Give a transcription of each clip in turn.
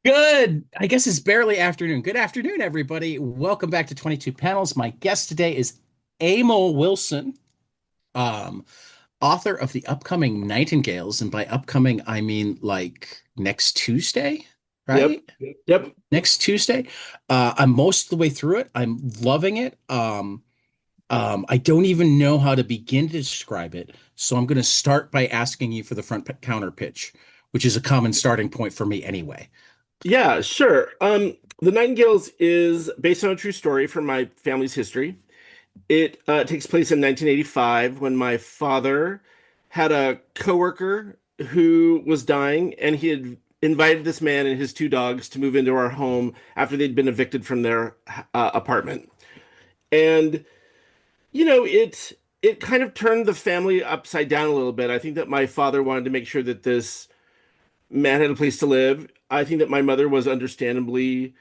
Good. I guess it's barely afternoon. Good afternoon, everybody. Welcome back to 22 Panels. My guest today is Emil Wilson, um, author of the upcoming Nightengales. And by upcoming, I mean like next Tuesday, Yep. right? Yep. Next Tuesday. I'm most of the way through it. I'm loving it. I don't even know how to begin to describe it. So I'm going to start by asking you for the counter pitch, which is a common starting point for me anyway. Yeah, sure. The Nightingales is based on a true story from my family's history. It takes place in 1985 when my father had a coworker who was dying, and he had invited this man and his two dogs to move into our home after they'd been evicted from their apartment. And it kind of turned the family upside down a little bit. I think that my father wanted to make sure that this man had a place to live. I think that my mother was understandably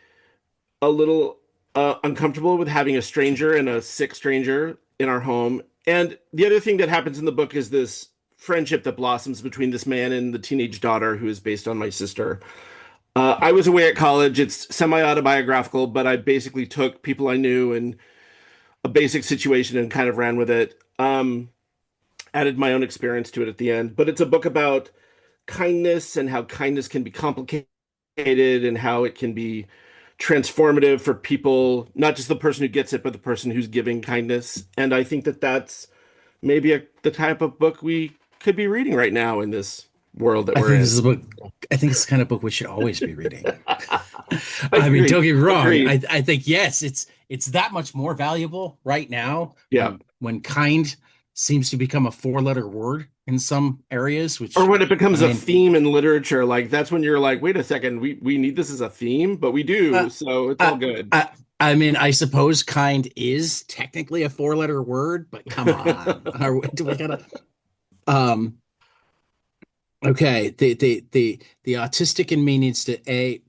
a little uncomfortable with having a stranger and a sick stranger in our home. And the other thing that happens in the book is this friendship that blossoms between this man and the teenage daughter who is based on my sister. I was away at college. It's semi-autobiographical, but I basically took people I knew and a basic situation and kind of ran with it. Added my own experience to it at the end. But it's a book about kindness and how kindness can be complicated and how it can be transformative for people, not just the person who gets it, but the person who's giving kindness. And I think that that's maybe the type of book we could be reading right now in this world that I we're think this in. is a book. I think it's the kind of book we should always be reading. I mean, don't Agreed. get me wrong. Agreed. I think yes, it's that much more valuable right now Yeah. when kind seems to become a four-letter word in some areas, Or which when it I becomes a mean, theme in literature, like that's when you're like, wait a second, we need this as a theme, but we uh, do, so it's all I, good. I I mean, I suppose kind is technically a four-letter word, but come on, do we gotta? Um, okay, the autistic in me needs to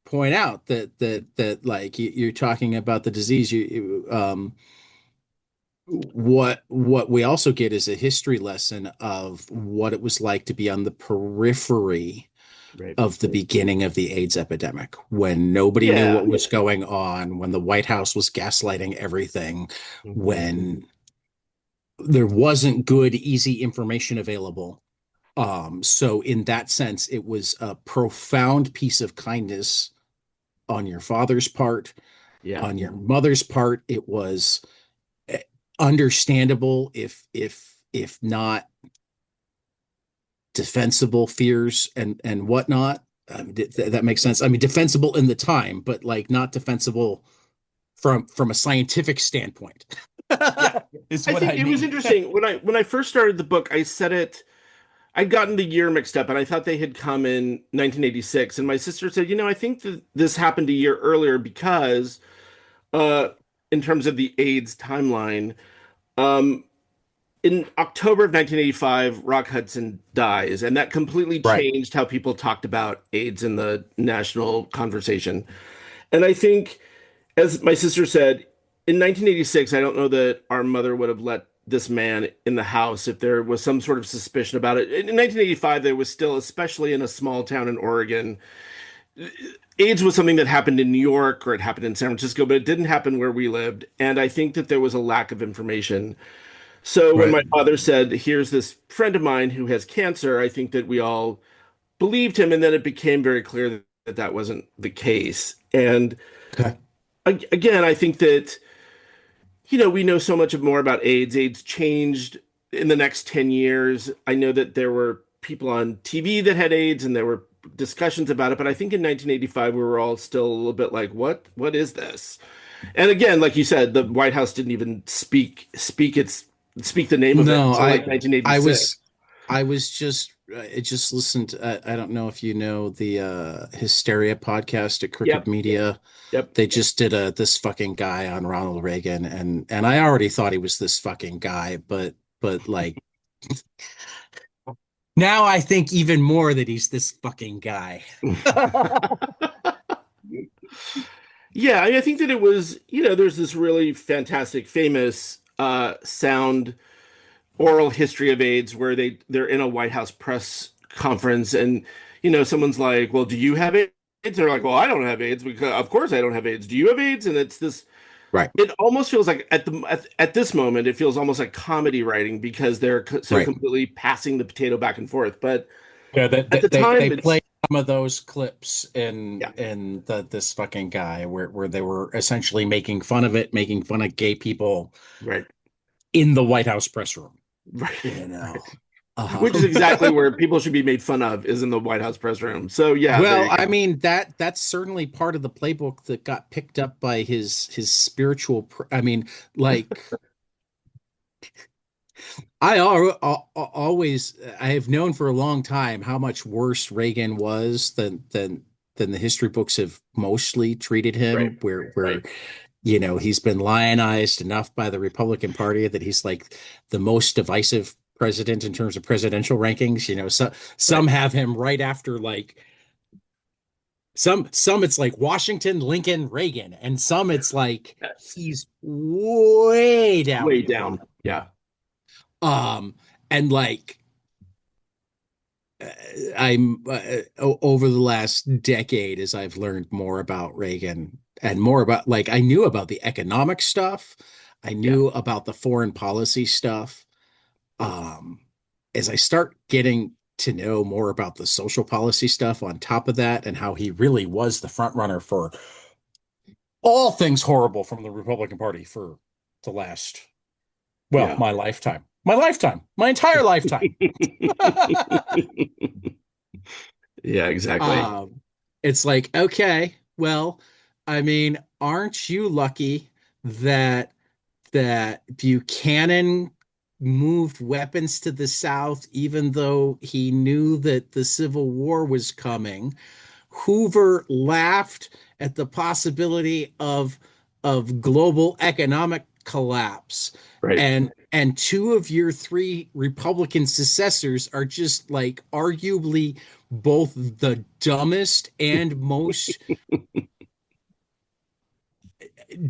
point out that like you're talking about the disease. What we also get is a history lesson of what it was like to be on the periphery Right. of the beginning of the AIDS epidemic, when nobody knew Yeah. what was going on, when the White House was gaslighting everything, Mhm. when there wasn't good, easy information available. So in that sense, it was a profound piece of kindness on your father's part, Yeah. on your mother's part. It was understandable, if not defensible fears and whatnot. That makes sense. I mean, defensible in the time, but like not defensible from a scientific standpoint. Yeah. Is I what think I it was mean. interesting when I first started the book, I said it I'd gotten the year mixed up and I thought they had come in 1986. And my sister said, I think that this happened a year earlier because, uh, in terms of the AIDS timeline, um, in October of 1985, Rock Hudson dies. And that completely Right. changed how people talked about AIDS in the national conversation. And I think, as my sister said, in 1986, I don't know that our mother would have let this man in the house if there was some sort of suspicion about it. In 1985, there was still, especially in a small town in Oregon, AIDS was something that happened in New York or it happened in San Francisco, but it didn't happen where we lived. And I think that there was a lack of information. So when Right. my father said, here's this friend of mine who has cancer, I think that we all believed him. And then it became very clear that that wasn't the case. And Okay. again, I think that we know so much more about AIDS. AIDS changed in the next 10 years. I know that there were people on TV that had AIDS and there were discussions about it, but I think in 1985 we were all still a little bit like, what is this? And again, like you said, the White House didn't even speak the name of it No, until like I 1986. was I was just I just listened to, I don't know if you know the Hysteria podcast at Crooked Yep, Media. yep. They just did a this fucking guy on Ronald Reagan, and I already thought he was this fucking guy, but like now I think even more that he's this fucking guy. Yeah, I think that it was, there's this really fantastic, famous sound oral history of AIDS where they're in a White House press conference and someone's like, well, do you have AIDS? They're like, well, I don't have AIDS because of course I don't have AIDS. Do you have AIDS? And it's this, Right. it almost feels like at this moment, it feels almost like comedy writing because they're so Right. completely passing the potato back and forth. But Yeah, at the they time, play it's, some of those clips in yeah, this fucking guy where they were essentially making fun of it, making fun of gay people right, in the White House press room. right. You know. Which is Um, exactly where people should be made fun of is in the White House press room. So yeah, there well, you I go. mean that's certainly part of the playbook that got picked up by his spiritual. I mean, like always I have known for a long time how much worse Reagan was than the history books have mostly treated Right, him, where right, he's been lionized enough by the Republican Party that he's like the most divisive president in terms of presidential rankings. So right. some have him right after like some it's like Washington, Lincoln, Reagan, and some it's like Yes. he's way down Way at the down. bottom. Yeah, And like I'm over the last decade as I've learned more about Reagan and more about like I knew about the economic stuff, I yeah, knew about the foreign policy stuff. Um, as I start getting to know more about the social policy stuff on top of that and how he really was the front runner for all things horrible from the Republican Party for the last, well, yeah. my lifetime. My lifetime, my entire lifetime. Yeah, exactly. Um, it's like, okay, well, I mean, aren't you lucky that Buchanan moved weapons to the South, even though he knew that the Civil War was coming? Hoover laughed at the possibility of global economic collapse. Right. And two of your three Republican successors are just like arguably both the dumbest and most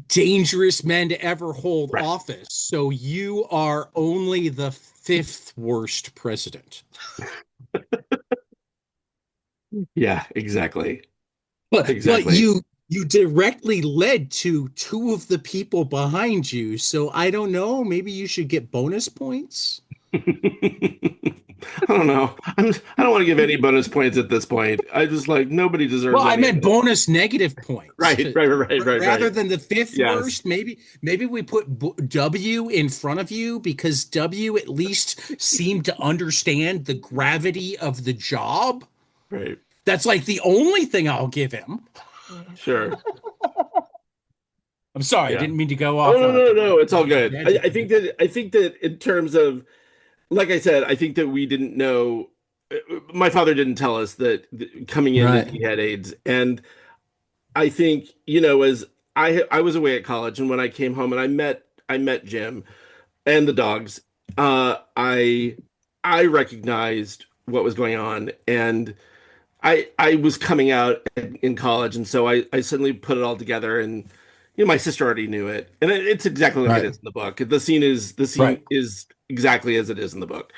dangerous men to ever hold Right. office. So you are only the fifth worst president. Yeah, exactly. But Exactly. you directly led to two of the people behind you. So I don't know, maybe you should get bonus points. I don't know. I don't want to give any bonus points at this point. I just like nobody Well, deserves I any of meant it. bonus negative points. Right, right, right, right, Rather right. than the fifth Yes. worst, maybe we put W in front of you because W at least seemed to understand the gravity of the job. Right. That's like the only thing I'll give him. Sure. I'm sorry, I Yeah. didn't mean to go Oh off no, on a no, no. It's all good. tangent. I think that in terms of like I said, I think that we didn't know. My father didn't tell us that coming in that Right, he had AIDS, and I think as I was away at college, and when I came home and I met Jim and the dogs, I recognized what was going on, and I was coming out in college, and so I suddenly put it all together, and my sister already knew it, and it's exactly like it right, is in the book. The scene is exactly as it is in the book.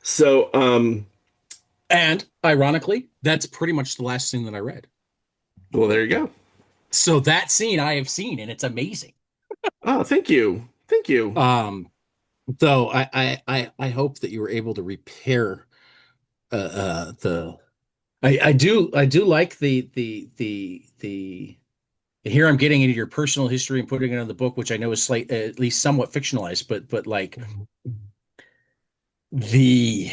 So, and ironically, that's pretty much the last thing that I read. well, there you go. So that scene I have seen, and it's amazing. Oh, thank you, thank you. Um, though I hope that you were able to repair the I do like the here I'm getting into your personal history and putting it in the book, which I know is at least somewhat fictionalized, but like the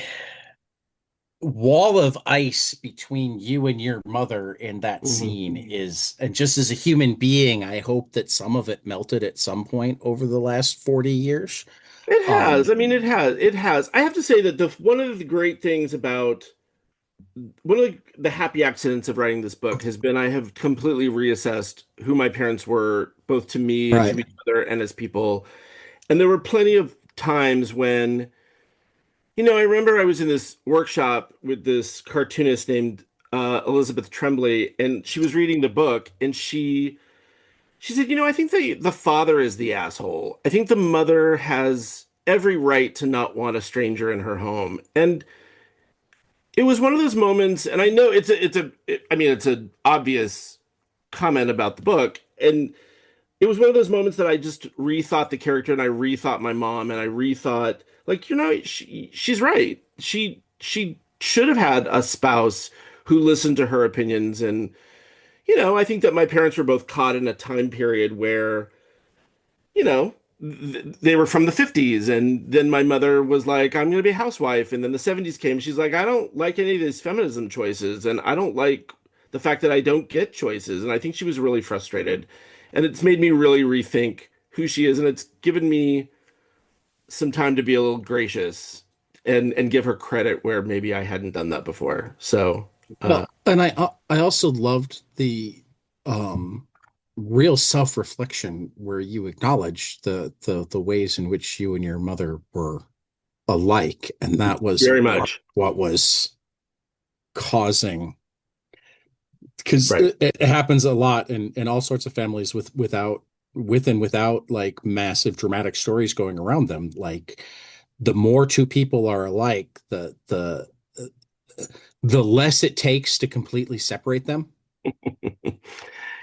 wall of ice between you and your mother in that Mhm. scene is, and just as a human being, I hope that some of it melted at some point over the last 40 years. It has. Um, I mean, it has. It has. I have to say that the one of the great things about one of the happy accidents of writing this book has been I have completely reassessed who my parents were, both to me and to right, each other and as people. And there were plenty of times when, I remember I was in this workshop with this cartoonist named Elizabeth Tremblay, and she was reading the book, and she said, I think the father is the asshole. I think the mother has every right to not want a stranger in her home. And it was one of those moments, and I know I mean, it's an obvious comment about the book, and it was one of those moments that I just rethought the character, and I rethought my mom, and I rethought, like, she's right. She should have had a spouse who listened to her opinions, and I think that my parents were both caught in a time period where they were from the 50s, and then my mother was like, I'm going to be a housewife, and then the 70s came. She's like, I don't like any of these feminism choices, and I don't like the fact that I don't get choices. And I think she was really frustrated, and it's made me really rethink who she is, and it's given me some time to be a little gracious and give her credit where maybe I hadn't done that before. So Well, and I also loved the um real self-reflection where you acknowledge the ways in which you and your mother were alike, and that was very part much. of what was causing, because Right. it happens a lot in all sorts of families without like massive dramatic stories going around them. Like the more two people are alike, the less it takes to completely separate them.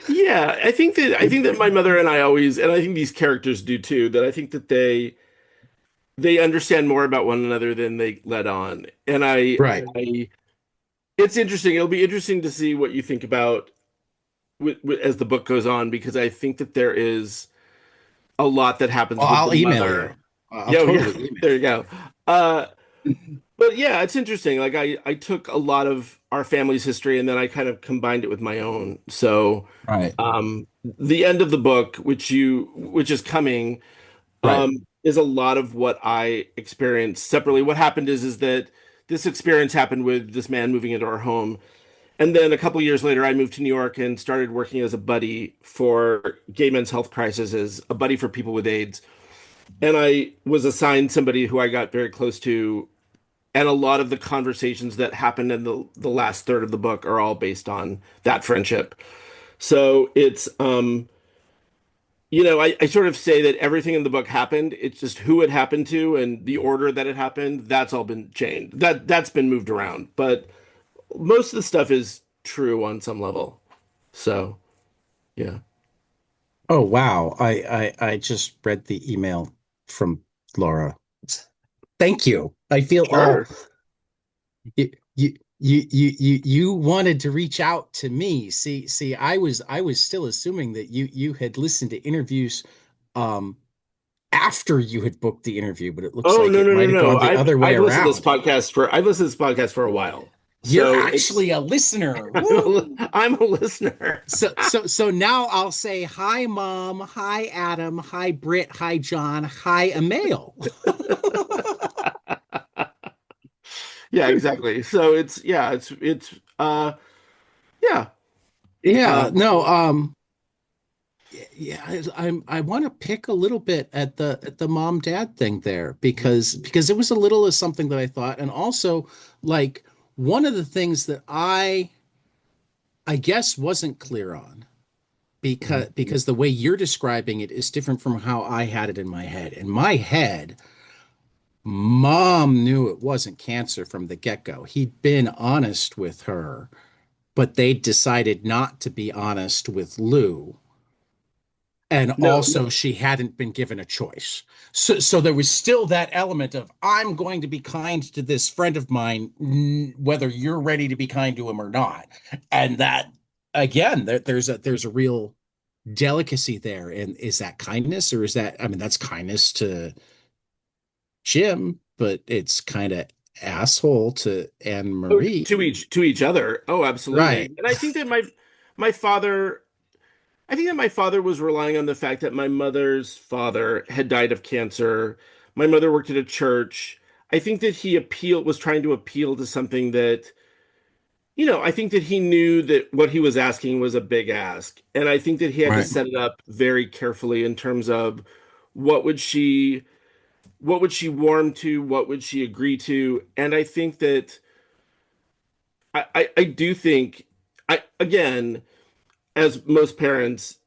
Yeah, I think that my mother and I always, and I think these characters do too, that I think that they understand more about one another than they let on. And Right. I it's interesting. It'll be interesting to see what you think about as the book goes on, because I think that there is a lot that happens Well, with the I'll email you. mother. I'll Yo, yeah, totally email there you go. Uh, you. but yeah, it's interesting. Like I took a lot of our family's history and then I kind of combined it with my own. So Right. the end of the book, which is coming, Right. is a lot of what I experienced separately. What happened is that this experience happened with this man moving into our home. And then a couple years later, I moved to New York and started working as a buddy for Gay Men's Health Crisis, as a buddy for people with AIDS. And I was assigned somebody who I got very close to. And a lot of the conversations that happened in the last third of the book are all based on that friendship. So I sort of say that everything in the book happened. It's just who it happened to and the order that it happened. That's all been changed. That's been moved around. But most of the stuff is true on some level. So yeah. Oh wow. I just read the email from Laura. Thank you. I feel Sure. you you wanted to reach out to me. See, I was still assuming that you had listened to interviews um after you had booked the interview, but it looks Oh like no it no no might have no. gone the I've other way I've listened to this around. podcast for I've listened to this podcast for a while. You're So it's actually a listener. I'm Woo! I'm a listener. So now I'll say hi, Mom. Hi, Adam. Hi, Britt. Hi, John. Hi, Emil. Yeah, exactly. So yeah. Yeah, Um no, yeah, I want to pick a little bit at the mom dad thing there, because it was a little of something that I thought, and also like one of the things that I guess wasn't clear on, because the way you're describing it is different from how I had it in my head. In my head, mom knew it wasn't cancer from the get-go. He'd been honest with her, but they decided not to be honest with Lou. And no, also she hadn't been given a choice. So there was still that element of, I'm going to be kind to this friend of mine, whether you're ready to be kind to him or not. And that, again, there's a real delicacy there. And is that kindness, or is that, I mean, that's kindness to Jim, but it's kind of asshole to Anne oh, Marie. to each other. Oh, absolutely. Right. And my father I think that my father was relying on the fact that my mother's father had died of cancer. My mother worked at a church. I think that he was trying to appeal to something that, I think that he knew that what he was asking was a big ask. And I think that he had to Right. set it up very carefully in terms of what would she what would she warm to, what would she agree to? And I think that I do think I again, as most parents,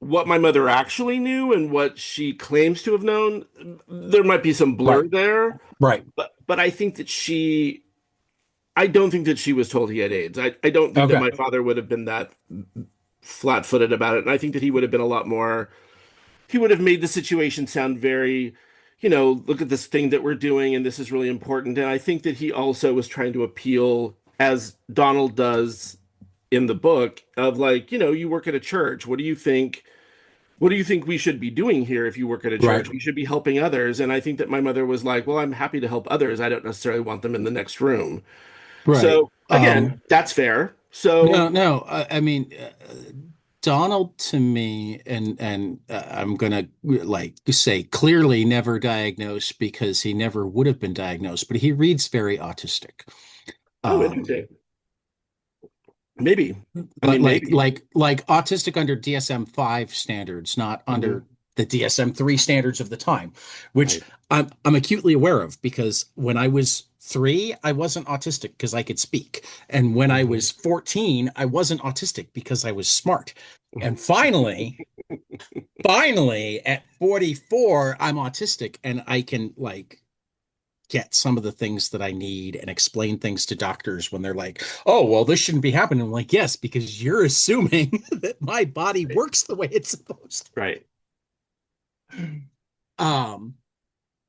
what my mother actually knew and what she claims to have known, there might be some Right. blur there, Right. but I think that I don't think that she was told he had AIDS. I don't think that Okay. my father would have been that flat-footed about it. And I think that he would have been a lot more, he would have made the situation sound very, look at this thing that we're doing and this is really important. And I think that he also was trying to appeal, as Donald does in the book, of like, you work at a church. What do you think? What do you think we should be doing here if you work at a Right. church? We should be helping others. And I think that my mother was like, well, I'm happy to help others. I don't necessarily want them in the next room. Right. So again, that's fair. No, So, no. I mean, Donald to me, and I'm gonna like say clearly never diagnosed because he never would have been diagnosed, but he reads very autistic. oh, Um, interesting. Maybe. I but mean, maybe. like autistic under DSM-5 standards, not Hmm. under the DSM-3 standards of the time, which Right. I'm acutely aware of because when I was 3, I wasn't autistic because I could speak. And when I Hmm. was 14, I wasn't autistic because I was smart. And finally at 44, I'm autistic and I can like get some of the things that I need and explain things to doctors when they're like, "Oh, well, this shouldn't be happening." I'm like, "Yes, because you're assuming that my body Right. works the way it's supposed Right. to."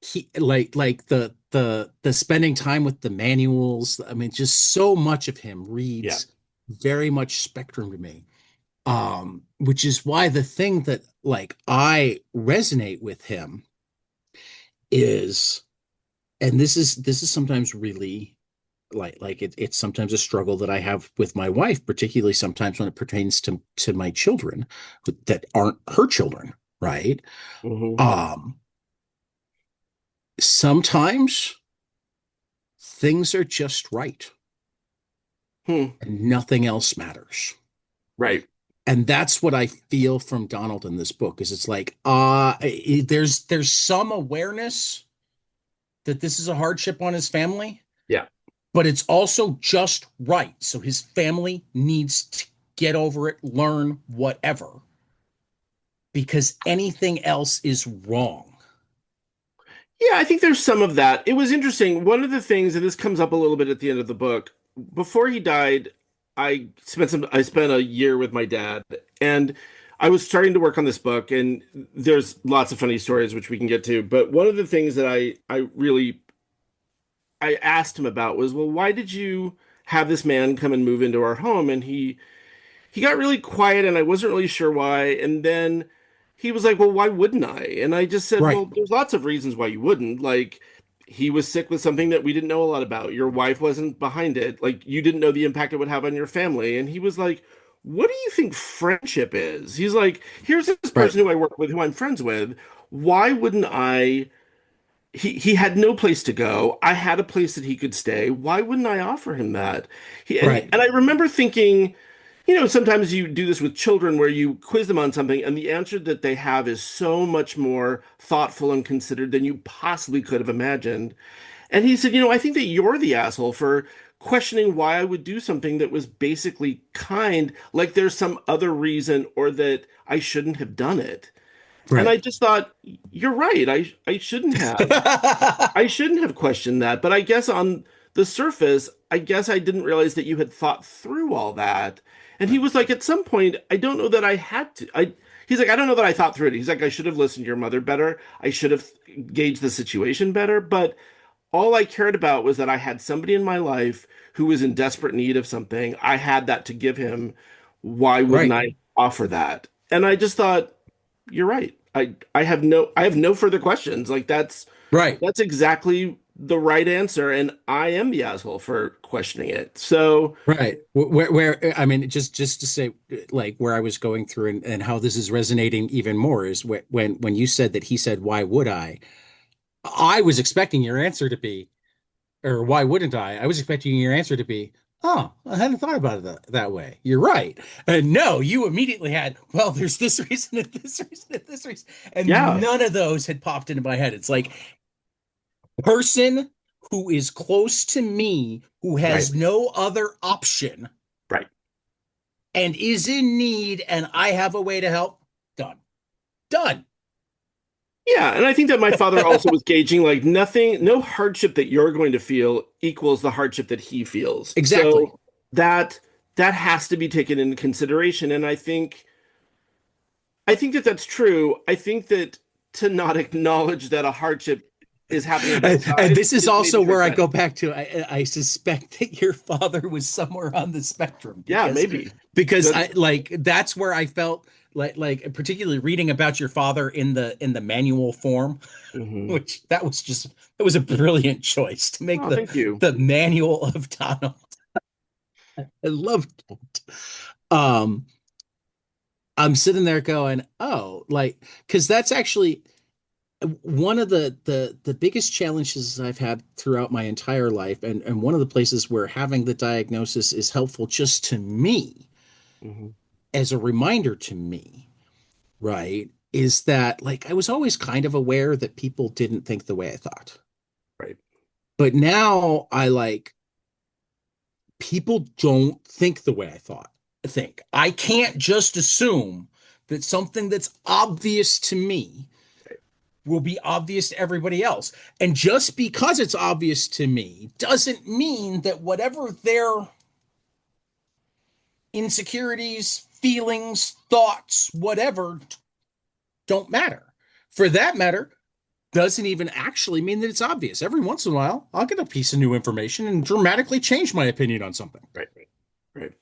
He like the spending time with the manuals. I mean, just so much of him Yeah. reads very much spectrum to me. Which is why the thing that like I resonate with him is, and this is sometimes really it's sometimes a struggle that I have with my wife, particularly sometimes when it pertains to my children that aren't her children, right? Hmm. Um, Sometimes things are just right Hmm. and nothing else matters. Right. And that's what I feel from Donald in this book is it's like there's some awareness that this is a hardship on his family, Yeah. but it's also just right. So his family needs to get over it, learn whatever, because anything else is wrong. Yeah, I think there's some of that. It was interesting. One of the things, and this comes up a little bit at the end of the book, before he died, I spent a year with my dad, and I was starting to work on this book, and there's lots of funny stories which we can get to. But one of the things that I really I asked him about was, well, why did you have this man come and move into our home? And he got really quiet and I wasn't really sure why. And then he was like, well, why wouldn't I? And I just said, Right, well, there's lots of reasons why you wouldn't. Like, he was sick with something that we didn't know a lot about. Your wife wasn't behind it. Like, you didn't know the impact it would have on your family. And he was like, what do you think friendship is? He's like, here's this right, person who I work with, who I'm friends with. Why wouldn't I? He had no place to go. I had a place that he could stay. Why wouldn't I offer him that? right, And I remember thinking, sometimes you do this with children where you quiz them on something and the answer that they have is so much more thoughtful and considered than you possibly could have imagined. And he said, I think that you're the asshole for questioning why I would do something that was basically kind, like there's some other reason or that I shouldn't have done it. And right. I just thought, you're right. I shouldn't have. I shouldn't have questioned that, but I guess on the surface, I guess I didn't realize that you had thought through all that. And he Right, was like, at some point, I don't know that I had to. He's like, I don't know that I thought through it. He's like, I should have listened to your mother better. I should have gauged the situation better. But all I cared about was that I had somebody in my life who was in desperate need of something. I had that to give him. Why wouldn't right, I offer that? And I just thought, you're right. I have no further questions. Like right. that's exactly the right answer, and I am the asshole for questioning it. So, Right. I mean, just to say, like, where I was going through and how this is resonating even more is when you said that he said, "Why would I?" I was expecting your answer to be, or why wouldn't I? I was expecting your answer to be, "Oh, I hadn't thought about it that way." You're right. And no, you immediately had, well, there's this reason and this reason and this reason, and yeah, none of those had popped into my head. It's like person who is close to me who right, has no other option right. and is in need and I have a way to help, done. Done. Yeah, and I think that my father also was gauging like nothing, no hardship that you're going to feel equals the hardship that he feels. Exactly. So that that has to be taken into consideration. And I think that that's true. I think that to not acknowledge that a hardship is happening on both And sides this is is maybe also where I go short-sighted. back to I suspect that your father was somewhere on the spectrum Yeah, maybe. because That's I like that's where I felt like particularly reading about your father in the manual form, hmm. which that was a brilliant choice to make Oh, thank you. the manual of Donald. I loved it. Um, I'm sitting there going, oh, like, because that's actually one of the biggest challenges I've had throughout my entire life, and one of the places where having the diagnosis is helpful just to me, Hmm. as a reminder to me, right, is that like I was always kind of aware that people didn't think the way I thought. Right. But now I like people don't think the way I thought. Think. I can't just assume that something that's obvious to me Right. will be obvious to everybody else. And just because it's obvious to me doesn't mean that whatever their insecurities, feelings, thoughts, whatever, don't matter. For that matter, doesn't even actually mean that it's obvious. Every once in a while, I'll get a piece of new information and dramatically change my opinion on something. Right. Right.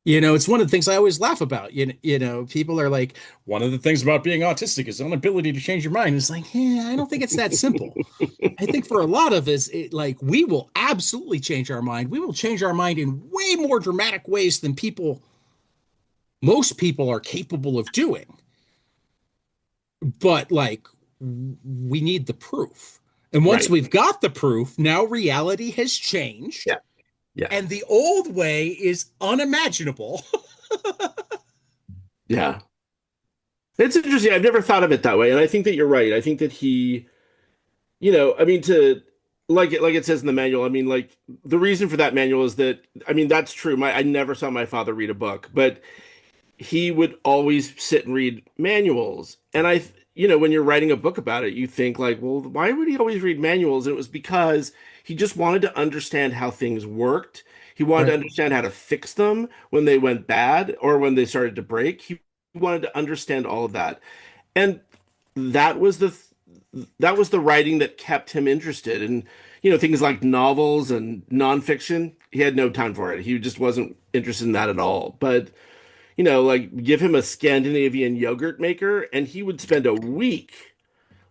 You know, it's one of the things I always laugh about. You know, people are like, one of the things about being autistic is inability to change your mind. It's like, yeah, I don't think it's that simple. I think for a lot of us, like we will absolutely change our mind. We will change our mind in way more dramatic ways than most people are capable of doing. But like, we need the proof. And once Right. we've got the proof, now reality has changed, Yeah. Yeah. and the old way is unimaginable. Yeah. It's interesting. I've never thought of it that way, and I think that you're right. I think that I mean, to like it says in the manual. I mean, like the reason for that manual is that I mean that's true. I never saw my father read a book, but he would always sit and read manuals. And when you're writing a book about it, you think like, well, why would he always read manuals? And it was because he just wanted to understand how things worked. He wanted to Right. understand how to fix them when they went bad or when they started to break. He wanted to understand all of that. And that was that was the writing that kept him interested in, things like novels and nonfiction. He had no time for it. He just wasn't interested in that at all. But like give him a Scandinavian yogurt maker, and he would spend a week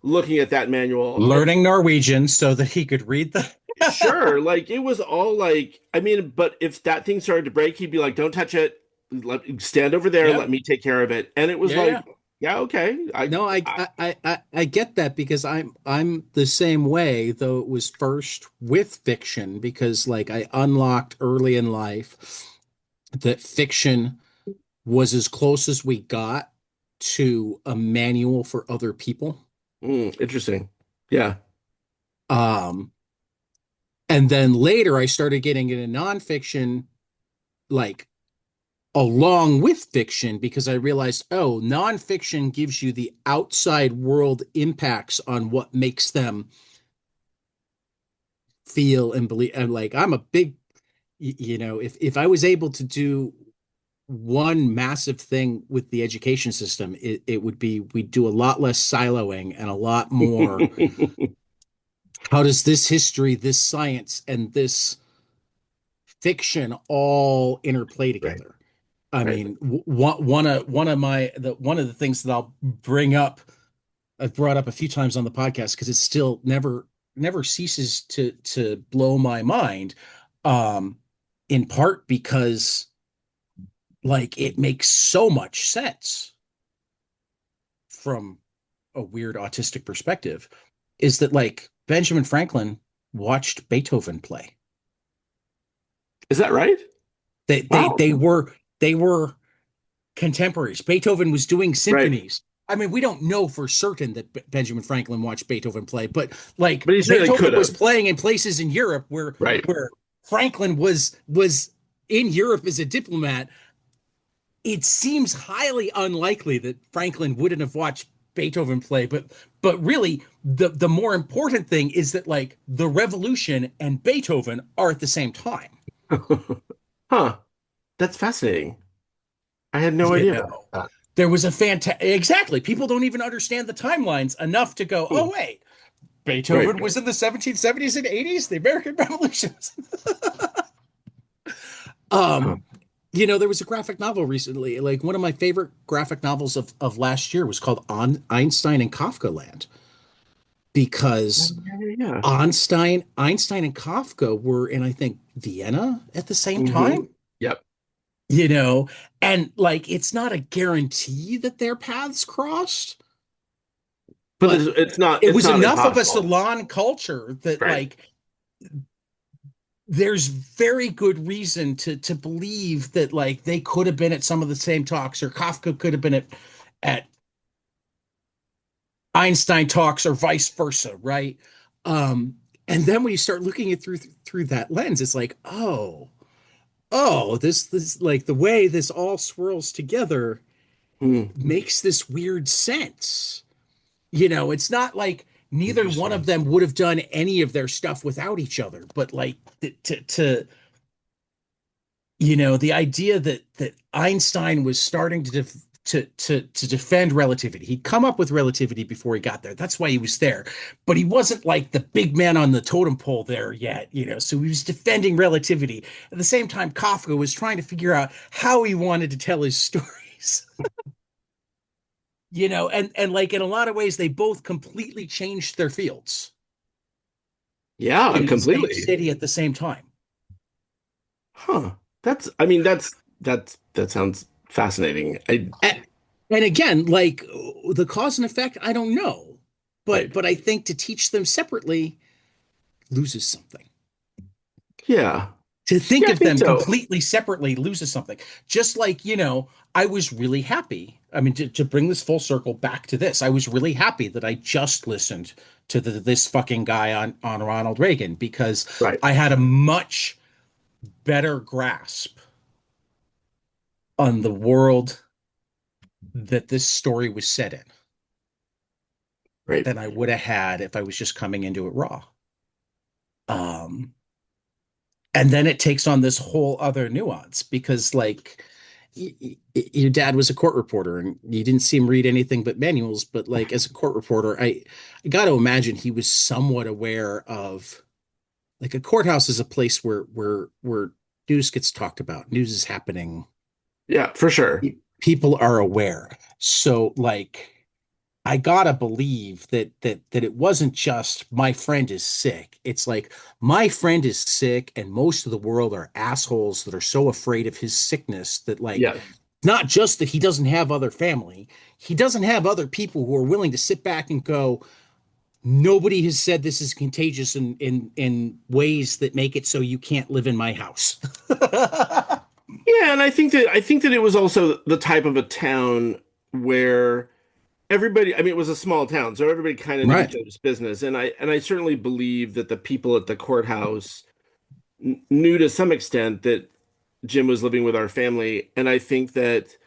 looking at that manual. And Learning Norwegian so that he could read the. sure, like it was all like, I mean, but if that thing started to break, he'd be like, "Don't touch it. Stand over there. Yep. Let me take care of it." And it was Yeah, yeah. like, "Yeah, okay. No, I get that because I'm the same way, though it was first with fiction because like I unlocked early in life that fiction was as close as we got to a manual for other people. Interesting. Yeah, Um, and then later I started getting into nonfiction, like along with fiction, because I realized, oh, nonfiction gives you the outside world impacts on what makes them feel and believe. And like, I'm a big, if I was able to do one massive thing with the education system, it would be we'd do a lot less siloing and a lot more. How does this history, this science, and this fiction all interplay right, together? I right. mean, one of the things that I'll bring up, I've brought up a few times on the podcast because it still never ceases to blow my mind. Um, in part because like it makes so much sense from a weird autistic perspective, is that like Benjamin Franklin watched Beethoven play. Is that right? They they Wow. they were they were contemporaries. Beethoven was doing Right. symphonies. I mean, we don't know for certain that Benjamin Franklin watched Beethoven play, but like But he certainly Beethoven could was have. playing in places in Europe Right. where Franklin was in Europe as a diplomat. It seems highly unlikely that Franklin wouldn't have watched Beethoven play, but really the more important thing is that like the revolution and Beethoven are at the same time. Huh. That's fascinating. I had no You idea about know, that. there was a fantastic exactly. People don't even understand the timelines enough to go, Hmm. oh wait, Right. Beethoven was in the 1770s and 80s, the American Revolution. Huh. um, there was a graphic novel recently. Like one of my favorite graphic novels of last year was called On Einstein and Kafka Land Yeah, because yeah, yeah. Einstein and Kafka were in, I think, Vienna at the same Mm-hmm. time, Yep. you know, and like it's not a guarantee that their paths crossed, But but it it's was not enough of a impossible. salon culture that Right. like there's very good reason to believe that like they could have been at some of the same talks, or Kafka could have been at Einstein talks, or vice versa, right? Um, and then when you start looking at through that lens, it's like, this like the way this all swirls together Hmm. makes this weird sense. It's not like neither one of Interesting. them would have done any of their stuff without each other, but like the idea that Einstein was starting to defend relativity. He'd come up with relativity before he got there. That's why he was there. But he wasn't like the big man on the totem pole there yet. So he was defending relativity. At the same time, Kafka was trying to figure out how he wanted to tell his stories. And like in a lot of ways, they both completely changed their fields Yeah, in the same completely. city at the same time. Huh. I mean, that sounds fascinating. And, and again, like the cause and effect, I don't know. But Right. but I think to teach them separately loses something. Yeah. To think Yeah, I of think them so. completely separately loses something. Just like, I was really happy. I mean, to bring this full circle back to this, I was really happy that I just listened to this fucking guy on Ronald Reagan because Right. I had a much better grasp on the world that this story was set in Right. than I would have had if I was just coming into it raw. Um, and then it takes on this whole other nuance because, like, your dad was a court reporter and you didn't see him read anything but manuals. But, like, as a court reporter, I got to imagine he was somewhat aware of, like, a courthouse is a place where news gets talked about, news is happening, Yeah, for sure. people are aware. So, like, I gotta believe that it wasn't just my friend is sick. It's like my friend is sick, and most of the world are assholes that are so afraid of his sickness that like Yeah. not just that he doesn't have other family, he doesn't have other people who are willing to sit back and go, nobody has said this is contagious in ways that make it so you can't live in my house. Yeah, and I think that it was also the type of a town where everybody, I mean, it was a small town, so everybody kind of knew each Right. other's business. And I certainly believe that the people at the courthouse knew to some extent that Jim was living with our family. And I think that,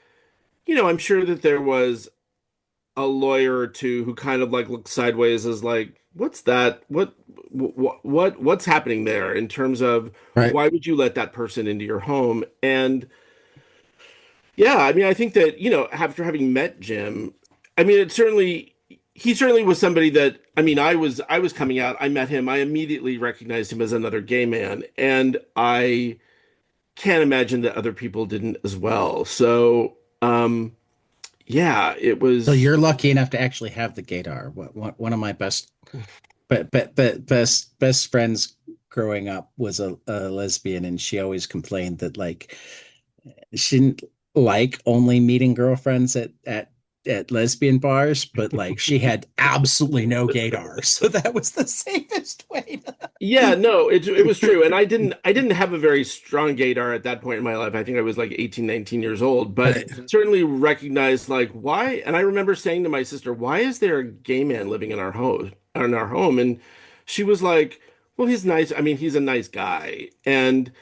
I'm sure that there was a lawyer or two who kind of like looked sideways as like, what's that? What's happening there in terms of Right. why would you let that person into your home? And yeah, I mean, I think that, after having met Jim, I mean, he certainly was somebody that, I mean, I was coming out, I met him, I immediately recognized him as another gay man, and I can't imagine that other people didn't as well. So, yeah, it So was, you're lucky enough to actually have the gaydar. One of my best friends growing up was a lesbian, and she always complained that like she didn't like only meeting girlfriends at lesbian bars, but like she had absolutely no gaydar, so that was the safest way yeah, no, it was true. And I didn't have a very strong gaydar at that point in my life. I think I was like 18, 19 years old, but Right. certainly recognized like why. And I remember saying to my sister, "Why is there a gay man living in our home?" And she was like, "Well, he's nice. I mean, he's a nice guy." And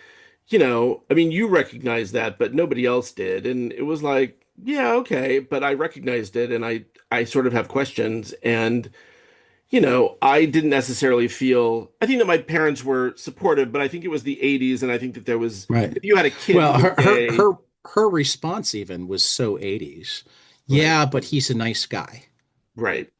I mean, you recognize that, but nobody else did. And it was like, yeah, okay, but I recognized it and I sort of have questions and you know, I didn't necessarily feel I think that my parents were supportive, but I think it was the 80s and I think that there was Right. if you had a kid who Well, was gay, her response even was so 80s. right, Yeah, but he's a nice guy. right,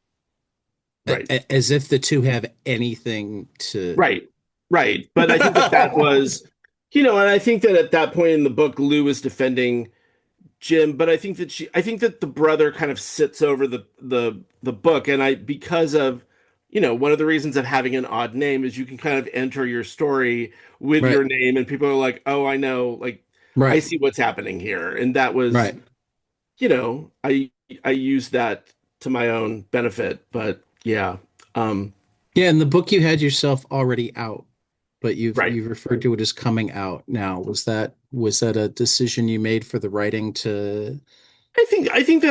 right. As if the two have anything to. Right. Right. But I think that that was, you know, and I think that at that point in the book, Lou was defending Jim, but I think that the brother kind of sits over the book, and I because of, you know, one of the reasons of having an odd name is you can kind of enter your story with Right, your name, and people are like, oh, I know, like I right, see what's happening here, and that was, right. you know, I used that to my own benefit, but yeah, um, Yeah, in the book you had yourself already out, but right. you've referred to it as coming out now. Was that a decision you made for the writing to? I think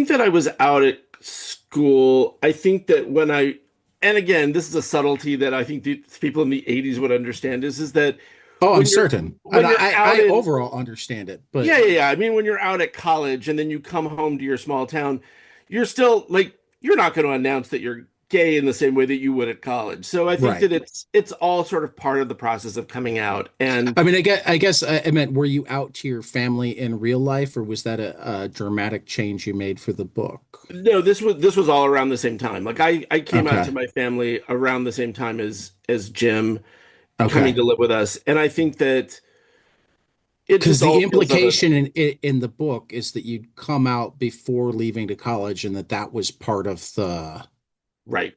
that I was out at school. I think that when I and again, this is a subtlety that I think the people in the 80s would understand is that Oh, I'm when you're certain. And when you're out I in overall understand it, but yeah, yeah, yeah. I mean, when you're out at college and then you come home to your small town, you're still like you're not going to announce that you're gay in the same way that you would at college. So I think right. that it's all sort of part of the process of coming out. And I mean, I guess I meant, were you out to your family in real life, or was that a dramatic change you made for the book? no, this was all around the same time. Like I came out to Okay. my family around the same time as Jim coming Okay. to live with us, and I think that it Because just the all feels of a implication in the book is that you'd come out before leaving to college, and that was part of the. right.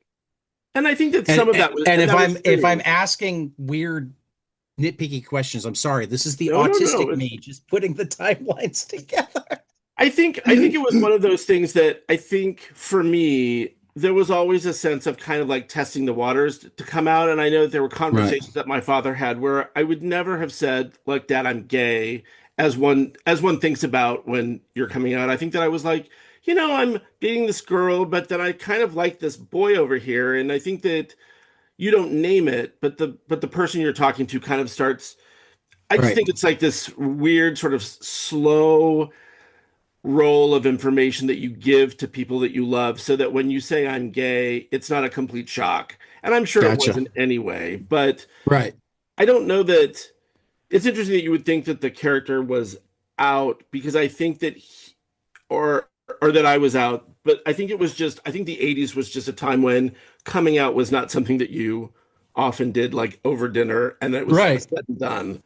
And I think that some of that was And and that was if I'm true. asking weird nitpicky questions, I'm sorry. This is the No, no, no. autistic me just putting the timelines together. I think it was one of those things that I think for me there was always a sense of kind of like testing the waters to come out. And I know that there were Right. conversations that my father had where I would never have said, like, Dad, I'm gay, as one thinks about when you're coming out. I think that I was like, you know, I'm dating this girl, but then I kind of like this boy over here. And I think that you don't name it, but the person you're talking to kind of starts. I just Right. think it's like this weird sort of slow role of information that you give to people that you love so that when you say I'm gay, it's not a complete shock. And I'm sure it Gotcha. wasn't anyway, but Right. I don't know that it's interesting that you would think that the character was out because I think that or that I was out, but I think it was just I think the 80s was just a time when coming out was not something that you often did like over dinner and it was Right. said and done.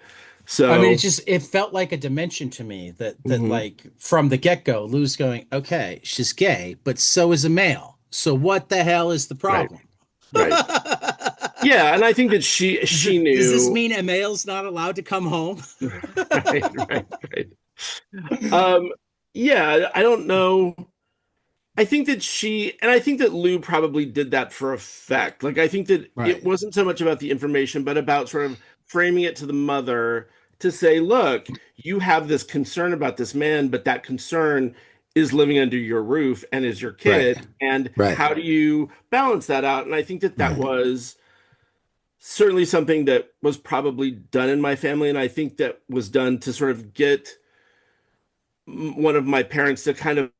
I mean, So, it felt like a dimension to me that mhm, like from the get-go, Lou's going, okay, she's gay, but so is a male. So what the hell is the right, problem? right. Yeah, and I think that she Does this knew. mean a male's not allowed to come home? Right, right, right. Um, yeah, I don't know. I think that and I think that Lou probably did that for effect. Like, I think that it Right. wasn't so much about the information, but about sort of framing it to the mother to say, look, you have this concern about this man, but that concern is living under your roof and is your Right. kid. And Right. how do you balance that out? And I think that that Right. was certainly something that was probably done in my family. And I think that was done to sort of get one of my parents to kind of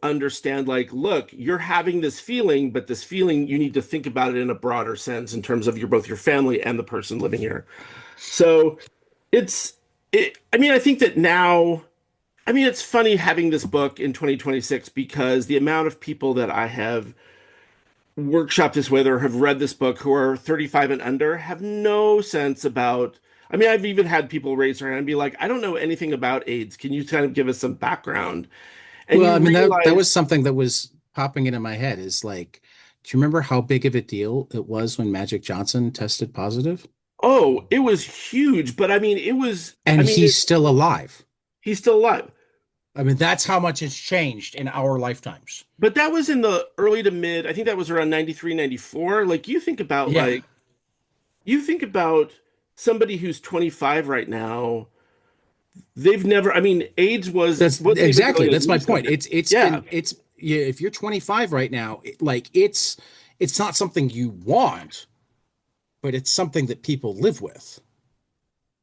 understand like look you're having this feeling but this feeling you need to think about it in a broader sense in terms of your both your family and the person living here so it's I mean I think that now I mean it's funny having this book in 2026 because the amount of people that I have workshopped this with or have read this book who are 35 and under have no sense about I mean I've even had people raise their hand and be like I don't know anything about AIDS, can you kind of give us some background and Well, I you mean, that realize was something that was popping into my head is like, do you remember how big of a deal it was when Magic Johnson tested positive? oh, it was huge, but And I mean, he's still alive. he's still alive. I mean, that's how much it's changed in our lifetimes. But that was in the early to mid, I think that was around 93, 94. Like Yeah, you think about somebody who's 25 right now, they've never, I mean, AIDS that's wasn't even exactly really a that's my news point. subject. Yeah, Yeah, if you're 25 right now, it's not something you want, but it's something that people live with.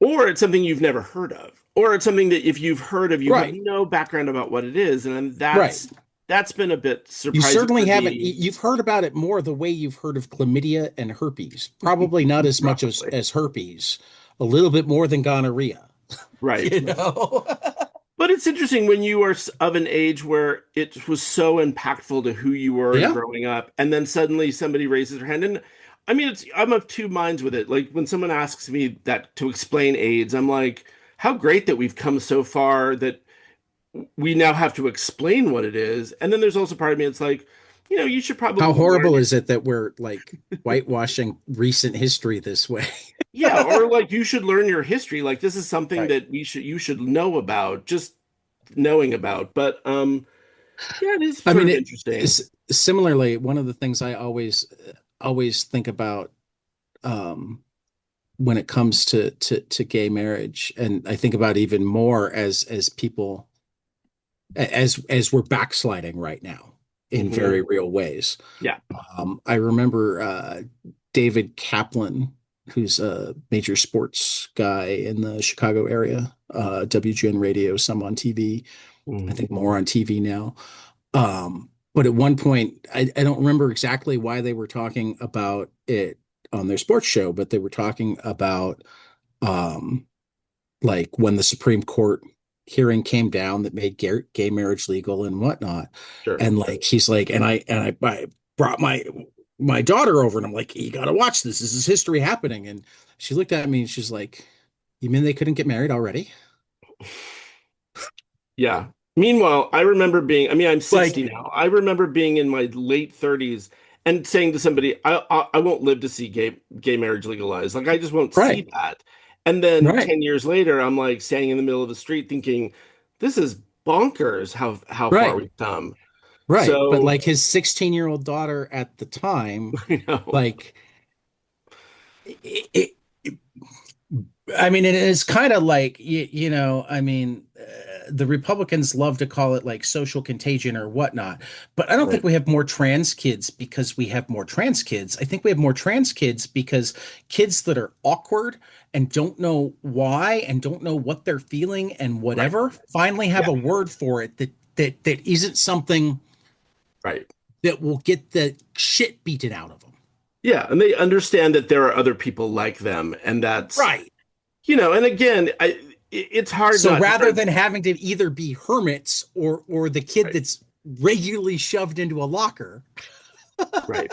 or it's something you've never heard of. or it's something that if you've heard of, you have Right, no background about what it is, and right. that's been a bit You surprising certainly for haven't. me. You've heard about it more the way you've heard of chlamydia and herpes. Probably not as much Probably. as herpes. A little bit more than gonorrhea. Right. You know. But it's interesting when you are of an age where it was so impactful to who you were and Yeah. growing up, and then suddenly somebody raises their hand. And I mean, I'm of two minds with it. Like when someone asks me that to explain AIDS, I'm like, how great that we've come so far that we now have to explain what it is. And then there's also part of me that's like, you should How probably learn horrible your, is it that we're like whitewashing recent history this way? yeah, or like you should learn your history. Like this is something Right. that you should know about, just knowing about. But yeah, it is I sort mean, of it interesting. is similarly one of the things I always think about um, when it comes to gay marriage, and I think about even more as people as we're backsliding right now in Hmm. very real ways. Yeah. I remember David Kaplan, who's a major sports guy in the Chicago area, WGN radio, some on TV, I Mhm. think more on TV now. But at one point, I don't remember exactly why they were talking about it on their sports show, but they were talking about um, like when the Supreme Court hearing came down that made gay marriage legal and whatnot. Sure. And like he's like, I brought my daughter over, and I'm like, you got to watch this. This is history happening. And she looked at me and she's like, you mean they couldn't get married already? Yeah. Meanwhile, I remember being, I mean, I'm 60 Like, now. I remember being in my late 30s and saying to somebody, I won't live to see gay marriage legalized. Like I just won't see right, that. And then right, 10 years later, I'm like standing in the middle of the street thinking, this is bonkers how far right. we've come. Right. But So, like his 16-year-old daughter at the time, you know, like it, I mean, it is kind of like I mean, the Republicans love to call it like social contagion or whatnot, but I don't think right, we have more trans kids because we have more trans kids. I think we have more trans kids because kids that are awkward and don't know why and don't know what they're feeling and right. whatever finally have Yeah, a word for it that isn't something right. that will get the shit beaten out of them. Yeah, and they understand that there are other people like them, and that's, Right. and again, it's hard So not to rather start. than having to either be hermits or the kid Right, that's regularly shoved into a locker, right.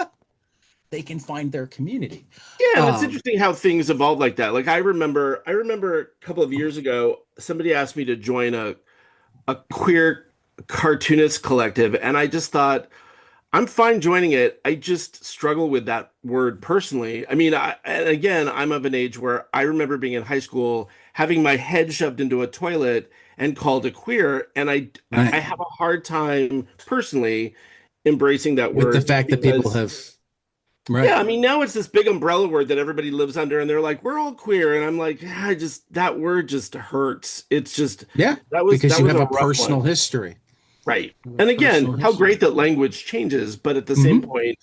they can find their community. Yeah, and it's Um, interesting how things evolve like that. Like I remember a couple of years ago, somebody asked me to join a queer cartoonist collective, and I just thought, I'm fine joining it. I just struggle with that word personally. I mean, and again, I'm of an age where I remember being in high school, having my head shoved into a toilet and called a queer, and I right. have a hard time personally embracing that With the word fact that people because have, yeah, right. I mean, now it's this big umbrella word that everybody lives under, and they're like, we're all queer, and I'm like, I just that word just hurts. It's just Yeah, that was because that you was have a a rough personal one. history. Right. You have a And again, personal how great history. that language changes, but at the same Hmm. point,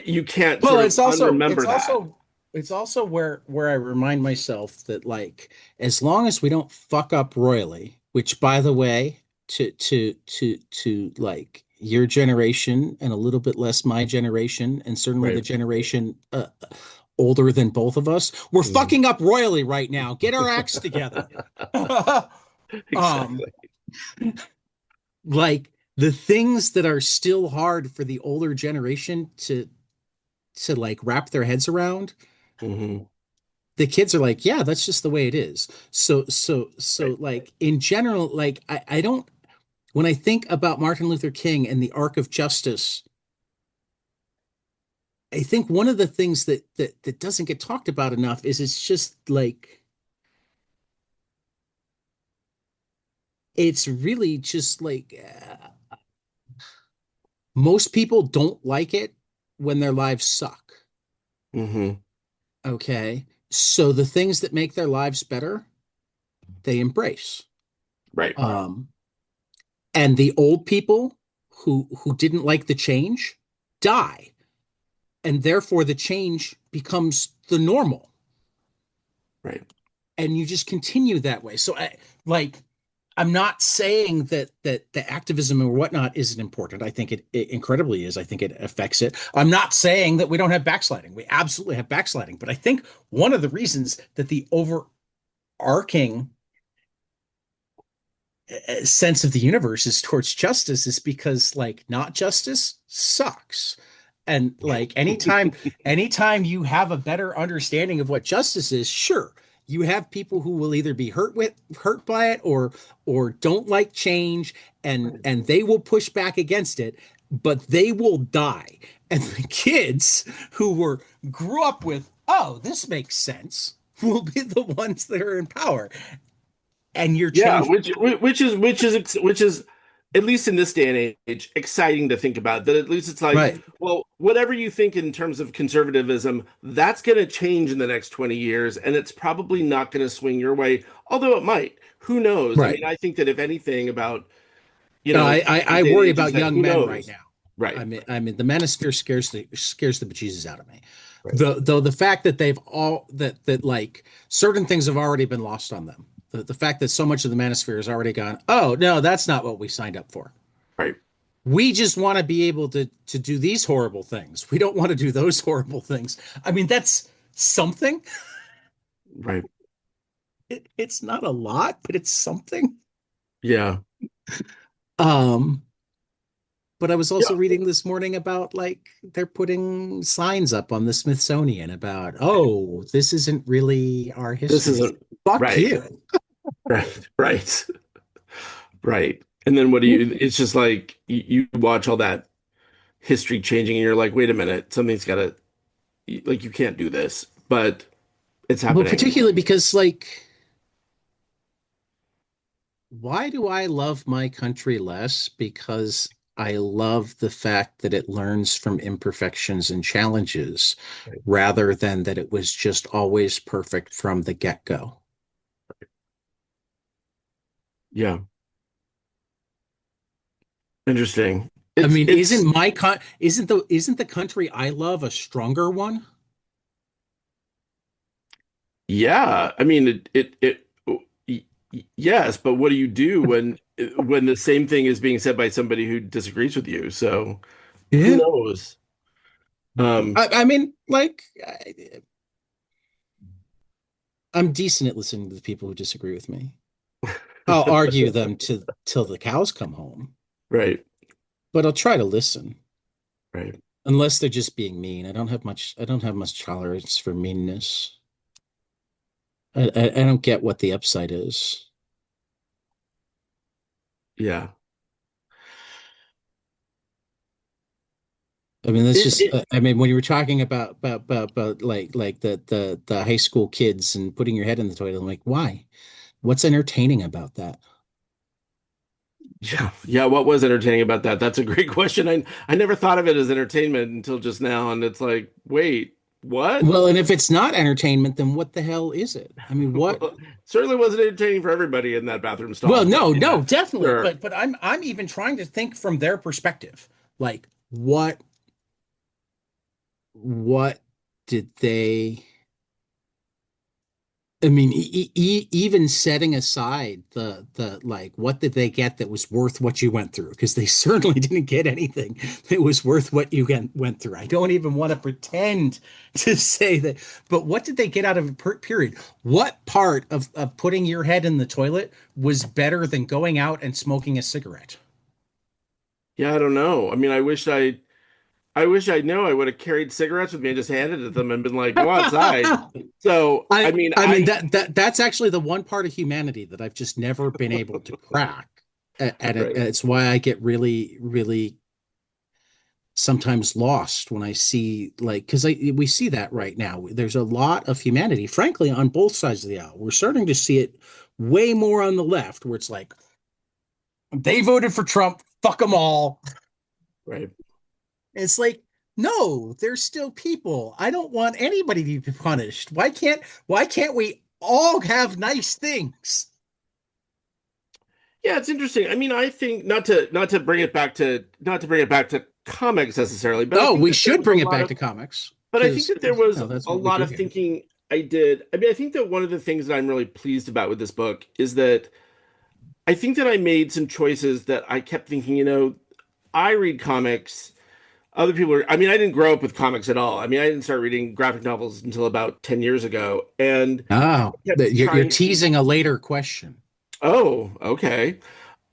you can't Well, sort of unremember that. it's also where I remind myself that like as long as we don't fuck up royally, which by the way, to like your generation and a little bit less my generation, and certainly the Right. generation older than both of us, we're Mhm. fucking up royally right now. Get our acts together. um, Exactly. like the things that are still hard for the older generation to like wrap their heads around, Hmm. the kids are like, yeah, that's just the way it is. So Right. like in general, like I don't when I think about Martin Luther King and the arc of justice, I think one of the things that doesn't get talked about enough is it's just like it's really just like most people don't like it when their lives suck. Hmm. Okay. So the things that make their lives better, they embrace. Right. Um, and the old people who didn't like the change die, and therefore the change becomes the normal. Right. and you just continue that way. So like I'm not saying that the activism or whatnot isn't important. I think it incredibly is. I think it affects it. I'm not saying that we don't have backsliding. We absolutely have backsliding. But I think one of the reasons that the overarching sense of the universe is towards justice is because like not justice sucks. And like anytime you have a better understanding of what justice is, sure, you have people who will either be hurt by it or don't like change, and they will push back against it, but they will die. And the kids who grew up with, oh, this makes sense, will be the ones that are in power. And you're Yeah, changing. which is at least in this day and age exciting to think about. That at least it's like, Right. well, whatever you think in terms of conservatism, that's going to change in the next 20 years, and it's probably not going to swing your way, although it might. Who knows? I Right. mean, I think that if anything about, No, this I day and worry age is about that young who men right knows? now. Right, The manosphere scares the bejesus out of me. right, Though the fact that they've all that like certain things have already been lost on them. The fact that so much of the manosphere has already gone, oh no, that's not what we signed up for. right, We just want to be able to do these horrible things. We don't want to do those horrible things. I mean, that's something. right. It's not a lot, but it's something. Yeah, Um, But I was yeah. also reading this morning about like they're putting signs up on the Smithsonian about, oh, this isn't really our This history. isn't Fuck right, you. right, right, right. And then what do you? It's just like you watch all that history changing, and you're like, wait a minute, something's got to like you can't do this, but it's Well, happening. particularly because like, why do I love my country less? Because I love the fact that it learns from imperfections and challenges Right. rather than that it was just always perfect from the get-go. Yeah, interesting. I mean, It's isn't the country I love a stronger one? yeah. I mean, yes, but what do you do when the same thing is being said by somebody who disagrees with you? So who Yeah. knows? Um, I mean, like, I'm decent at listening to the people who disagree with me. I'll argue them till the cows come home, right, but I'll try to listen. right. Unless they're just being mean. I don't have much tolerance for meanness. I don't get what the upside is. Yeah. I mean, that's It, just. it I mean, when you were talking about like the high school kids and putting your head in the toilet, I'm like, why? What's entertaining about that? Yeah, yeah. What was entertaining about that? That's a great question. I never thought of it as entertainment until just now, and it's like, wait, what? Well, and if it's not entertainment, then what the hell is it? I mean, what? Well, certainly wasn't entertaining for everybody in that bathroom Well, stall, but no, yeah, no, definitely. sure. But I'm even trying to think from their perspective. Like, what did they? I mean, even setting aside the like, what did they get that was worth what you went through? Because they certainly didn't get anything that was worth what you went through. I don't even want to pretend to say that. But what did they get out of a period? What part of putting your head in the toilet was better than going out and smoking a cigarette? Yeah, I don't know. I mean, I wish I know. I would have carried cigarettes with me and just handed it to them and been like, go outside. So, I mean, I mean that's actually the one part of humanity that I've just never been able to crack. right, It's why I get really sometimes lost when I see like because we see that right now. There's a lot of humanity, frankly, on both sides of the aisle. We're starting to see it way more on the left, where it's like they voted for Trump, fuck them all. right. It's like, no, there's still people. I don't want anybody to be punished. Why can't we all have nice things? Yeah, it's interesting. I mean, I think not to bring it back to not to bring it back to comics necessarily, but I Oh, think we that there should was a bring it lot back of to comics but I think because that there was that's a what we lot do of here. thinking I did. I mean, I think that one of the things that I'm really pleased about with this book is that I think that I made some choices that I kept thinking, I read comics. Other people are, I mean, I didn't grow up with comics at all. I mean, I didn't start reading graphic novels until about 10 years ago. And Oh, I kept you're trying to, teasing a later question oh, okay.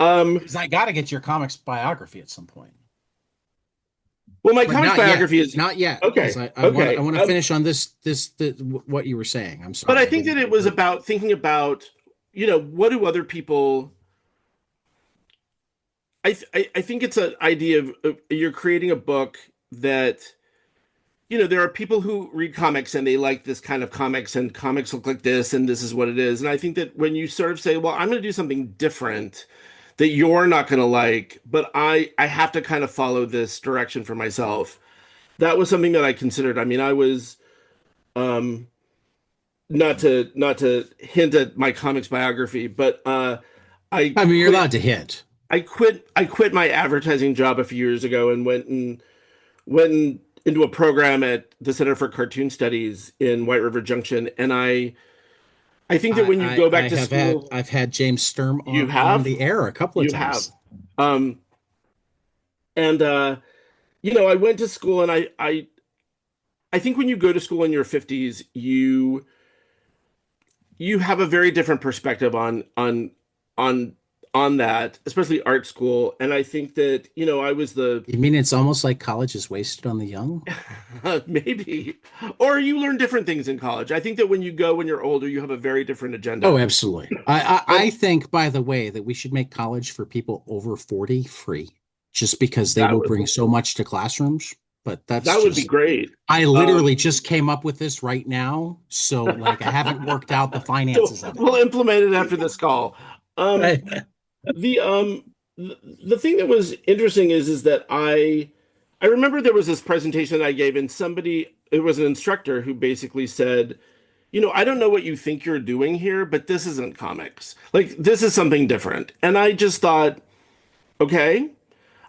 Um, because I got to get your comics biography at some point, well, my but comics not yet, biography is not yet, because okay, I okay. want to finish on what you were saying. I'm But I sorry, I think didn't that mean it to was cut you. about thinking about, what do other people, I think it's an idea of you're creating a book that there are people who read comics and they like this kind of comics and comics look like this and this is what it is. And I think that when you sort of say, well, I'm going to do something different that you're not going to like, but I have to kind of follow this direction for myself. That was something that I considered. I mean, I was um not to hint at my comics biography, but I I mean, you're quit allowed to hint. I quit my advertising job a few years ago and went into a program at the Center for Cartoon Studies in White River Junction, and I think that when you go back I to have had school, I've had James Sturm you on have the air a couple of you have times. um and I went to school and I think when you go to school in your 50s, you have a very different perspective on on that, especially art school. And I think that, I was the You mean it's almost like college is wasted on the young? maybe, or you learn different things in college. I think that when you're older, you have a very different Oh, agenda. absolutely. And I think, by the way, that we should make college for people over 40 free, just because they that will would bring so much to classrooms. But that's that would be just, great. I Um, literally just came up with this right now. So, like, I haven't worked out the so finances of it we'll implement it after this call. Um, yet. the the thing that was interesting is that I remember there was this presentation that I gave, and somebody, it was an instructor who basically said, I don't know what you think you're doing here, but this isn't comics. Like, this is something different. And I just thought, okay.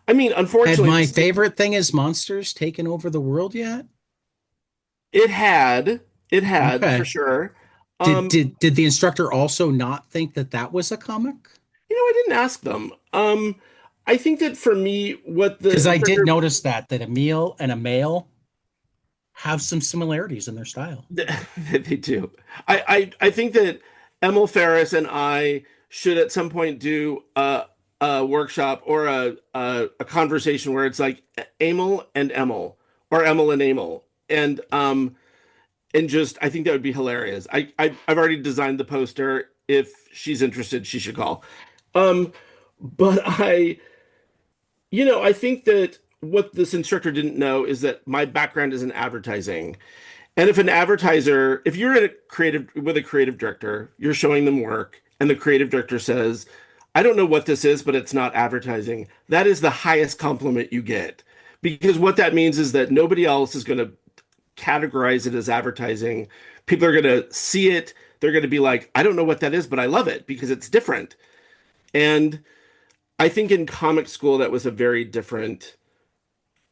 I mean, Had unfortunately, my favorite thing is monsters taken over the world yet? it had for Okay. sure. Um, Did the instructor also not think that that was a comic? I didn't ask them. I think that for me, what the Because I did instructor notice that Emil and a male have some similarities in their style. they do. I think that Emil Ferris and I should at some point do a workshop or a conversation where it's like Emil and Emil or Emil and Emil. And just I think that would be hilarious. I've already designed the poster. If she's interested, she should call. Um, but I think that what this instructor didn't know is that my background is in advertising. And if you're in a creative with a creative director, you're showing them work, and the creative director says, I don't know what this is, but it's not advertising. That is the highest compliment you get. Because what that means is that nobody else is going to categorize it as advertising. People are going to see it. They're going to be like, I don't know what that is, but I love it because it's different. And I think in comic school, that was a very different.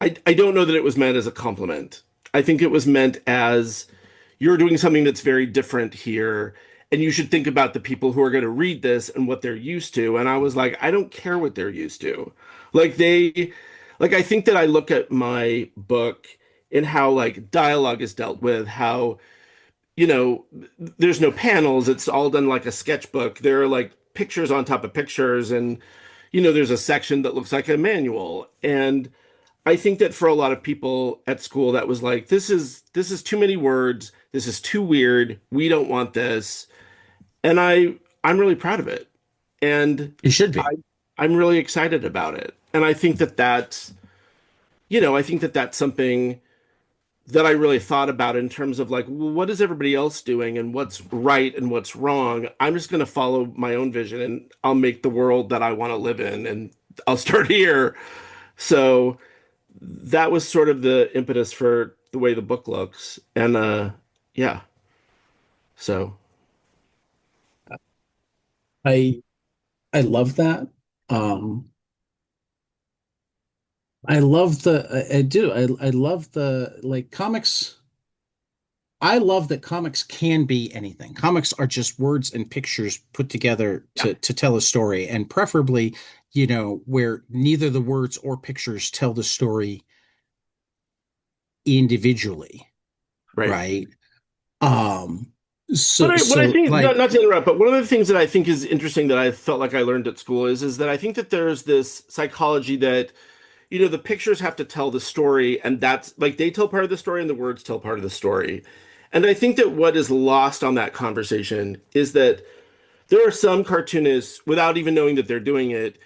I don't know that it was meant as a compliment. I think it was meant as you're doing something that's very different here. And you should think about the people who are going to read this and what they're used to. And I was like, I don't care what they're used to. Like I think that I look at my book and how like dialogue is dealt with, how you know, there's no panels. It's all done like a sketchbook. There are like pictures on top of pictures, and there's a section that looks like a manual. And I think that for a lot of people at school, that was like, this is too many words. This is too weird. We don't want this. And I'm really proud of it, and It should I be. I'm really excited about it. And I think that that's something that I really thought about in terms of like, well, what is everybody else doing and what's right and what's wrong? I'm just going to follow my own vision and I'll make the world that I want to live in and I'll start here. So that was sort of the impetus for the way the book looks. And yeah, so I I love that. Um, I love the I do. I love the like comics. I love that comics can be anything. Comics are just words and pictures put together Yeah, to tell a story, and preferably, where neither the words or pictures tell the story individually, right. right? Um, But so what I so think, like not to interrupt, but one of the things that I think is interesting that I felt like I learned at school is that I think that there's this psychology that, the pictures have to tell the story, and that's like they tell part of the story and the words tell part of the story. And I think that what is lost on that conversation is that there are some cartoonists, without even knowing that they're doing it,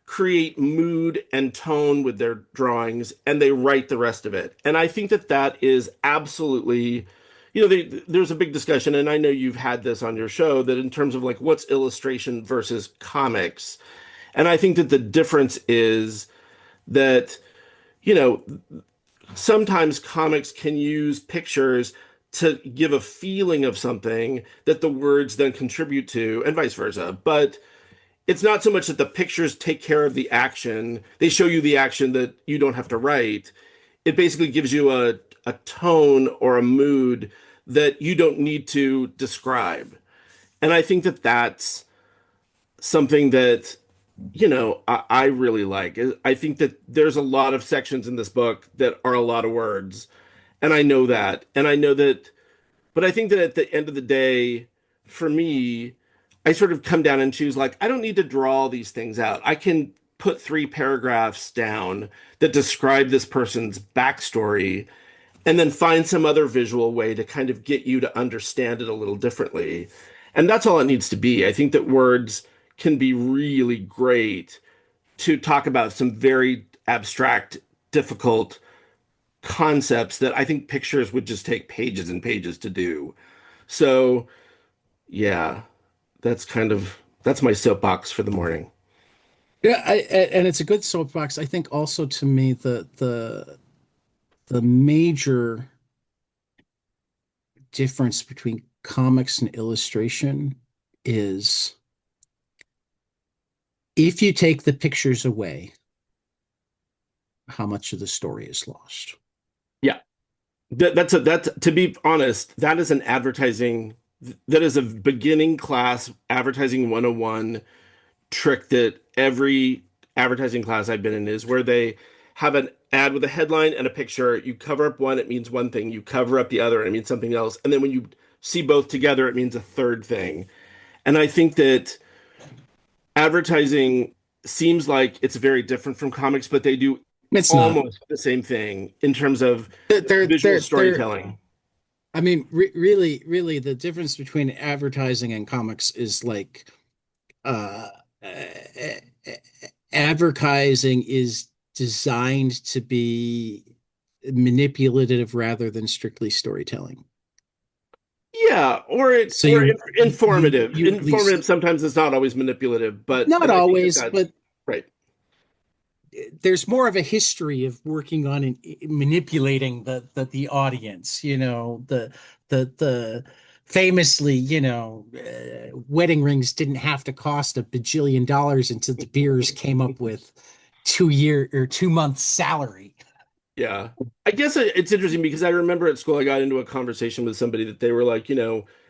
create mood and tone with their drawings and they write the rest of it. And I think that that is absolutely, there's a big discussion, and I know you've had this on your show, that in terms of like what's illustration versus comics. And I think that the difference is that, you know, sometimes comics can use pictures to give a feeling of something that the words then contribute to, and vice versa. But it's not so much that the pictures take care of the action, they show you the action that you don't have to write. It basically gives you a tone or a mood that you don't need to describe. And I think that that's something that, I really like. I think that there's a lot of sections in this book that are a lot of words. And I know that. And I know that, but I think that at the end of the day, for me, I sort of come down and choose like, I don't need to draw all these things out. I can put 3 paragraphs down that describe this person's backstory and then find some other visual way to kind of get you to understand it a little differently. And that's all it needs to be. I think that words can be really great to talk about some very abstract, difficult concepts that I think pictures would just take pages and pages to do. So, yeah, that's my soapbox for the morning. yeah, and it's a good soapbox. I think also to me the major difference between comics and illustration is if you take the pictures away, how much of the story is lost. Yeah. That's to be honest, that is an advertising that is a beginning class advertising 101 trick that every advertising class I've been in is where they have an ad with a headline and a picture. You cover up one, it means one thing. You cover up the other, it means something else. And then when you see both together, it means a third thing. And I think that advertising seems like it's very different from comics, but they do It's not. almost the same thing in terms of visual They're storytelling. I mean, really, the difference between advertising and comics is like uh, advertising is designed to be manipulative rather than strictly storytelling. Yeah, So or you informative. you at least Informative sometimes is not always manipulative, not but I think that always, that's but right. there's more of a history of working on manipulating the audience. The famously, wedding rings didn't have to cost $1 bajillion until De Beers came up with 2 year or 2 months salary. Yeah. I guess it's interesting because I remember at school I got into a conversation with somebody that they were like,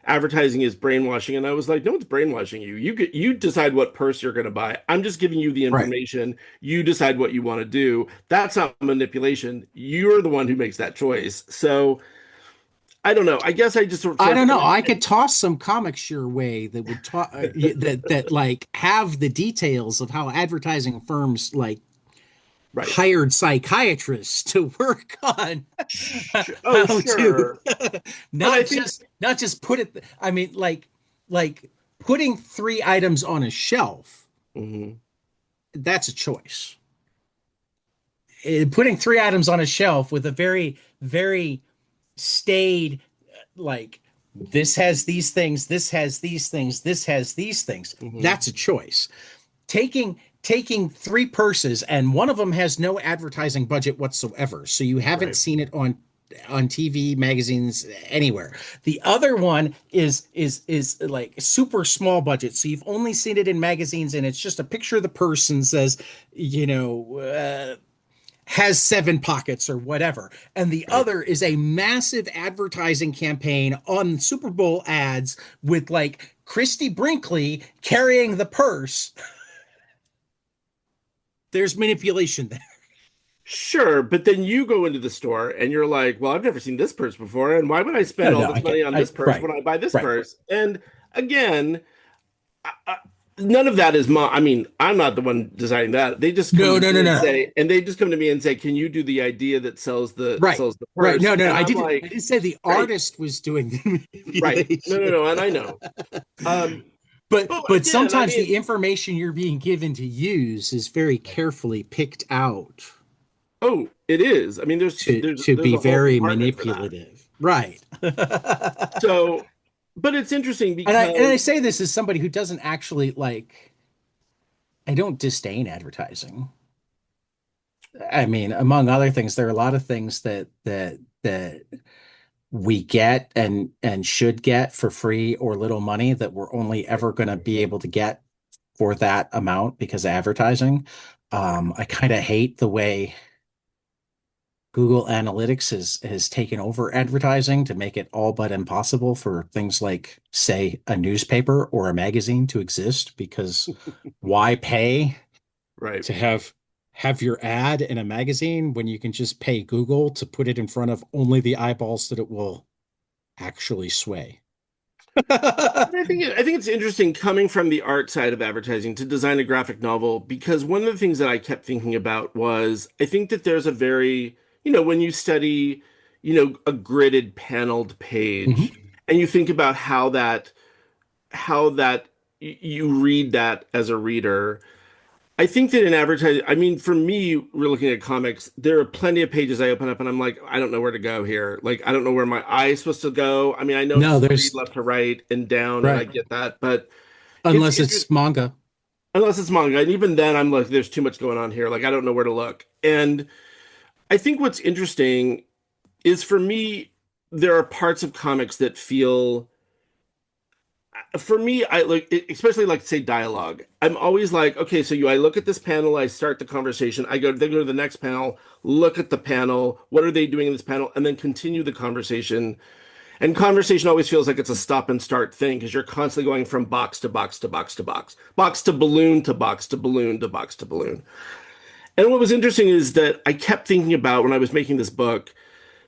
advertising is brainwashing, and I was like, no, it's brainwashing you. You decide what purse you're going to buy. I'm just giving you the Right. information. You decide what you want to do. That's not manipulation. You're the one who makes that choice. So I don't know. I guess I just I sort of don't feel know. like, I could toss some comics your way that would talk that like have the details of how advertising firms like right. hired psychiatrists to work on Oh, how to sure. But I think, not just put it. I mean, like putting 3 items on a shelf, mhm, that's a choice. Putting 3 items on a shelf with a very staid, like, this has these things, this has these things, this has these things, mhm, that's a choice. Taking 3 purses and one of them has no advertising budget whatsoever, so you haven't right. seen it on TV, magazines, anywhere. The other one is like super small budget, so you've only seen it in magazines, and it's just a picture of the person says, you know, has seven pockets or whatever. And the Right. other is a massive advertising campaign on Super Bowl ads with like Christy Brinkley carrying the purse. There's manipulation there. Sure, but then you go into the store and you're like, well, I've never seen this purse before, and why would I spend No, all no, this I get money on this purse right, when I buy this right. purse? And again, I, none of that is my, I mean, I'm not the one designing that. They just come No, to no, me no, and no. say, and they just come to me and say, can you do the idea that Right, sells the right. purse? No, no, no. And I I'm didn't. I like, didn't say the great, artist was doing the right. No, no, manipulation. no, and I know. Um, But but but again, I sometimes mean, the information you're being given to use is very carefully picked out oh, it is. I mean, to there's be a whole very department for that. manipulative. Right. So, but it's interesting And I because say this as somebody who doesn't actually like I don't disdain advertising. I mean, among other things, there are a lot of things that we get and should get for free or little money that we're only ever going to be able to get for that amount because of advertising. I kind of hate the way Google Analytics has taken over advertising to make it all but impossible for things like, say, a newspaper or a magazine to exist because why pay right. to have your ad in a magazine when you can just pay Google to put it in front of only the eyeballs that it will actually sway. I think it's interesting coming from the art side of advertising to design a graphic novel because one of the things that I kept thinking about was I think that there's a very, when you study, a gridded paneled page Mhm. and you think about how that you read that as a reader. I think that in advertising, I mean, for me, we're looking at comics. There are plenty of pages I open up and I'm like, I don't know where to go here. Like, I don't know where my eye is supposed to go. I mean, I know it's No, supposed to read there's left to right and down, and I right. get that, but it's Unless it's interesting manga. unless it's manga. And even then, I'm like, there's too much going on here. Like, I don't know where to look. And I think what's interesting is for me, there are parts of comics that feel for me, I like, especially like say dialogue. I'm always like, okay, so I look at this panel, I start the conversation, then go to the next panel, look at the panel, what are they doing in this panel, and then continue the conversation. And conversation always feels like it's a stop and start thing because you're constantly going from box to box to box to box, box to balloon to box to balloon to box to balloon. And what was interesting is that I kept thinking about when I was making this book,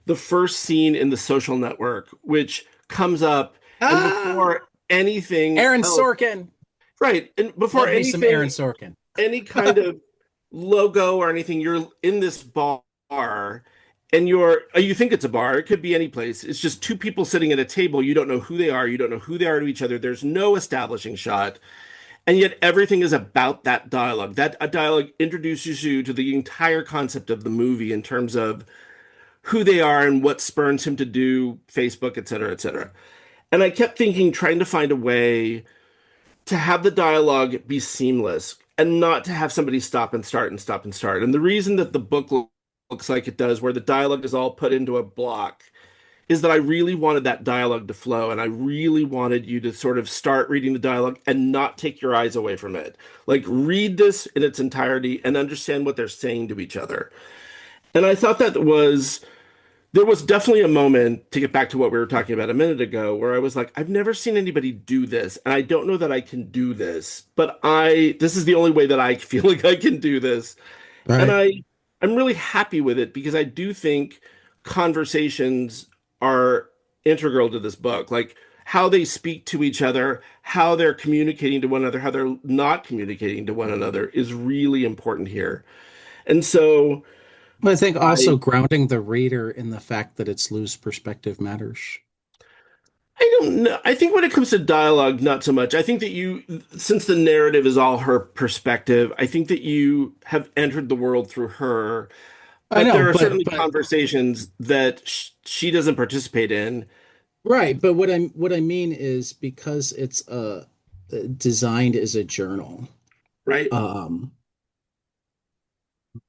the first scene in The Social Network, which comes up, and Ah, before anything Aaron else, Sorkin. right. And before Love me some Aaron anything, Sorkin. any kind of logo or anything, you're in this bar and you think it's a bar. It could be any place. It's just two people sitting at a table. You don't know who they are. You don't know who they are to each other. There's no establishing shot. And yet everything is about that dialogue. That a dialogue introduces you to the entire concept of the movie in terms of who they are and what spurns him to do Facebook, et cetera, et cetera. And I kept thinking, trying to find a way to have the dialogue be seamless and not to have somebody stop and start and stop and start. And the reason that the book looks like it does, where the dialogue is all put into a block, is that I really wanted that dialogue to flow. And I really wanted you to sort of start reading the dialogue and not take your eyes away from it. Like, read this in its entirety and understand what they're saying to each other. And I thought that there was definitely a moment to get back to what we were talking about a minute ago where I was like, I've never seen anybody do this, and I don't know that I can do this, but this is the only way that I feel like I can do this. And Right. I'm really happy with it because I do think conversations are integral to this book. Like how they speak to each other, how they're communicating to one another, how they're not communicating to one another is really important here. And so But I think also I grounding the reader in the fact that it's loose perspective matters. I don't know. I think when it comes to dialogue, not so much. I think that since the narrative is all her perspective, I think that you have entered the world through her. I But know, there are but certainly but conversations that she doesn't participate in, right, but what I mean is because it's designed as a journal. right? Um,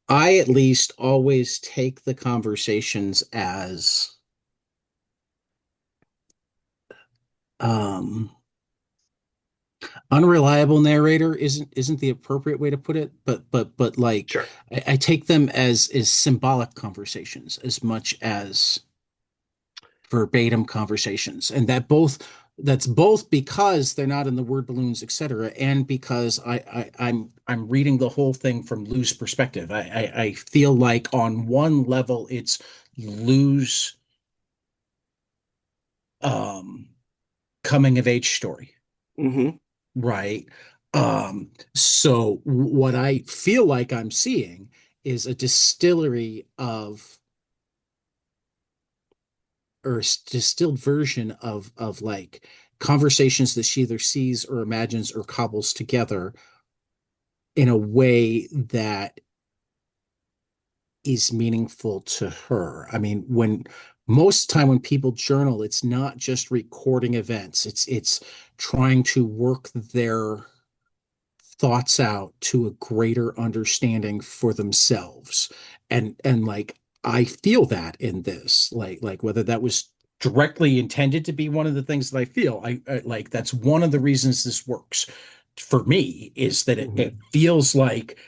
I at least always take the conversations as um unreliable narrator isn't the appropriate way to put it, but like Sure. I take them as symbolic conversations as much as verbatim conversations, and that's both because they're not in the word balloons, etc., and because I'm reading the whole thing from Lou's perspective. I feel like on one level it's Lou's um coming of age story, Hmm. right? So what I feel like I'm seeing is a distillery of or distilled version of like conversations that she either sees or imagines or cobbles together in a way that is meaningful to her. I mean, when most time when people journal, it's not just recording events. It's trying to work their thoughts out to a greater understanding for themselves. And like I feel that in this, like whether that was directly intended to be one of the things that I feel, I like that's one of the reasons this works for me is that it Hmm. feels like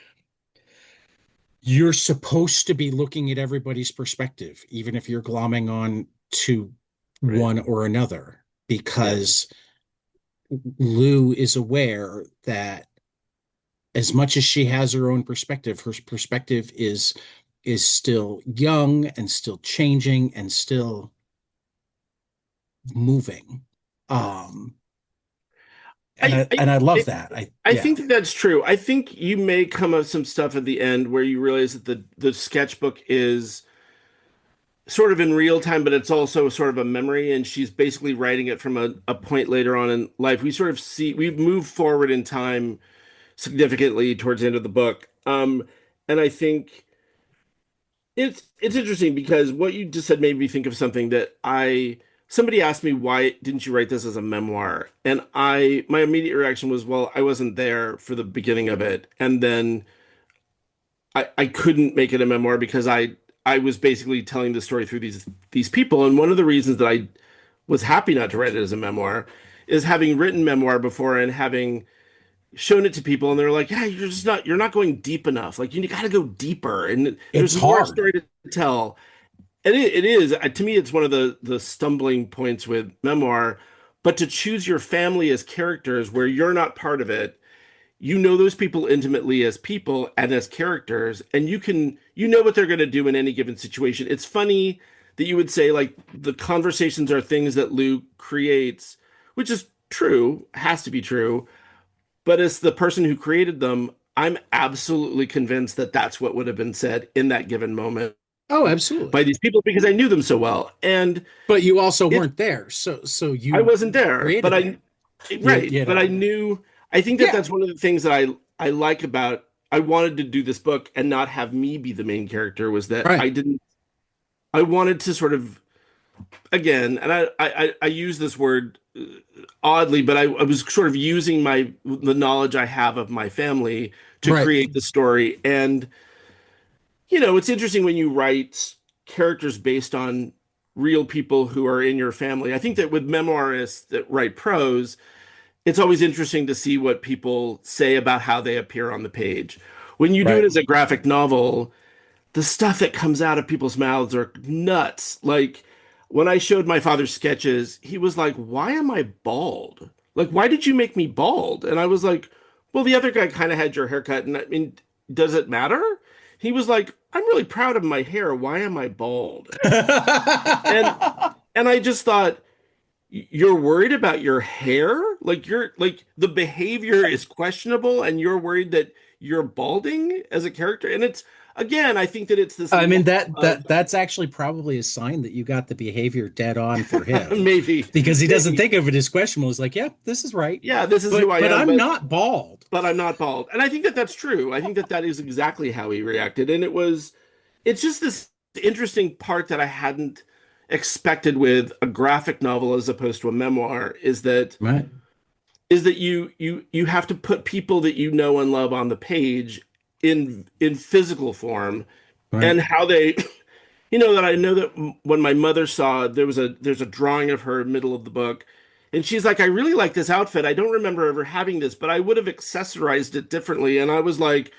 you're supposed to be looking at everybody's perspective, even if you're glomming on to Right. one or another, Yeah. because Lou is aware that as much as she has her own perspective, her perspective is still young and still changing and still moving. Um, I, I, and I love I that. I Yeah. think that that's true. I think you may come up some stuff at the end where you realize that the sketchbook is sort of in real time, but it's also sort of a memory, and she's basically writing it from a point later on in life. We sort of see we've moved forward in time significantly towards the end of the book. And I think it's interesting because what you just said made me think of something that I somebody asked me, why didn't you write this as a memoir? And I my immediate reaction was, well, I wasn't there for the beginning of it, and then I couldn't make it a memoir because I was basically telling the story through these people. And one of the reasons that I was happy not to write it as a memoir is having written memoir before and having shown it to people, and they're like, yeah, you're not going deep enough. Like you got to go deeper, and It's there's more hard. story to tell. And it is to me, it's one of the stumbling points with memoir. But to choose your family as characters where you're not part of it, you know those people intimately as people and as characters, and you know what they're going to do in any given situation. It's funny that you would say like the conversations are things that Luke creates, which is true, has to be true, but as the person who created them, I'm absolutely convinced that that's what would have been said in that given moment Oh, by absolutely. these people because I knew them so well. And But you also it weren't there. So I you wasn't there, but created I that. right, You but I know. knew I think that Yeah, that's one of the things that I like about I wanted to do this book and not have me be the main character was that right. I wanted to sort of again, and I use this word oddly, but I was sort of using the knowledge I have of my family to Right. create the story. And it's interesting when you write characters based on real people who are in your family. I think that with memoirists that write prose, it's always interesting to see what people say about how they appear on the page. When you do it Right. as a graphic novel, the stuff that comes out of people's mouths are nuts. Like when I showed my father sketches, he was like, "Why am I bald? Like, why did you make me bald?" And I was like, "Well, the other guy kind of had your haircut, and I mean, does it matter?" He was like, "I'm really proud of my hair. Why am I bald?" And and I just thought, you're worried about your hair? Like you're like the behavior is questionable and you're worried that you're balding as a character. And it's again, I think that it's this I law mean that of that's actually probably a sign that you got the behavior dead on for him maybe, because he doesn't maybe, think of it as questionable. He's like, yeah, this is right, yeah, this is who I but am, I'm not bald. but I'm not bald. And I think that that's true. I think that that is exactly how he reacted. And it's just this interesting part that I hadn't expected with a graphic novel as opposed to a memoir Right. is that you have to put people that you know and love on the page in physical form Right. and how they that I know that when my mother saw there's a drawing of her middle of the book And she's like, I really like this outfit. I don't remember ever having this, but I would have accessorized it differently. And I was like,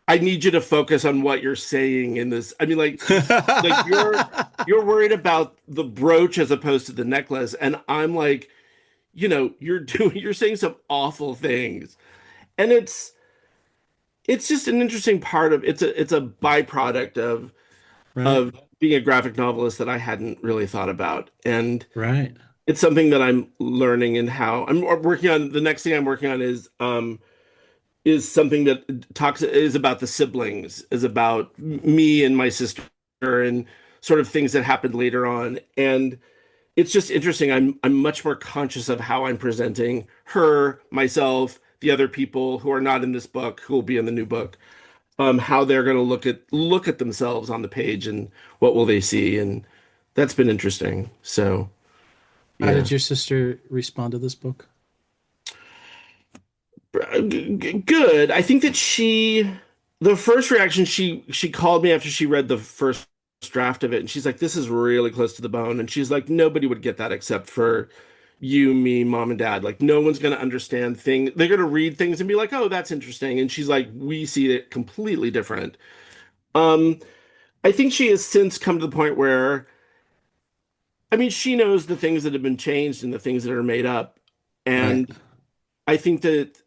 I need you to focus on what you're saying in this. I mean, like you're worried about the brooch as opposed to the necklace, and I'm like, you're saying some awful things, and it's just an interesting part of it's a byproduct Right, of being a graphic novelist that I hadn't really thought about, and right, it's something that I'm learning and how I'm working on. The next thing I'm working on is something that talks is about the siblings, is about me and my sister and sort of things that happened later on. And it's just interesting. I'm much more conscious of how I'm presenting her, myself, the other people who are not in this book, who will be in the new book, how they're going to look at themselves on the page and what will they see. And that's been interesting. So how yeah. did your sister respond to this book? Good. I think that the first reaction, she called me after she read the first draft of it, and she's like, "This is really close to the bone." And she's like, "Nobody would get that except for you, me, mom, and dad. Like, no one's gonna understand things. They're gonna read things and be like, oh, that's interesting." And she's like, "We see it completely different." Um, I think she has since come to the point where, I mean, she knows the things that have been changed and the things that are made up, Right. and I think that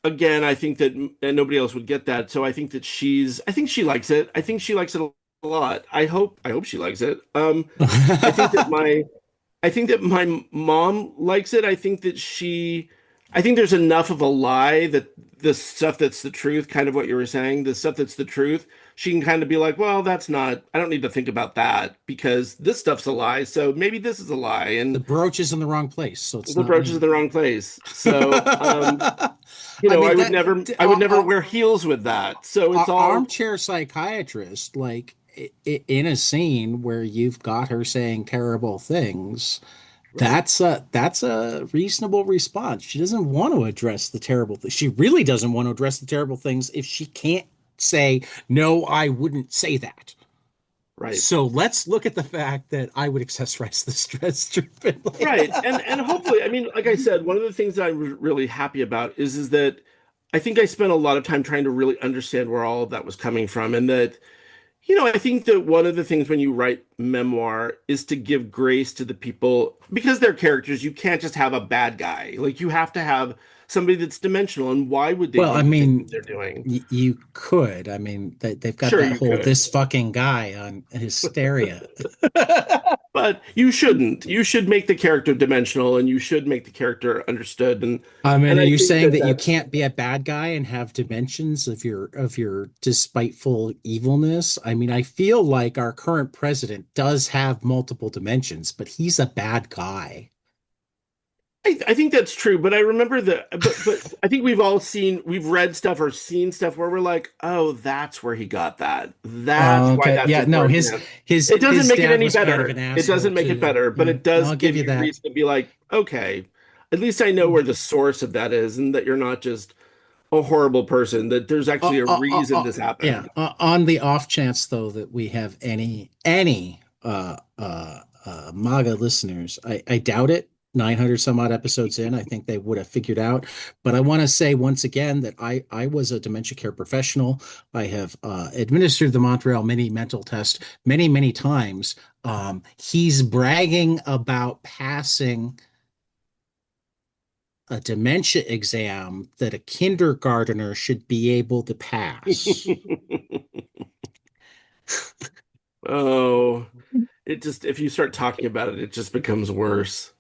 again, I think that nobody else would get that. So I think she likes it. I think she likes it a lot. I hope she likes it. I think that I think that my mom likes it. I think there's enough of a lie that the stuff that's the truth, kind of what you were saying, the stuff that's the truth, she can kind of be like, well, that's not, I don't need to think about that because this stuff's a lie. So maybe this is a lie. The And brooch is in the wrong place, so it's the not brooch is in me. the wrong place. So, I mean I would never wear heels with that. So it's all armchair psychiatrist, like in a scene where you've got her saying terrible things, right. that's a reasonable response. She doesn't want to address the terrible things. She really doesn't want to address the terrible things if she can't say, no, I wouldn't say that. Right. So let's look at the fact that I would accessorize the stress treatment. Right. And hopefully, I mean, like I said, one of the things that I'm really happy about is that I think I spent a lot of time trying to really understand where all of that was coming from. And that, I think that one of the things when you write memoir is to give grace to the people because they're characters. You can't just have a bad guy. Like you have to have somebody that's dimensional. And why would they Well, do I the things that mean, they're doing? you could. I mean, they've got Sure, that you whole could. this fucking guy on Hysteria. But you shouldn't. You should make the character dimensional and you should make the character understood. I mean, And are I you think saying that that you that's can't be a bad guy and have dimensions of your despiteful evilness? I mean, I feel like our current president does have multiple dimensions, but he's a bad guy. I think that's true, but I remember but I think we've read stuff or seen stuff where we're like, oh, that's where he got that. That's why Okay, that's yeah, no, important to him. his It doesn't his make it dad any was kind of an better. It asshole doesn't make it too. better, but Yeah, it no, does I'll give give you you that. reason to be like, okay, at least I know where the source of that is, and that you're not just a horrible person. That there's actually a reason this Yeah. happened. On the off chance, though, that we have any MAGA listeners, I doubt it. 900 some odd episodes in, I think they would have figured out. But I want to say once again that I was a dementia care professional. I have administered the Montreal Mini Mental Test many times. He's bragging about passing a dementia exam that a kindergartner should be able to pass. Oh, it just if you start talking about it, it just becomes worse.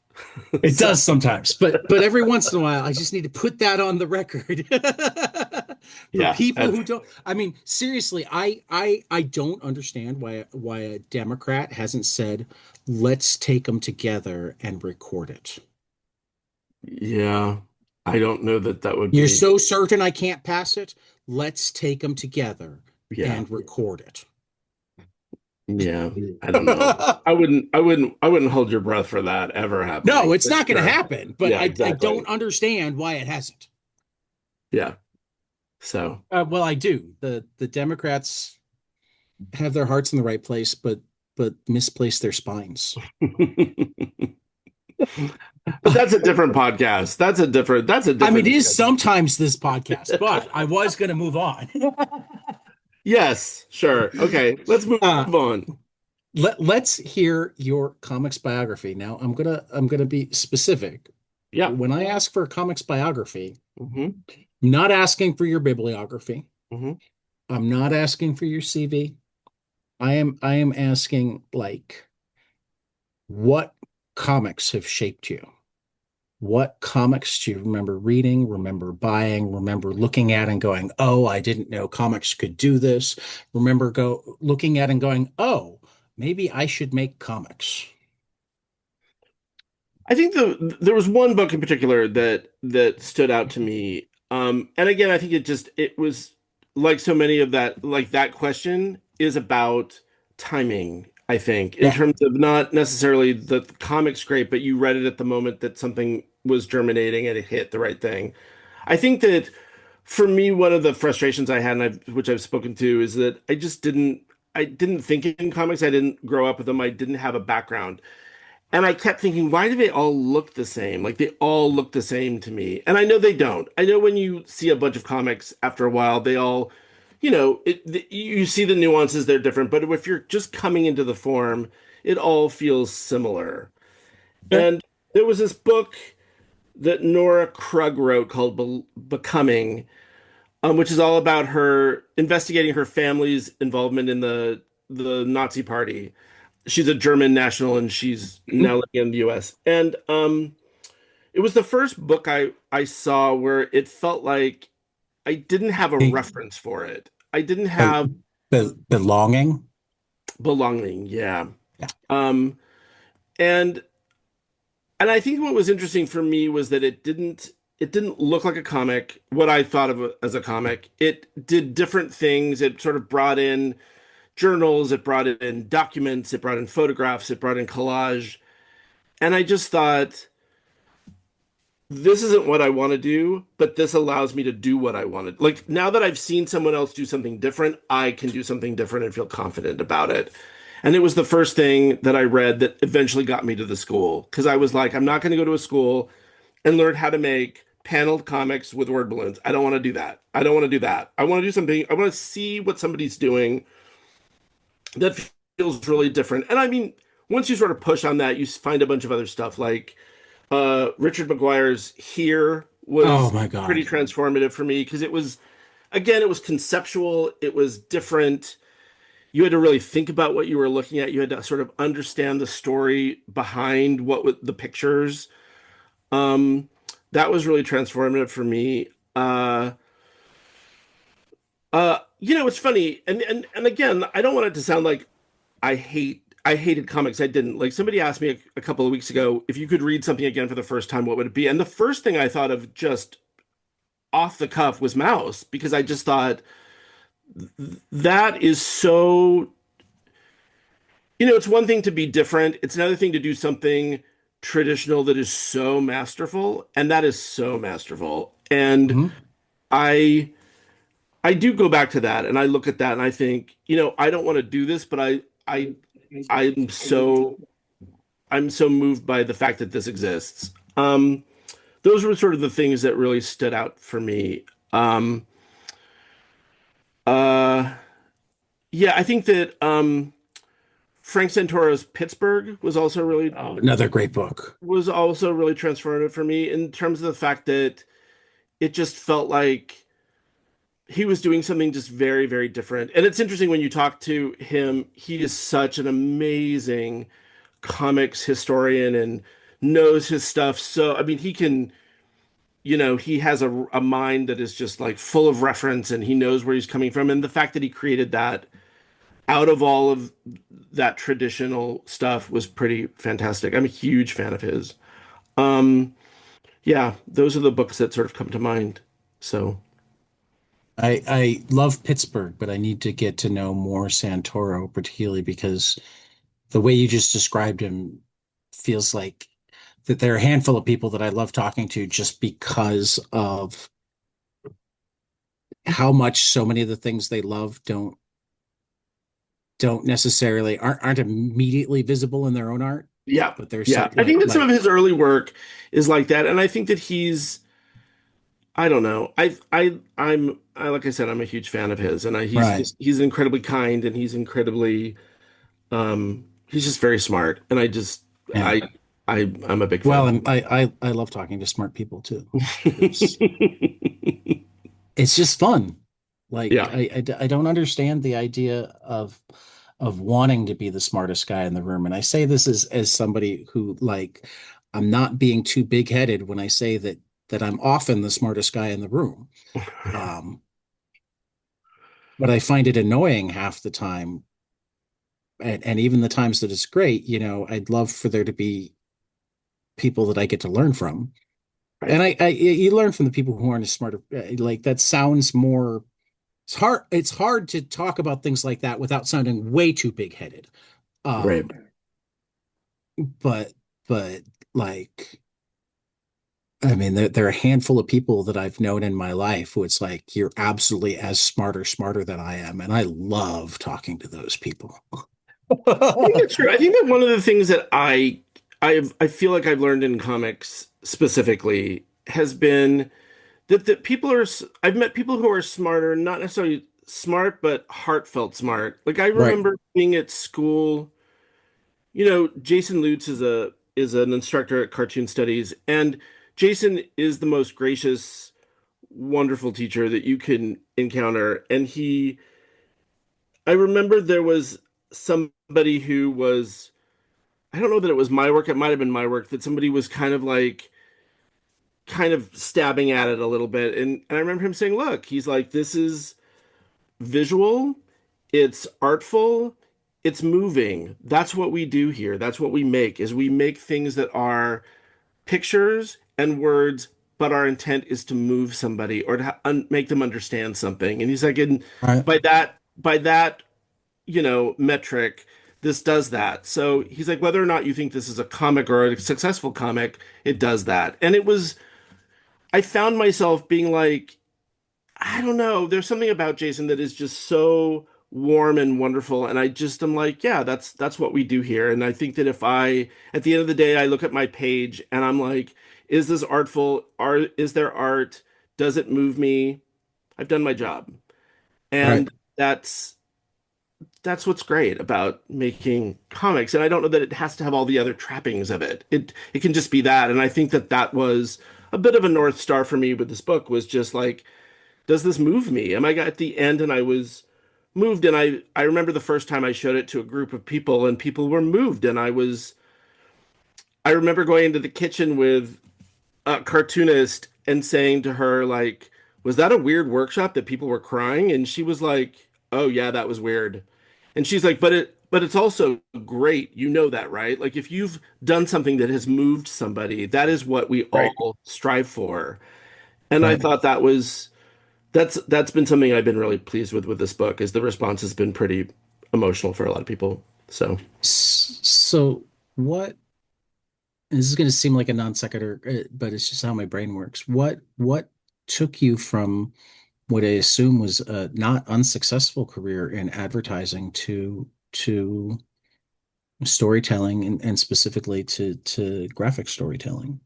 It So does sometimes, but every once in a while, I just need to put that on the record for yeah, people that's who don't. I mean, seriously, I don't understand why a Democrat hasn't said, "Let's take them together and record it." yeah. I don't know that that would You're be. so certain I can't pass it. Let's take them together Yeah. and record it. Yeah. I don't know. I wouldn't hold your breath for that ever No, happening. it's But not going to sure. happen, but Yeah, I don't exactly. understand why it hasn't. Yeah. So, Well, I do. The Democrats have their hearts in the right place, but misplace their spines. But that's a different podcast. That's a I mean, different it is discussion. sometimes this podcast, but I was going to move on. Yes, sure. Okay, let's move Uh, on. let's hear your comics biography. Now, I'm gonna be specific. Yeah. When I ask for a comics biography, Hmm. I'm not asking for your bibliography. Hmm. I'm not asking for your CV. I am asking like what comics have shaped you? What comics do you remember reading, remember buying, remember looking at and going, "Oh, I didn't know comics could do this." Remember go looking at and going, "Oh, maybe I should make comics." I think there was one book in particular that stood out to me. And again, I think it was like so many of that, like that question is about timing, I think, in Yeah. terms of not necessarily the comic's great, but you read it at the moment that something was germinating and it hit the right thing. I think that for me, one of the frustrations I had, which I've spoken to, is that I didn't think in comics. I didn't grow up with them. I didn't have a background. And I kept thinking, why do they all look the same? Like they all look the same to me. And I know they don't. I know when you see a bunch of comics after a while, they all, you see the nuances, they're different. But if you're just coming into the form, it all feels similar. Okay. And there was this book that Nora Krug wrote called Becoming, which is all about her investigating her family's involvement in the Nazi Party. She's a German national and she's now Mhm. living in the US. And it was the first book I saw where it felt like I didn't have a Be- reference for it. I didn't be- have belonging. belonging, yeah. Yeah. Um and and I think what was interesting for me was that it didn't look like a comic, what I thought of as a comic. It did different things. It sort of brought in journals, it brought in documents, it brought in photographs, it brought in collage. And I just thought, this isn't what I want to do, but this allows me to do what I wanted. Like now that I've seen someone else do something different, I can do something different and feel confident about it. And it was the first thing that I read that eventually got me to the school because I was like, I'm not going to go to a school and learn how to make paneled comics with word balloons. I don't want to do that. I don't want to do that. I want to do something, I want to see what somebody's doing that feels really different. And I mean, once you sort of push on that, you find a bunch of other stuff like Richard McGuire's Here Oh was my pretty God. transformative for me because it was, again, it was conceptual, it was different. You had to really think about what you were looking at. You had to sort of understand the story behind the pictures. Um, that was really transformative for me. It's funny, and again, I don't want it to sound like I hated comics. I didn't. Like somebody asked me a couple of weeks ago if you could read something again for the first time, what would it be? And the first thing I thought of just off the cuff was Mouse because I just thought that is so, it's one thing to be different. It's another thing to do something traditional that is so masterful, and that is so masterful. And Mhm. I I do go back to that and I look at that and I think, I don't want to do this, but I I'm so I'm so moved by the fact that this exists. Those were sort of the things that really stood out for me. Um, uh, yeah, I think that Frank Santora's Pittsburgh Oh, another great book. was also really transformative for me in terms of the fact that it just felt like he was doing something just very, very different. And it's interesting when you talk to him, he is such an amazing comics historian and knows his stuff. So, I mean, he has a mind that is just like full of reference and he knows where he's coming from. And the fact that he created that out of all of that traditional stuff was pretty fantastic. I'm a huge fan of his. Um, yeah, those are the books that sort of come to mind. So, I love Pittsburgh, but I need to get to know more Santoro, particularly because the way you just described him feels like that there are a handful of people that I love talking to just because of how much so many of the things they love don't necessarily aren't immediately visible in their own art. Yeah. but there's Yeah. some I think that some like of his early work is like that. And I think that I don't know. Like I said, I'm a huge fan of his, and right. he's incredibly kind, and he's just very smart. And Yeah. I, I'm a big Well, fan. and I love talking to smart people too, because it's just fun. Like Yeah. I don't understand the idea of wanting to be the smartest guy in the room. And I say this as somebody who like I'm not being too big-headed when I say that I'm often the smartest guy in the room. Um, but I find it annoying half the time. And even the times that it's great, I'd love for there to be people that I get to learn from. Right. And I you learn from the people who aren't as smart. Like that sounds more. It's hard to talk about things like that without sounding way too big-headed. Right. Um, but but like I mean, there are a handful of people that I've known in my life who it's like you're absolutely as smart or smarter than I am, and I love talking to those people. I think that's true. I think that one of the things that I feel like I've learned in comics specifically has been that I've met people who are smarter, not necessarily smart, but heartfelt smart. Like I Right, remember being at school, Jason Lutz is an instructor at Cartoon Studies, and Jason is the most gracious, wonderful teacher that you can encounter. And I remember there was somebody who was, I don't know that it was my work, it might have been my work, that somebody was kind of stabbing at it a little bit. And I remember him saying, look, he's like, this is visual, it's artful, it's moving. That's what we do here. That's what we make, is we make things that are pictures and words, but our intent is to move somebody or to make them understand something. And he's like, and right, by that, metric, this does that. So he's like, whether or not you think this is a comic or a successful comic, it does that. And I found myself being like, I don't know, there's something about Jason that is just so warm and wonderful. And I just am like, yeah, that's what we do here. And I think that if at the end of the day, I look at my page and I'm like, is this artful? Is there art? Does it move me? I've done my job. right. And that's what's great about making comics. And I don't know that it has to have all the other trappings of it. It can just be that. And I think that that was a bit of a North Star for me with this book, was just like, does this move me? Am I at the end and I was moved? And I remember the first time I showed it to a group of people and people were moved. And I remember going into the kitchen with a cartoonist and saying to her, like, was that a weird workshop that people were crying? And she was like, oh yeah, that was weird. And she's like, but it's also great. You know that, right? Like if you've done something that has moved somebody, that is what we Right. all strive for. And I Right. thought that's been something I've been really pleased with this book, is the response has been pretty emotional for a lot of people. So, So what this is going to seem like a non sequitur, but it's just how my brain works. What took you from what I assume was a not unsuccessful career in advertising to storytelling and specifically to graphic storytelling?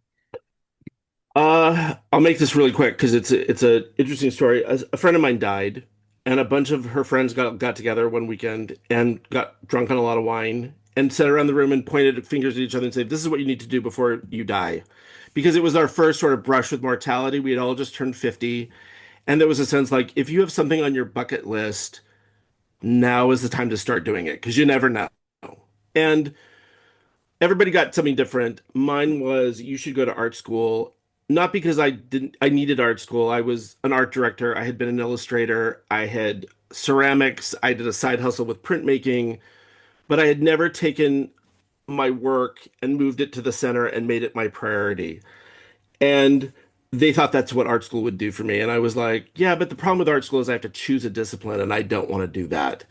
I'll make this really quick because it's a interesting story. A friend of mine died, and a bunch of her friends got together one weekend and got drunk on a lot of wine and sat around the room and pointed fingers at each other and said, "This is what you need to do before you die," because it was our first sort of brush with mortality. We had all just turned 50, and there was a sense like, if you have something on your bucket list, now is the time to start doing it because you never know. And everybody got something different. Mine was, you should go to art school. Not because I needed art school. I was an art director. I had been an illustrator. I had ceramics. I did a side hustle with printmaking, but I had never taken my work and moved it to the center and made it my priority. And they thought that's what art school would do for me. And I was like, yeah, but the problem with art school is I have to choose a discipline and I don't want to do that.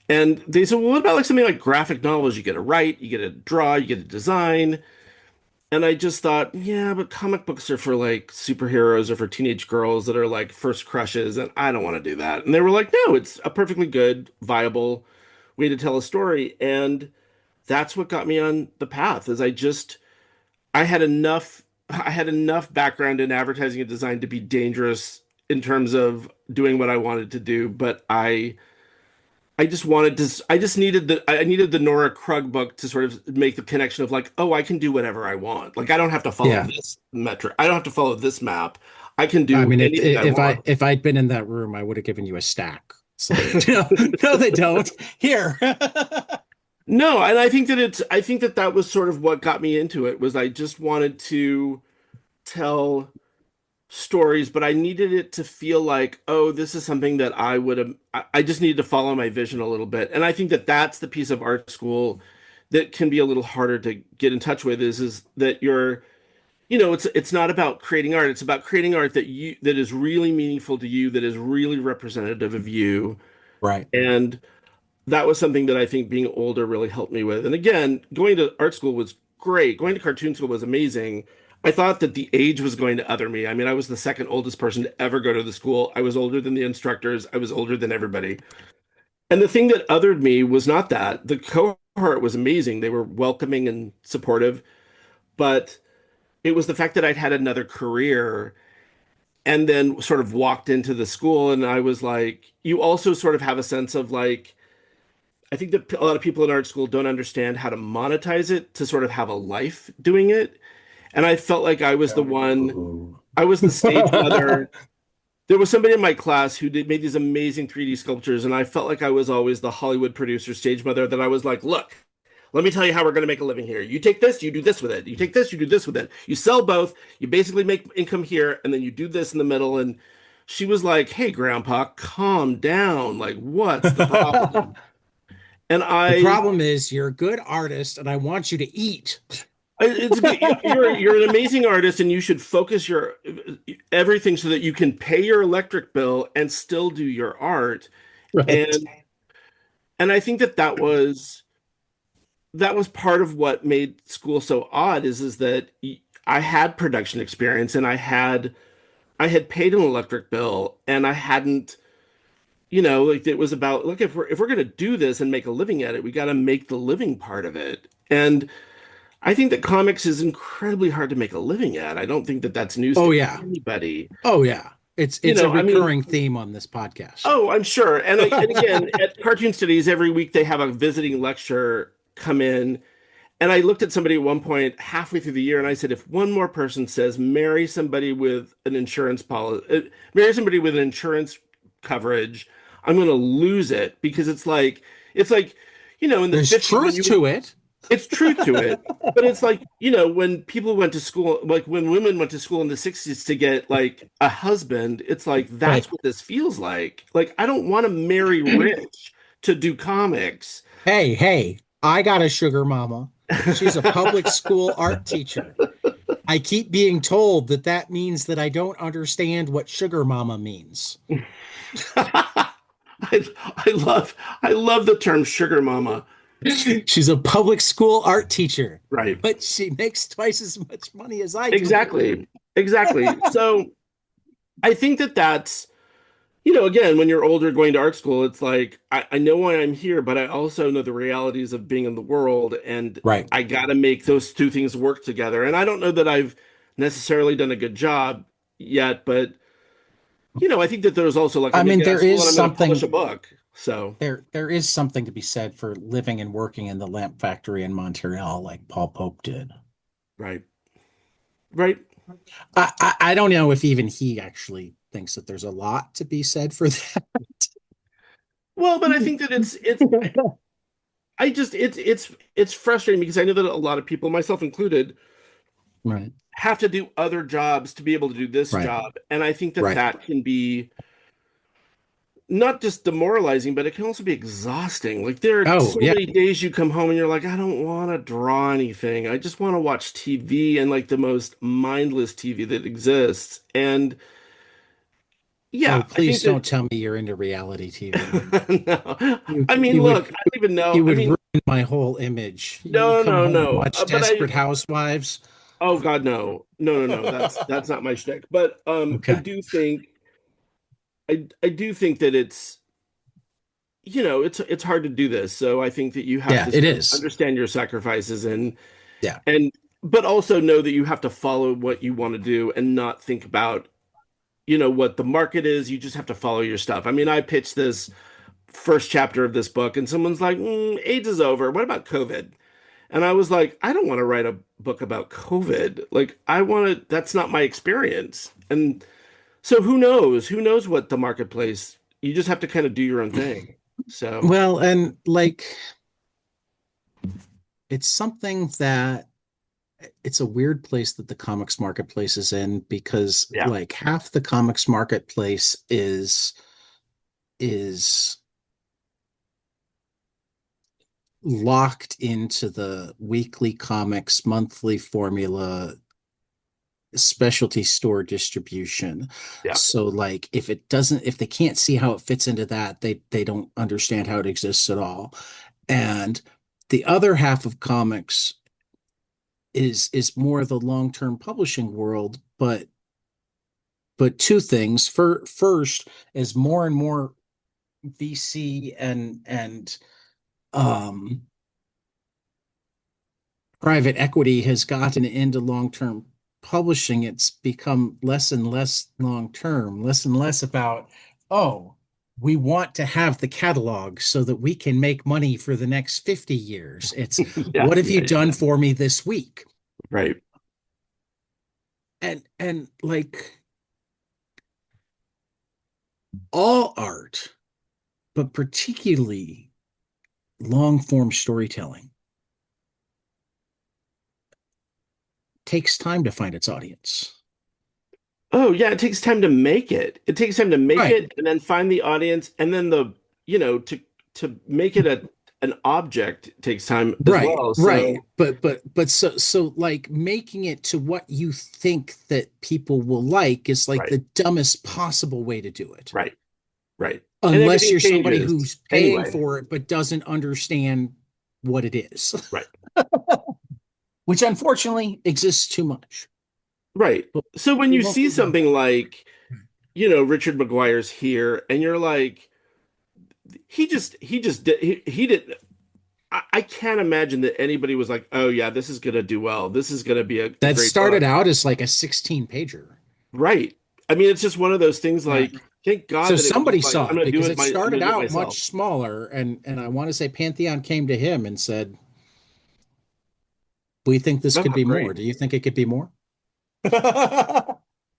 And they said, well, what about like something like graphic novels? You get to write, you get to draw, you get to design. And I just thought, yeah, but comic books are for like superheroes or for teenage girls that are like first crushes, and I don't want to do that. And they were like, no, it's a perfectly good, viable way to tell a story. And that's what got me on the path. Is I had enough background in advertising and design to be dangerous in terms of doing what I wanted to do, but I just wanted to I needed the Nora Krug book to sort of make the connection of like, oh, I can do whatever I want. Like I don't have to follow Yeah. this metric. I don't have to follow this map. I can I do mean, anything I want. if I'd been in that room, I would have given you a stack. It's like, no, no, they don't. Here. No, and I think that that was sort of what got me into it was I just wanted to tell stories, but I needed it to feel like, oh, this is something that I would have, I just needed to follow my vision a little bit. And I think that that's the piece of art school that can be a little harder to get in touch with is that you're, it's not about creating art. It's about creating art that is really meaningful to you, that is really representative of you. Right. And that was something that I think being older really helped me with. And again, going to art school was great. Going to cartoon school was amazing. I thought that the age was going to other me. I mean, I was the second oldest person to ever go to the school. I was older than the instructors. I was older than everybody. And the thing that othered me was not that. The cohort was amazing. They were welcoming and supportive, but it was the fact that I'd had another career and then sort of walked into the school and I was like, you also sort of have a sense of like, I think that a lot of people in art school don't understand how to monetize it to sort of have a life doing it. And I felt like Oh. I was the stage mother. There was somebody in my class who made these amazing 3D sculptures, and I felt like I was always the Hollywood producer, stage mother, that I was like, look, let me tell you how we're going to make a living here. You take this, you do this with it. You take this, you do this with it. You sell both, you basically make income here, and then you do this in the middle. And she was like, hey, Grandpa, calm down. Like, what's the problem? And The problem is you're a good artist and I want you to eat. it's good. You're an amazing artist, and you should focus your everything so that you can pay your electric bill and still do your art. Right. And I think that that was part of what made school so odd is that I had production experience and I had paid an electric bill and I hadn't, like it was about, look, if we're going to do this and make a living at it, we got to make the living part of it. And I think that comics is incredibly hard to make a living at. I don't think that that's news Oh to yeah. anybody. Oh yeah. It's a I mean, recurring theme on this podcast. oh, I'm sure. And again, at Cartoon Studies, every week they have a visiting lecturer come in. And I looked at somebody at one point halfway through the year, and I said, if one more person says marry somebody with an insurance policy, marry somebody with an insurance coverage, I'm going to lose it because it's like, in the There's 50s when truth to it. it's truth to it, but it's like, when people went to school, like when women went to school in the 60s to get like a husband, it's like, Right. that's what this feels like. Like, I don't want to marry rich to do comics. Hey, hey, I got a sugar mama. She's a public school art teacher. I keep being told that that means that I don't understand what sugar mama means. I love the term sugar mama. She's a public school art teacher, Right. but she makes twice as much money as I do. Exactly. Exactly. So I think that that's, again, when you're older going to art school, it's like, I know why I'm here, but I also know the realities of being in the world, and Right. I got to make those two things work together. And I don't know that I've necessarily done a good job yet, but, I think that there's also like, I I'm going mean, to get out there of school is and I'm going to publish something a book. So, there is something to be said for living and working in the lamp factory in Montreal like Paul Pope did. right. Right. I don't know if even he actually thinks that there's a lot to be said for that. Well, but I think that I just, it's frustrating because I know that a lot of people, myself included, Right. have to do other jobs to be able to do this Right. job. And I think that Right. that can be not just demoralizing, but it can also be exhausting. Like there are Oh, so yeah. many days you come home and you're like, I don't want to draw anything. I just want to watch TV and like the most mindless TV that exists. And Oh, yeah, I please think don't that tell me you're into reality TV. no. You I mean, you would look, I don't even know. you I would mean, ruin my whole image. You no, come no, home and no. watch But Desperate Housewives. oh God, no. No, no, no. That's not my shtick. But Okay. I do think that it's it's hard to do this. So I think that you have Yeah, to it sort of is. understand your sacrifices Yeah. and but also know that you have to follow what you want to do and not think about, what the market is. You just have to follow your stuff. I mean, I pitched this first chapter of this book and someone's like, AIDS is over. What about COVID? And I was like, I don't want to write a book about COVID. Like, that's not my experience. And so who knows? Who knows what the marketplace, you just have to kind of do your own thing. So, Well, and like it's something that it's a weird place that the comics marketplace is in because yeah, like half the comics marketplace is locked into the weekly comics monthly formula specialty store distribution. yeah, So like if they can't see how it fits into that, they don't understand how it exists at all. And the other half of comics is more the long-term publishing world, but two things. First, as more and more VC and um private equity has gotten into long-term publishing, it's become less and less long-term, less and less about, oh, we want to have the catalog so that we can make money for the next 50 years. It's yeah, what have you yeah, done yeah. for me this week? Right. And like all art, but particularly long form storytelling takes time to find its audience. Oh, yeah, it takes time to make it. It takes time to make Right. it and then find the audience and then to make it an object takes time as Right, well. right. So, But so like making it to what you think that people will like is like right, the dumbest possible way to do it. right, right. And Unless everything you're somebody changes who's paying anyway. for it but doesn't understand what it is, Right. which unfortunately exists too much. Right. But So when we you won't see go down something that. like, Richard McGuire's here and you're like, he did. I can't imagine that anybody was like, oh yeah, this is gonna do well. This is gonna be a That great started book. out as like a 16 pager. Right. I mean, it's just one of those things Yeah. like, thank God So that it somebody wasn't like, saw it because it I'm started gonna do it out myself. much smaller, and I want to say Pantheon came to him and said, "We think this Oh, could be more. great. Do you think it could be more?"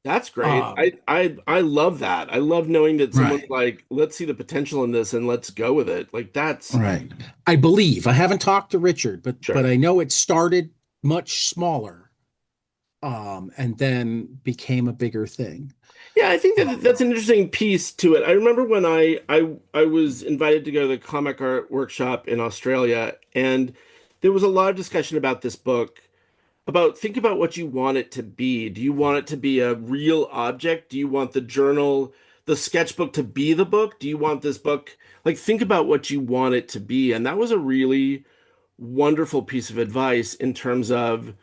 That's great. Um, I love that. I love knowing that someone's right, like, let's see the potential in this and let's go with it. Like that's right. I believe I haven't talked to Richard, but sure. I know it started much smaller, and then became a bigger thing. Yeah, I think that Um, that's an interesting piece to it. I remember when I was invited to go to the comic art workshop in Australia, and there was a lot of discussion about this book. About think about what you want it to be. Do you want it to be a real object? Do you want the journal, the sketchbook to be the book? Do you want this book? Like think about what you want it to be. And that was a really wonderful piece of advice in terms of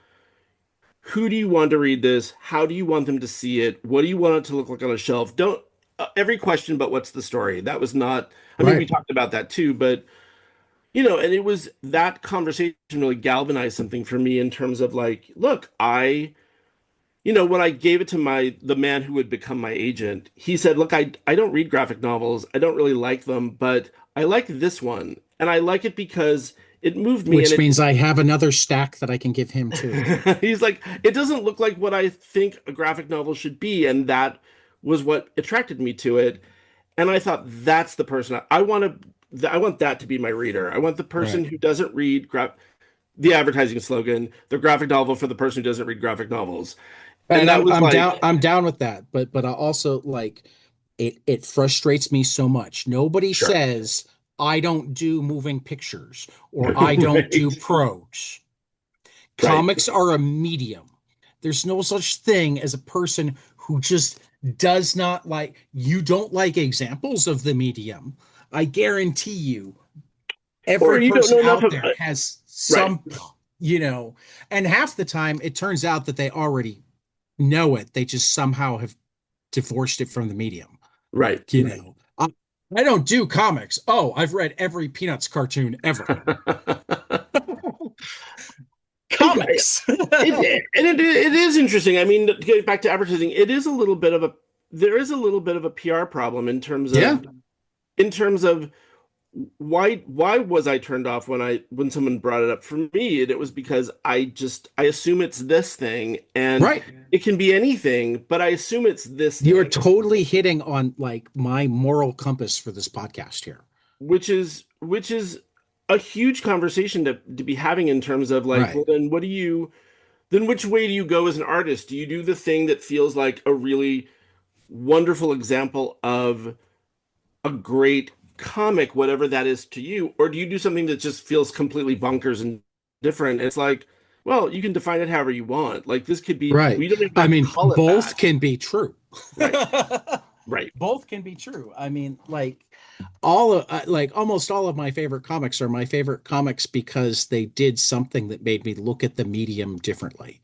who do you want to read this? How do you want them to see it? What do you want it to look like on a shelf? Don't every question, but what's the story? That was not, I mean, we right, talked about that too, but and it was that conversation really galvanized something for me in terms of like, look, when I gave it to the man who would become my agent, he said, look, I don't read graphic novels. I don't really like them, but I like this one. And I like it because it moved me and which it means I have another stack that I can give him too. he's like, it doesn't look like what I think a graphic novel should be, and that was what attracted me to it. And I thought that's the person I want to. I want that to be my reader. I want the person Right. who doesn't read the advertising slogan, the graphic novel for the person who doesn't read graphic novels. And And that I'm was I'm down like, I'm down with that, but I also like it frustrates me so much. Nobody sure, says I don't do moving pictures or I don't do right, prose. right, Comics are a medium. There's no such thing as a person who just does not like, you don't like examples of the medium. I guarantee you, or every you don't person know enough out of there has right, some, you know, and half the time it turns out that they already know it. They just somehow have divorced it from the medium, right. you know. I don't do comics. Oh, I've read every Peanuts cartoon ever. I, Comics. it is interesting. I mean, to get back to advertising, it is a little bit of a there is a little bit of a PR problem Yeah, in terms of why was I turned off when someone brought it up for me, and it was because I assume it's this thing, and right. it can be anything, but I assume it's this You're thing, totally hitting on like my moral compass for this podcast here. which is a huge conversation to be having in terms of like, Right. well, then then which way do you go as an artist? Do you do the thing that feels like a really wonderful example of a great comic, whatever that is to you, or do you do something that just feels completely bonkers and different? It's like, well, you can define it however you want. Like this could be, Right. we don't even I have to mean, call it both that. can be true. Right, right. Both can be true. I mean, like all of like almost all of my favorite comics are my favorite comics because they did something that made me look at the medium differently.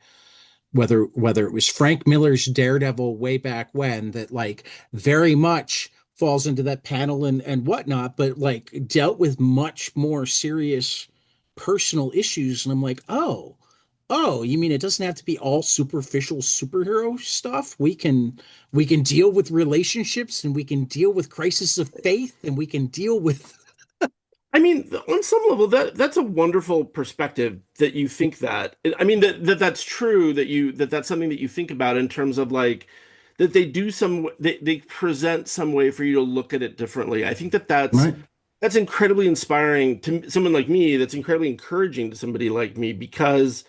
Whether it was Frank Miller's Daredevil way back when that like very much falls into that panel and whatnot, but like dealt with much more serious personal issues. And I'm like, oh, you mean it doesn't have to be all superficial superhero stuff? We can deal with relationships and we can deal with crisis of faith and we can deal with I mean, on some level, that's a wonderful perspective that you think that. I mean, that's true that's something that you think about in terms of like that they present some way for you to look at it differently. I think that right. that's incredibly inspiring to someone like me. That's incredibly encouraging to somebody like me because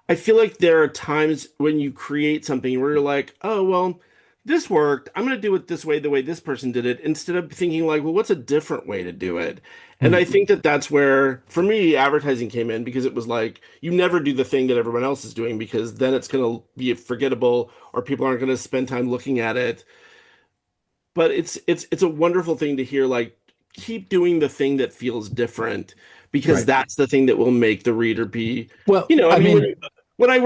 I feel like there are times when you create something where you're like, oh, well, this worked. I'm going to do it this way, the way this person did it, instead of thinking like, well, what's a different way to do it? And I Right. think that that's where, for me, advertising came in because it was like, you never do the thing that everyone else is doing because then it's going to be forgettable or people aren't going to spend time looking at it. But it's a wonderful thing to hear, like, keep doing the thing that feels different because Right. that's the thing that will make the reader be, Well, I I mean, mean, when I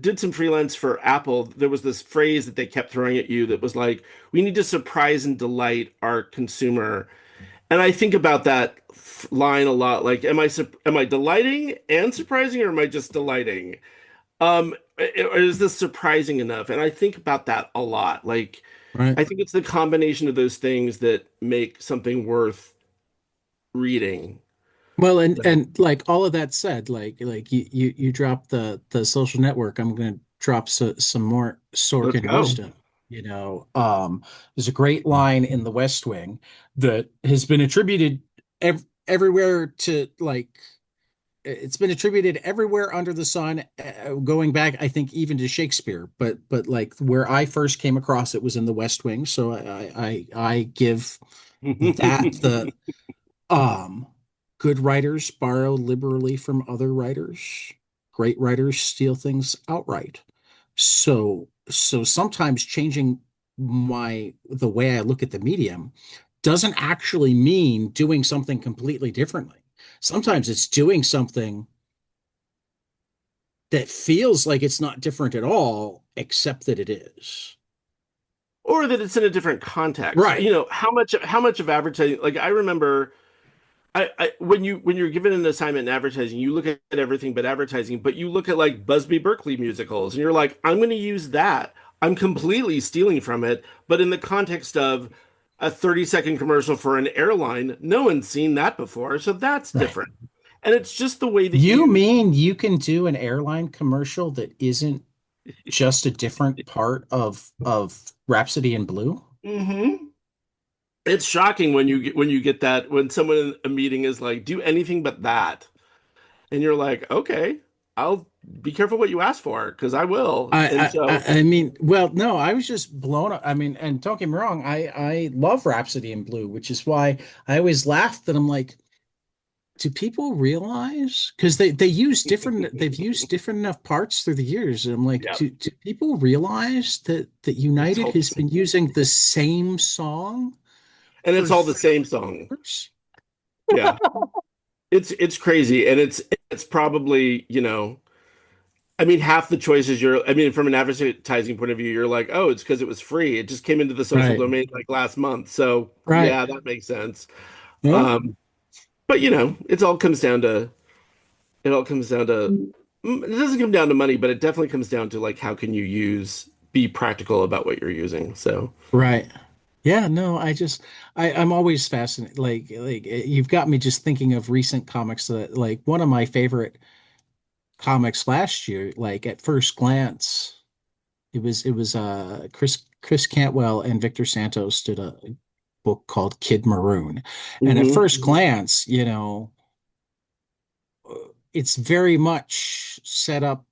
did some freelance for Apple, there was this phrase that they kept throwing at you that was like, we need to surprise and delight our consumer. And I think about that line a lot. Like, am I delighting and surprising, or am I just delighting? Or is this surprising enough? And I think about that a lot. Like, right. I think it's the combination of those things that make something worth reading. Well, and like all of that said, like you drop the social network, I'm going to drop some more Let's Sorkin go. wisdom. There's a great line in The West Wing that has been attributed everywhere to like it's been attributed everywhere under the sun, going back, I think, even to Shakespeare. But like where I first came across it was in The West Wing, so I give that the um, good writers borrow liberally from other writers. Great writers steal things outright. So sometimes changing the way I look at the medium doesn't actually mean doing something completely differently. Sometimes it's doing something that feels like it's not different at all, except that it is. Or that it's in a different context. Right. How much of advertising, like I remember when you're given an assignment in advertising, you look at everything but advertising, but you look at like Busby Berkeley musicals and you're like, I'm going to use that. I'm completely stealing from it, but in the context of a 30-second commercial for an airline, no one's seen that before, so that's Right. different. And it's just the way that You you mean you can do an airline commercial that isn't just a different part of Rhapsody in Blue? Mhm. It's shocking when you get that when someone in a meeting is like, do anything but that. And you're like, okay, I'll be careful what you ask for because I will. And so, I mean, well, no, I was just blown up. I mean, and don't get me wrong, I love Rhapsody in Blue, which is why I always laugh that I'm like, do people realize? Because they've used different enough parts through the years. And I'm like, yeah, do people realize that it's United all the has same. been using the same song And for it's all the 30 same song. years? Yeah. It's crazy. And it's probably, I mean, half the choices I mean, from an advertising point of view, you're like, oh, it's because it was free. It just came into the social Right. domain like last month. So Right. yeah, that makes sense. Yeah. Um, but it all comes down to, it doesn't come down to money, but it definitely comes down to like, how can you be practical about what you're using. So, Right. Yeah, no, I'm always fascinated. You've got me just thinking of recent comics that like one of my favorite comics last year, like at first glance, it was Chris Cantwell and Victor Santos did a book called Kid Maroon. And at hmm first glance, it's very much set up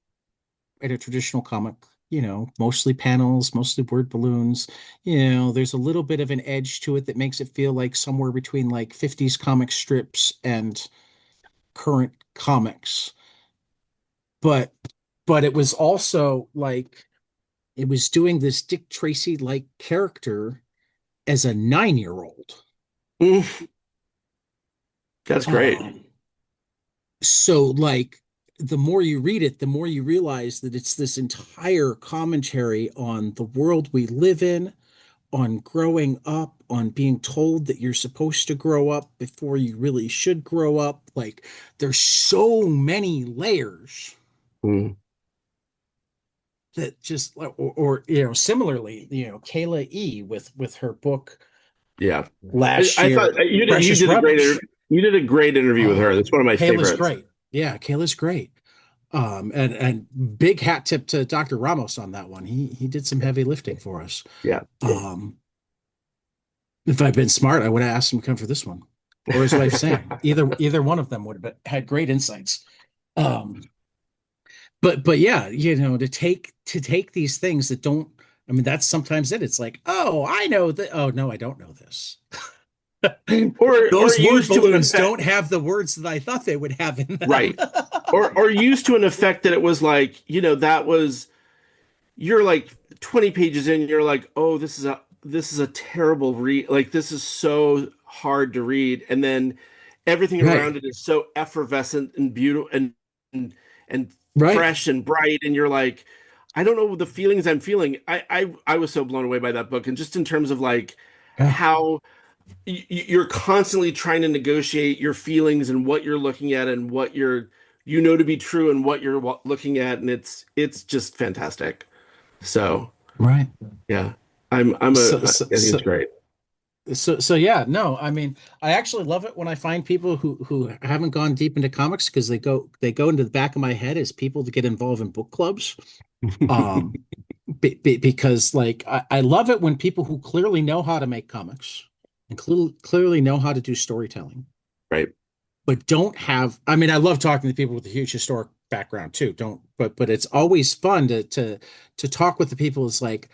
at a traditional comic, mostly panels, mostly word balloons. There's a little bit of an edge to it that makes it feel like somewhere between like 50s comic strips and current comics. But but it was also like it was doing this Dick Tracy like character as a 9-year-old. That's great. Um, so like the more you read it, the more you realize that it's this entire commentary on the world we live in, on growing up, on being told that you're supposed to grow up before you really should grow up. Like there's so many layers Mm, that just or similarly, Kayla E with her book yeah. last I thought year, you Precious did a Rubbish. you did a great interview with her. Oh, That's one of my Kayla's favorites. great. Yeah, Kayla's great. And big hat tip to Dr. Ramos on that one. He did some heavy lifting for us. Yeah. If I'd been smart, I would have asked him to come for this one, or his wife Sam. Either one of them would have had great insights. Um, but yeah, to take these things that don't. I mean, that's sometimes it. It's like, oh, I know that. Oh no, I don't know this. Or Those word used to an balloons effect, don't have the words that I thought they would have in them. right? Or used to an effect that it was like, that was you're like 20 pages in, you're like, oh, this is a terrible read. Like this is so hard to read. And then everything Right, around it is so effervescent and beautiful and right. fresh and bright. And you're like, I don't know the feelings I'm feeling. I was so blown away by that book. And just in terms of like Yeah, how you're constantly trying to negotiate your feelings and what you're looking at and what you know to be true and what you're looking at, and it's just fantastic. So right. yeah, So, I so, think it's so, great. so yeah, no, I mean, I actually love it when I find people who haven't gone deep into comics because they go into the back of my head as people to get involved in book clubs. Um, because like I love it when people who clearly know how to make comics and clearly know how to do storytelling, Right. but don't have. I mean, I love talking to people with a huge historic background too. Don't, but it's always fun to talk with the people. It's like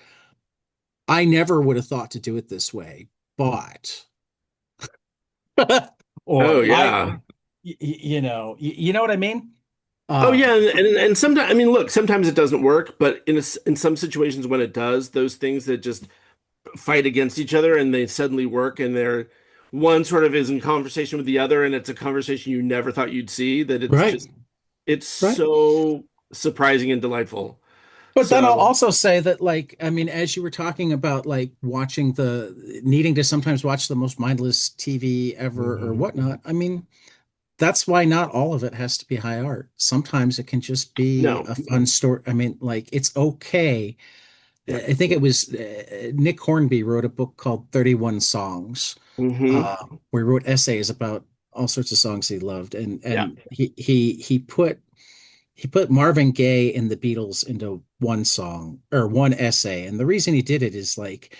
I never would have thought to do it this way, but Oh or yeah. you know what I mean? Oh Uh, yeah, and sometimes, I mean, look, sometimes it doesn't work, but in some situations when it does, those things that just fight against each other and they suddenly work, and they're one sort of is in conversation with the other, and it's a conversation you never thought you'd see, that right, it's right. so surprising and delightful. But then I'll So, also say that, like, I mean, as you were talking about, like, watching needing to sometimes watch the most mindless TV ever or mhm. whatnot, I mean, that's why not all of it has to be high art. Sometimes it can just be No. a fun story. I mean, like, it's okay. Yeah. I think it was Nick Hornby wrote a book called 31 Songs, hmm where he wrote essays about all sorts of songs he loved. And, Yeah. and he put Marvin Gaye and the Beatles into one song or one essay. And the reason he did it is like,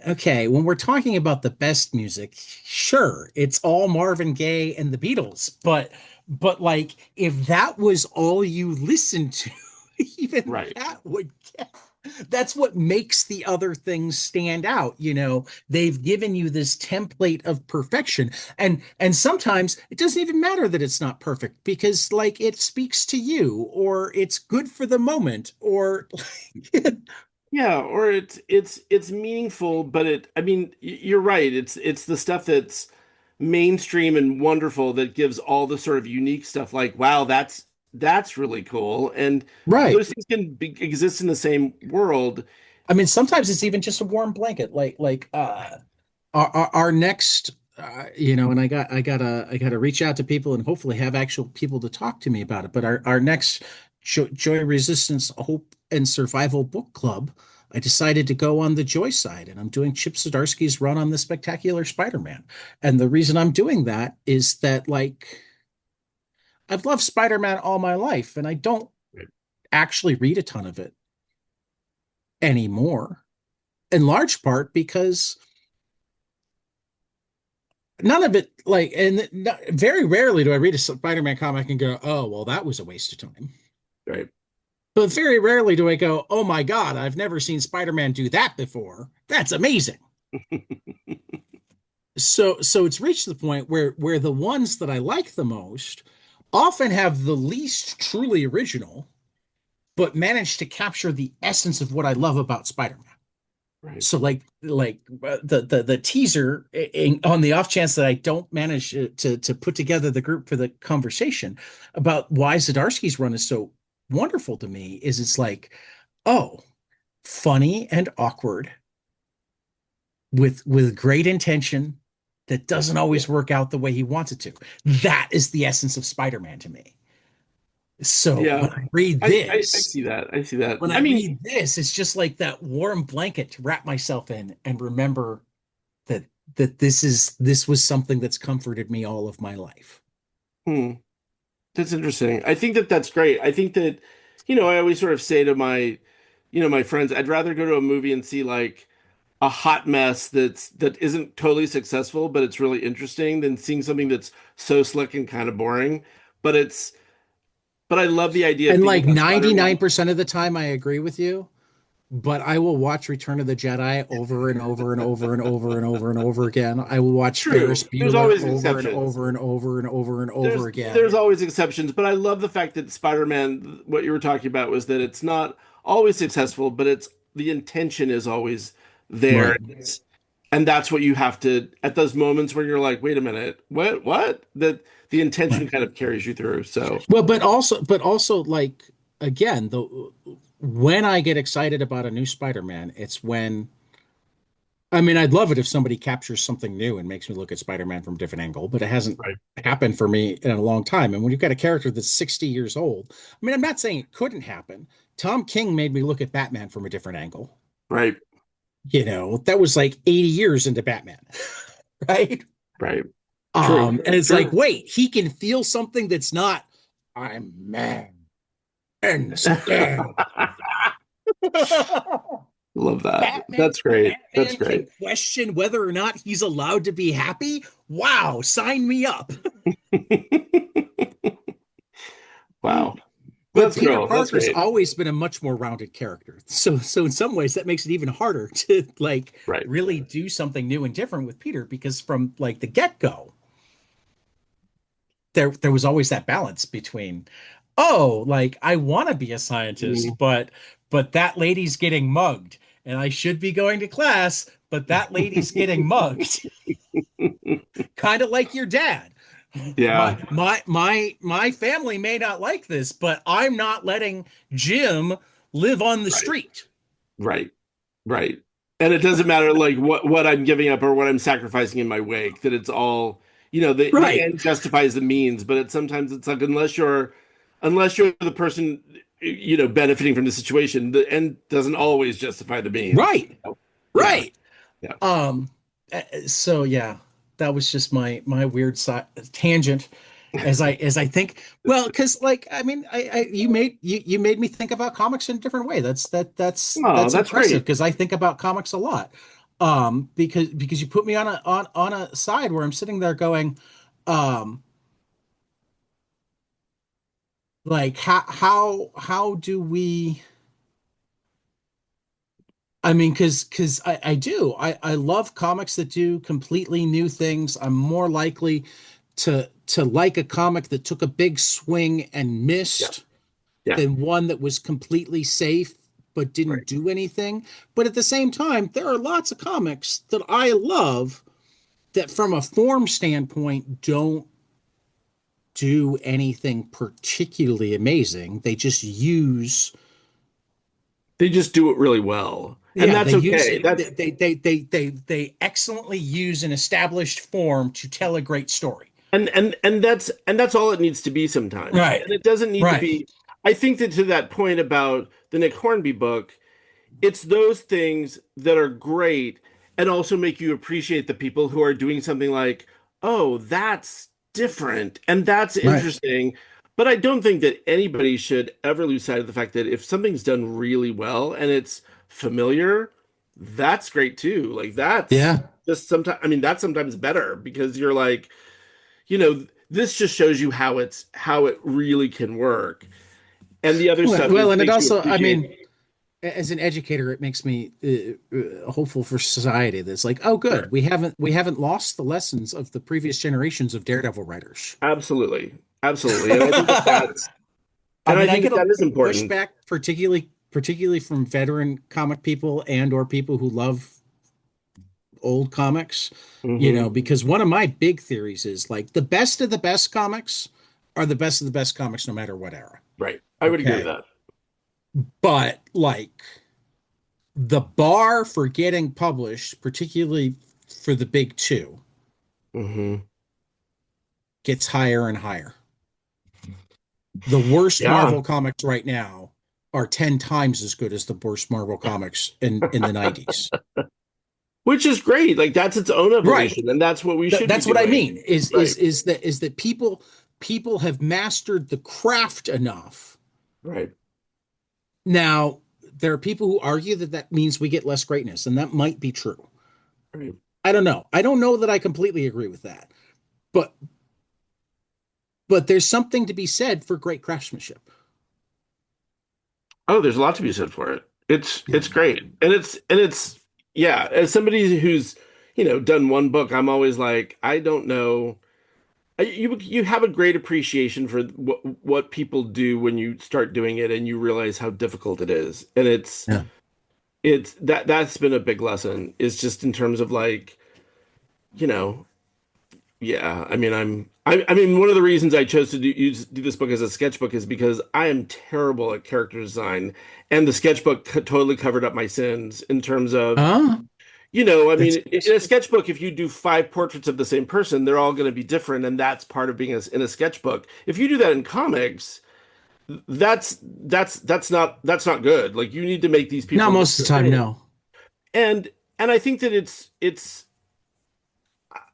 okay, when we're talking about the best music, sure, it's all Marvin Gaye and the Beatles, but like if that was all you listened to, even Right. that would get that's what makes the other things stand out. They've given you this template of perfection, and sometimes it doesn't even matter that it's not perfect because like it speaks to you or it's good for the moment or Yeah, or it's meaningful, but I mean, you're right. It's the stuff that's mainstream and wonderful that gives all the sort of unique stuff like, wow, that's really cool. And Right. those things can exist in the same world. I mean, sometimes it's even just a warm blanket, our next, and I gotta reach out to people and hopefully have actual people to talk to me about it. But our next Joy Resistance, Hope and Survival book club, I decided to go on the Joy side, and I'm doing Chip Zdarsky's run on the Spectacular Spider-Man. And the reason I'm doing that is that, like, I've loved Spider-Man all my life, and I don't Right. actually read a ton of it anymore, in large part because none of it, like, and very rarely do I read a Spider-Man comic and go, oh, well, that was a waste of time. Right. But very rarely do I go, oh my God, I've never seen Spider-Man do that before. That's amazing. So it's reached the point where the ones that I like the most often have the least truly original, but manage to capture the essence of what I love about Spider-Man. Right. So the teaser, on the off chance that I don't manage to put together the group for the conversation about why Zdarsky's run is so wonderful to me, is it's like, oh, funny and awkward with great intention that doesn't Yeah. always work out the way he wants it to. That is the essence of Spider-Man to me. So Yeah. I see that. I see that. when I I mean, read this, it's just like that warm blanket to wrap myself in and remember that this was something that's comforted me all of my life. hmm, that's interesting. I think that that's great. I think that, I always sort of say to my friends, I'd rather go to a movie and see like a hot mess that isn't totally successful, but it's really interesting than seeing something that's so slick and kind of boring. But but I love the idea of And thinking like about Spider-Man. 99% of the time I agree with you, but I will watch Return of the Jedi over and over and over and over and over and over again. I will watch Ferris True. There's Bueller always over and exceptions. over and over and over and over There's again. always exceptions, but I love the fact that Spider-Man, what you were talking about was that it's not always successful, but it's the intention is always there. Right. And that's what you have to at those moments where you're like, wait a minute, what? That the intention Right. kind of carries you through. So Well, but also like, again, the when I get excited about a new Spider-Man, it's when, I mean, I'd love it if somebody captures something new and makes me look at Spider-Man from a different angle, but it hasn't right, happened for me in a long time. And when you've got a character that's 60 years old, I mean, I'm not saying it couldn't happen. Tom King made me look at Batman from a different angle. right, That was like 80 years into Batman, right? right. True, And it's like, true. wait, he can feel something that's not, I'm mad and scared. Love that. Batman, That's great. That's Batman can great. question whether or not he's allowed to be happy. Wow, sign me up. Wow. But That's Peter cool. That's Parker's great. always been a much more rounded character. So in some ways that makes it even harder to like Right. really do something new and different with Peter, because from like the get-go, there was always that balance between, oh, like I want to be a Mm. scientist, but that lady's getting mugged and I should be going to class, but that lady's getting mugged. Kind of like your dad. Yeah. My family may not like this, but I'm not letting Jim live on the Right. street. Right. Right. And it doesn't matter like what I'm giving up or what I'm sacrificing in my wake, that it's all, the Right. end justifies the means, but sometimes it's like unless you're the person benefiting from the situation, the end doesn't always justify the means. Right. So, yeah. Right. Yeah. Um so yeah, that was just my weird tangent as I think, well, because like, I mean, you made me think about comics in a different way. Oh, That's that's impressive great. because I think about comics a lot. Because you put me on a side where I'm sitting there going, um like how do we, I mean, because I do. I love comics that do completely new things. I'm more likely to like a comic that took a big swing and Yeah. missed Yeah. than one that was completely safe but didn't Right. do anything. But at the same time, there are lots of comics that I love that from a form standpoint don't do anything particularly amazing. They just use, They just do it really well. And yeah, they that's use okay. it. That's They excellently use an established form to tell a great story. and that's all it needs to be sometimes. Right. And it doesn't need to Right. be. I think that to that point about the Nick Hornby book, it's those things that are great and also make you appreciate the people who are doing something like, oh, that's different and that's Right. interesting. But I don't think that anybody should ever lose sight of the fact that if something's done really well and it's familiar, that's great too. Like that's Yeah. just sometimes, I mean, that's sometimes better because you're like, this just shows you how it really can work. And the other stuff Well, is and it makes you also, I appreciate. mean, as an educator, it makes me hopeful for society. That's like, oh, good, Sure. we haven't lost the lessons of the previous generations of Daredevil writers. Absolutely. Absolutely. And I think that that's I and I mean, I think get that a that lot is of important. pushback, particularly from veteran comic people and or people who love old comics, Hmm. because one of my big theories is like the best of the best comics are the best of the best comics, no matter what era. Right. I would agree with Okay. that. But like the bar for getting published, particularly for the big two, Hmm. gets higher and higher. The worst Yeah. Marvel comics right now are 10 times as good as the worst Marvel comics in the 90s. Which is great. Like that's its own Right. evolution, and that's what we should be That's what I doing. mean is Right. is is that people have mastered the craft enough. Right. Now, there are people who argue that that means we get less greatness, and that might be true. Right. I don't know. I don't know that I completely agree with that. But there's something to be said for great craftsmanship. Oh, there's a lot to be said for it. It's Yeah. great. And it's yeah, as somebody who's, done one book, I'm always like, I don't know. You have a great appreciation for what people do when you start doing it and you realize how difficult it is. And Yeah. that's been a big lesson is just in terms of like, you know, yeah, I mean I mean one of the reasons I chose to do this book as a sketchbook is because I am terrible at character design and the sketchbook totally covered up my sins in terms of I That's mean, in a sketchbook, if you do five portraits of the same person, they're all going to be different, and that's part of being in a sketchbook. If you do that in comics, that's not good. Like you need to make these not people look most of the the time, same. no. And I think that it's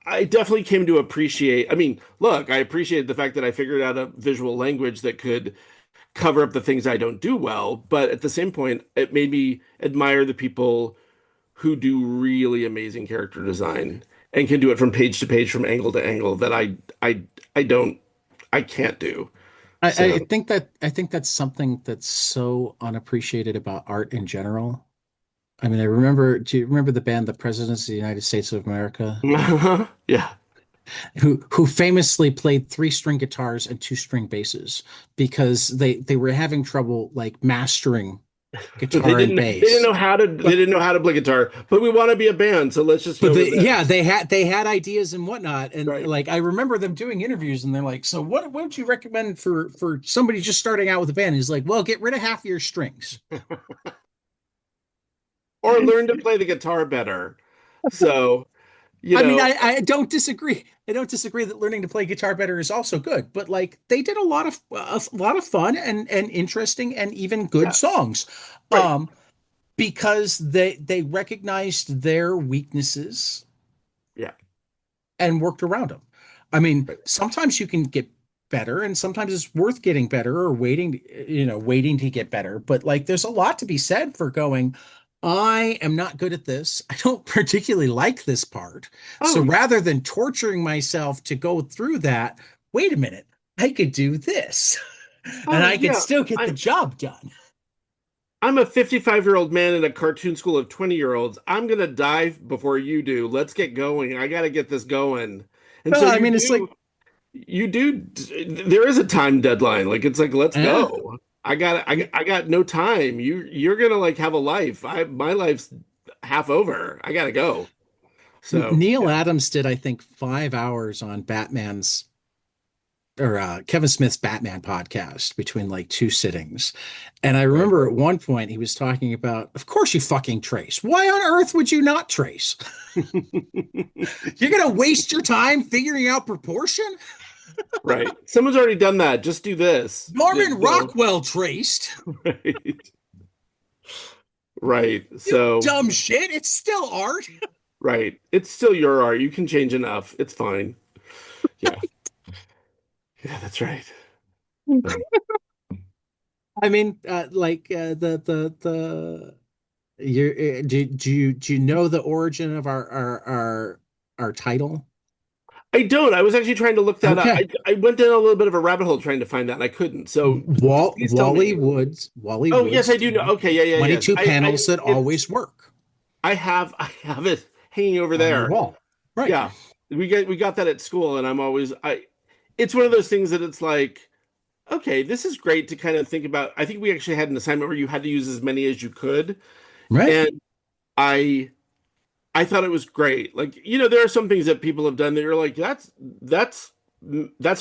I definitely came to appreciate. I mean, look, I appreciated the fact that I figured out a visual language that could cover up the things I don't do well, but at the same point, it made me admire the people who do really amazing character design and can do it from page to page, from angle to angle that I I don't I can't do. I So think that's something that's so unappreciated about art in general. I mean, do you remember the band, the Presidents of the United States of America, yeah. who famously played three-string guitars and two-string basses because they were having trouble like mastering They guitar and didn't bass. know how to they But didn't know how to play guitar, but we want to be a band, so let's just go with yeah, this. they had ideas and whatnot, and Right. like I remember them doing interviews, and they're like, "So what would you recommend for somebody just starting out with a band?" He's like, "Well, get rid of half your strings." Or learn to play the guitar better. So, you I mean, know, I don't disagree. I don't disagree that learning to play guitar better is also good, but like they did a lot of fun and interesting and even good yeah, songs, right. um, because they recognized their weaknesses Yeah, and worked around them. I mean, right. sometimes you can get better, and sometimes it's worth getting better or waiting to get better. But like, there's a lot to be said for going, I am not good at this. I don't particularly like this part. So Oh, rather than torturing myself to go through that, wait a minute, I could do this and oh I could yeah. still get the I'm job done. I'm a 55-year-old man in a cartoon school of 20-year-olds. I'm gonna die before you do. Let's get going. I gotta get this going. And so Well, I mean, it's like, there is a time deadline. Like it's like, let's eh, go. I got no time. You're gonna like have a life. My life's half over. I gotta go. So Neil yeah. Adams did, I think, 5 hours on Batman's or Kevin Smith's Batman podcast between like two sittings. And I Right. remember at one point he was talking about, of course you fucking trace. Why on earth would you not trace? You're gonna waste your time figuring out proportion? Right. Someone's already done that. Just do this. Norman Rockwell traced. Right. Right. You So, dumb shit. It's still art. right. It's still your art. You can change enough. It's fine. Yeah. Yeah, that's right. Um, I mean, the you do you know the origin of our title? I don't. I was actually trying to look that up. Okay. I went down a little bit of a rabbit hole trying to find that, and I couldn't. So please tell me. Wally Oh, yes, Woods I do know. Okay, yeah, yeah, yes. 22 panels that always work I have it hanging over on your there. wall. Right. Yeah. We got that at school, and I'm always I it's one of those things that it's like, okay, this is great to kind of think about. I think we actually had an assignment where you had to use as many as you could, Right. and I I thought it was great. Like, there are some things that people have done that you're like, that's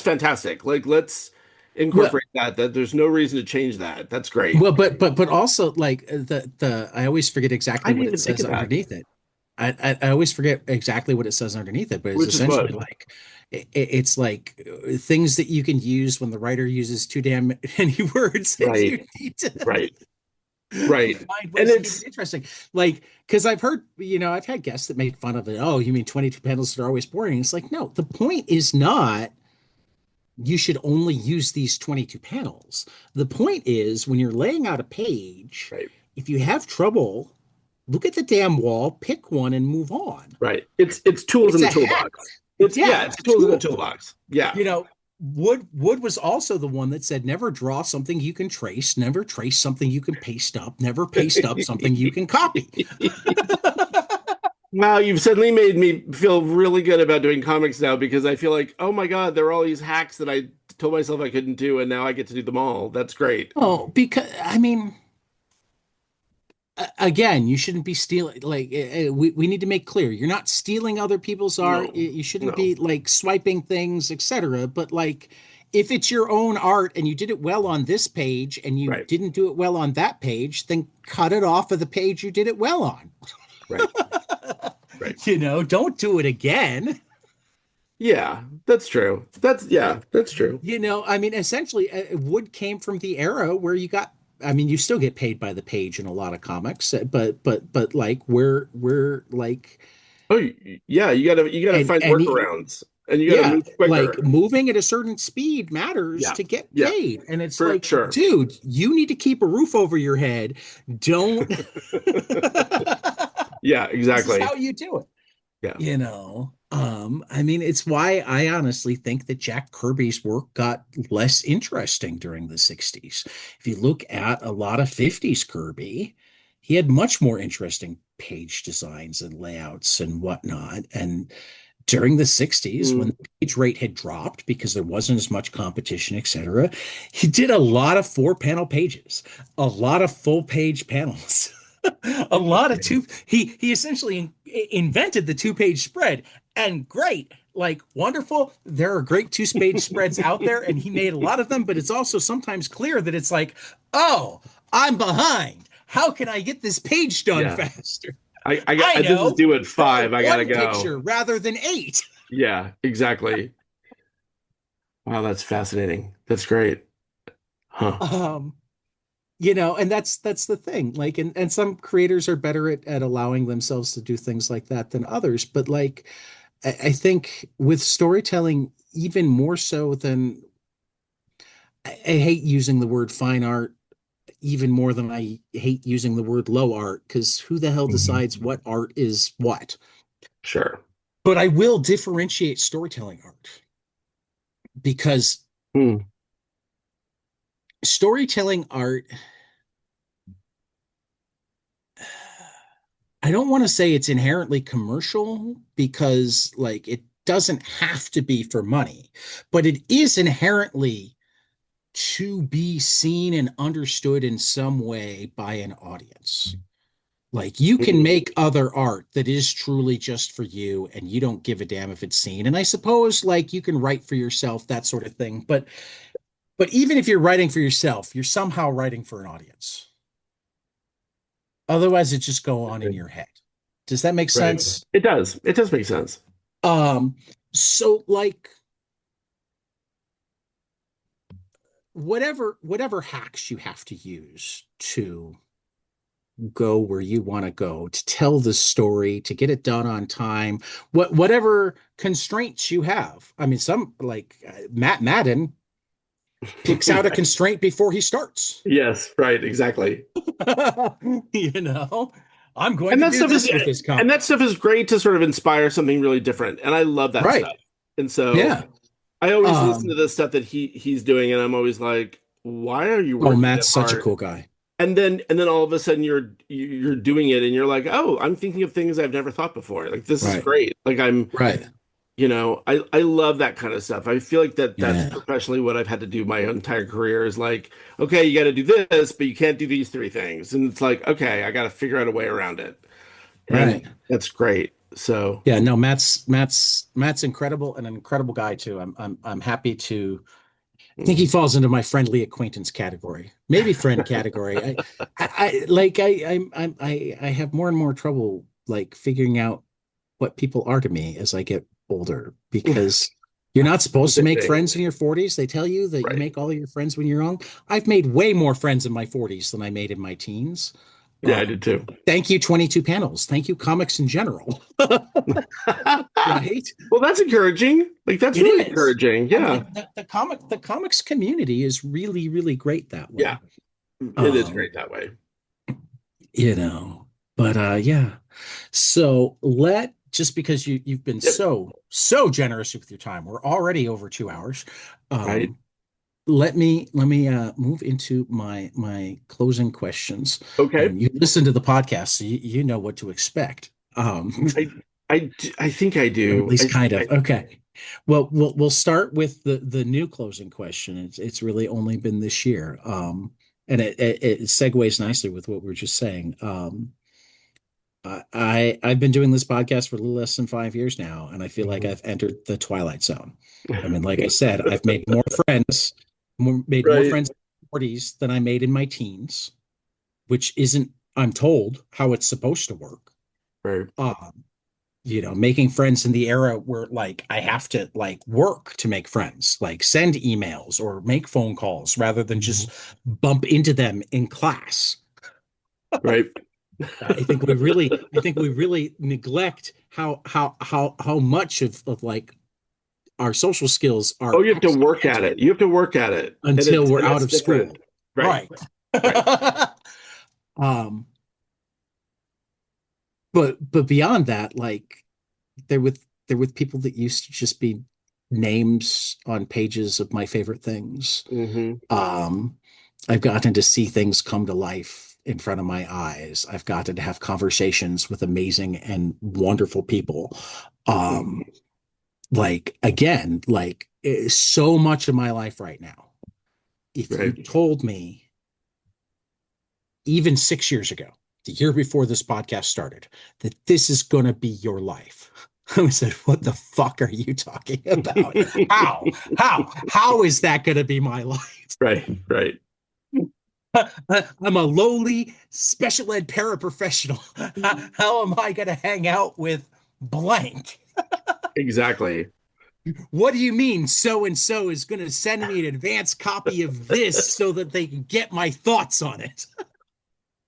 fantastic. Like, let's Well, incorporate that. That there's no reason to change that. That's great. but also like the I always forget I exactly didn't what it even think says of that. underneath it. I always forget exactly what it says underneath it, but it's Which is essentially what? like it's like things that you can use when the writer uses too damn many words, and you Right, need to right, right. find And ways to keep it's it interesting. Like, because I've heard, I've had guests that make fun of it. Oh, you mean 22 panels that are always boring? It's like, no, the point is not you should only use these 22 panels. The point is when you're laying out a page, right, if you have trouble, look at the damn wall, pick one, and move on. right. It's tools in It's the a hack. toolbox. Yeah, It's it's a tools in the tool. toolbox. Yeah. You know, Wood was also the one that said never draw something you can trace, never trace something you can paste up, never paste up something you can copy. Wow, you've suddenly made me feel really good about doing comics now because I feel like, oh my God, there are all these hacks that I told myself I couldn't do, and now I get to do them all. That's great. Oh, because I mean, again, you shouldn't be stealing. Like, we need to make clear, you're not stealing other people's art. No, You shouldn't no. be like swiping things, etc. But like, if it's your own art and you did it well on this page and you Right, didn't do it well on that page, then cut it off of the page you did it well on. right, right. Don't do it again. Yeah, that's true. That's true. I mean, essentially, Wood came from the era where I mean, you still get paid by the page in a lot of comics, but like we're like, Oh, yeah, you gotta find and workarounds, and you gotta yeah, move like quicker. moving at a certain speed matters Yeah, to get yeah, paid. And it's for like, sure. dude, you need to keep a roof over your head. Don't. Yeah, This is exactly. how you do it. Yeah. I mean, it's why I honestly think that Jack Kirby's work got less interesting during the 60s. If you look at a lot of 50s Kirby, he had much more interesting page designs and layouts and whatnot. And during the 60s, when Mm, the page rate had dropped because there wasn't as much competition, etc., he did a lot of 4 panel pages, a lot of full page panels. A lot of interesting. he essentially invented the 2 page spread, and great, like wonderful, there are great 2 page spreads out there and he made a lot of them, but it's also sometimes clear that it's like, oh, I'm behind, how can I get this page done Yeah. faster? I I got this is know, due at draw 5. I gotta one go. picture rather than 8. Yeah, exactly. Wow, that's fascinating. That's great. Huh. um and that's the thing, like, and some creators are better at allowing themselves to do things like that than others, but like I think with storytelling even more so than I hate using the word fine art even more than I hate using the word low art, because who the hell Mhm. decides what art is what? Sure. But I will differentiate storytelling art because Hmm. storytelling art, I don't want to say it's inherently commercial because like it doesn't have to be for money, but it is inherently to be seen and understood in some way by an audience. Like you can Mhm. make other art that is truly just for you and you don't give a damn if it's seen. And I suppose like you can write for yourself, that sort of thing. But even if you're writing for yourself, you're somehow writing for an audience. Otherwise it just go on in your head. Does that make Right. sense? It does. It does make sense. Um, so like whatever hacks you have to use to go where you want to go, to tell the story, to get it done on time, whatever constraints you have. I mean, some like Matt Madden picks out a Right. constraint before he starts. Yes, right, exactly. You know, I'm going And to that do stuff this is with this and that comic. stuff is great to sort of inspire something really different. And I love that Right. stuff. And so Yeah. I always listen to Um, the stuff that he's doing, and I'm always like, why are you oh, working that Matt's such a hard? cool guy. And then all of a sudden you're doing it and you're like, oh, I'm thinking of things I've never thought before. Like this is Right. great. Like I'm, Right. I love that kind of stuff. I feel like that's Yeah. professionally what I've had to do my entire career is like, okay, you got to do this, but you can't do these three things. And it's like, okay, I got to figure out a way around it. And Right. that's great. So, Yeah, no, Matt's incredible, and an incredible guy too. I'm happy to think he mhm. falls into my friendly acquaintance category, maybe friend category. I like I have more and more trouble like figuring out what people are to me as I get older because you're not supposed to Same make thing. friends in your 40s. They tell you that you Right. make all of your friends when you're young. I've made way more friends in my 40s than I made in my teens. Yeah, I did too. Thank you, 22 panels. Thank you, comics in general. Right? Well, that's encouraging. Like that's It really is. encouraging. I mean, Yeah. the comics community is really, really great that Yeah. way. It is Um, great that way. you know, but yeah. So let just because you've been Yep. so generous with your time, we're already over 2 hours. Right. Um, let me move into my closing questions. Okay. You listen to the podcast, so you know what to expect. I I think I Or at do. least kind of. Okay. Well, we'll start with the new closing question. It's really only been this year. And it segues nicely with what we were just saying. I've been doing this podcast for a little less than 5 years now, and I feel like Mhm. I've entered the twilight zone. I mean, like I said, I've made made more Right. friends in my 40s than I made in my teens, which isn't, I'm told, how it's supposed to work. Right. Um, making friends in the era where like I have to like work to make friends, like send emails or make phone calls rather than just Mhm. bump into them in class. Right. I think we really neglect how much of like our social skills Oh, are you have to work at accidental it. You have to work at it. And until it's we're and out that's of different. school. Right. Right. Right. um, but beyond that, like they're with people that used to just be names on pages of my favorite things. Hmm. Um, I've gotten to see things come to life in front of my eyes. I've gotten to have conversations with amazing and wonderful people. Um, Hmm. like again, like so much of my life right now. If you Right. told me even 6 years ago, the year before this podcast started, that this is going to be your life. I said, what the fuck are you talking about? How? How is that going to be my life? Right. Right. I'm a lowly special ed paraprofessional. How am I going to hang out with blank? Exactly. What do you mean so and so is going to send me an advanced copy of this so that they can get my thoughts on it?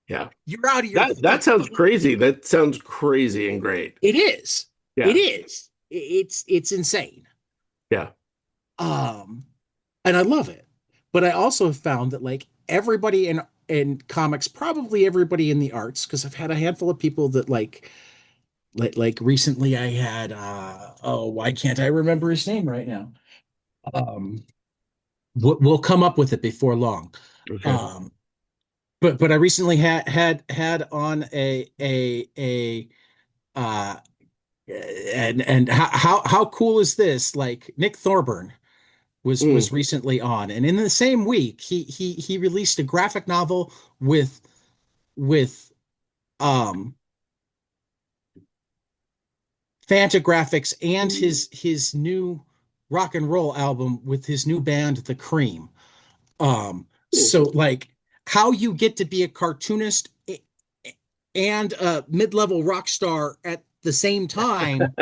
Yeah. You're out of your That fucking. sounds crazy. That sounds crazy and great. It is. It Yeah. is. It's insane. Yeah. Um, and I love it. But I also have found that like everybody in comics, probably everybody in the arts, because I've had a handful of people that like recently I had oh, why can't I remember his name right now? Um, we'll come up with it before long. Okay. Um, but I recently had on a uh and how cool is this? Like Nick Thorburn was Mm. recently on, and in the same week he released a graphic novel with with um Fantagraphics and his new rock and roll album with his new band, The Cream. So like how you get to be a cartoonist and a mid-level rock star at the same time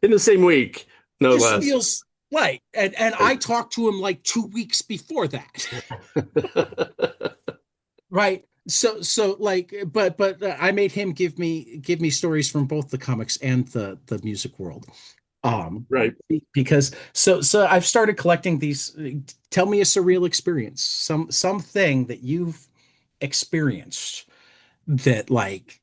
In the same week, no just less. feels right. And I talked to him like 2 weeks before that. Right. So like but I made him give me stories from both the comics and the music world. Um Right. because so I've started collecting these. Tell me a surreal experience, something that you've experienced that like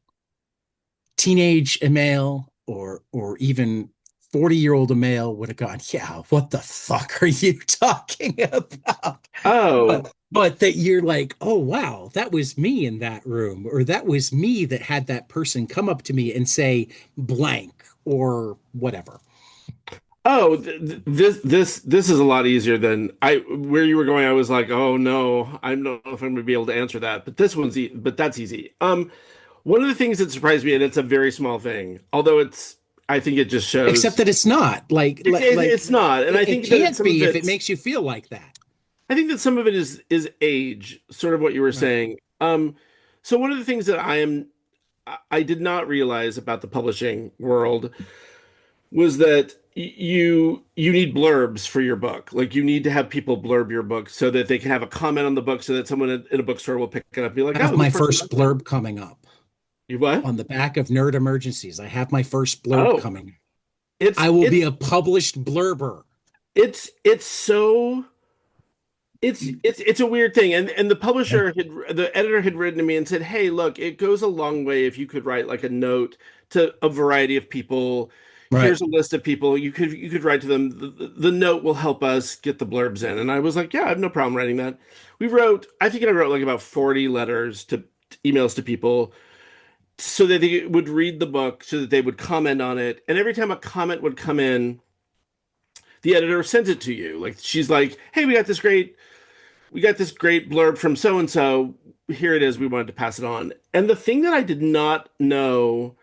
teenage Emil or even 40-year-old Emil would have gone, yeah, what the fuck are you talking about? Oh, But that you're like, oh wow, that was me in that room, or that was me that had that person come up to me and say blank or whatever. oh, this is a lot easier than I where you were going. I was like, oh no, I don't know if I'm going to be able to answer that. But but that's easy. One of the things that surprised me, and it's a very small thing, although I think it just Except shows that it's not like it's not. And I it think that can't some of be if it it's, makes you feel like that. I think that some of it is age, sort of what you were Right. saying. So one of the things that I did not realize about the publishing world was that you need blurbs for your book. Like you need to have people blurb your book so that they can have a comment on the book so that someone in a bookstore will pick it up and be like, I have "Oh, this my person first liked it." blurb coming up You what? on the back of Nerd Emergencies. I have my first blurb Oh, coming. it's I will be it's a published blurber. it's so it's a weird thing. And the editor had written to me and said, "Hey, look, it goes a long way if you could write like a note to a variety of people. Right. Here's a list of people you could write to them. The note will help us get the blurbs in." And I was like, "Yeah, I have no problem writing that." I think I wrote like about 40 letters to emails to people so that they would read the book, so that they would comment on it. And every time a comment would come in, the editor sent it to you. Like she's like, "Hey, we got this great blurb from so and so. Here it is. We wanted to pass it on." And the thing that I did not know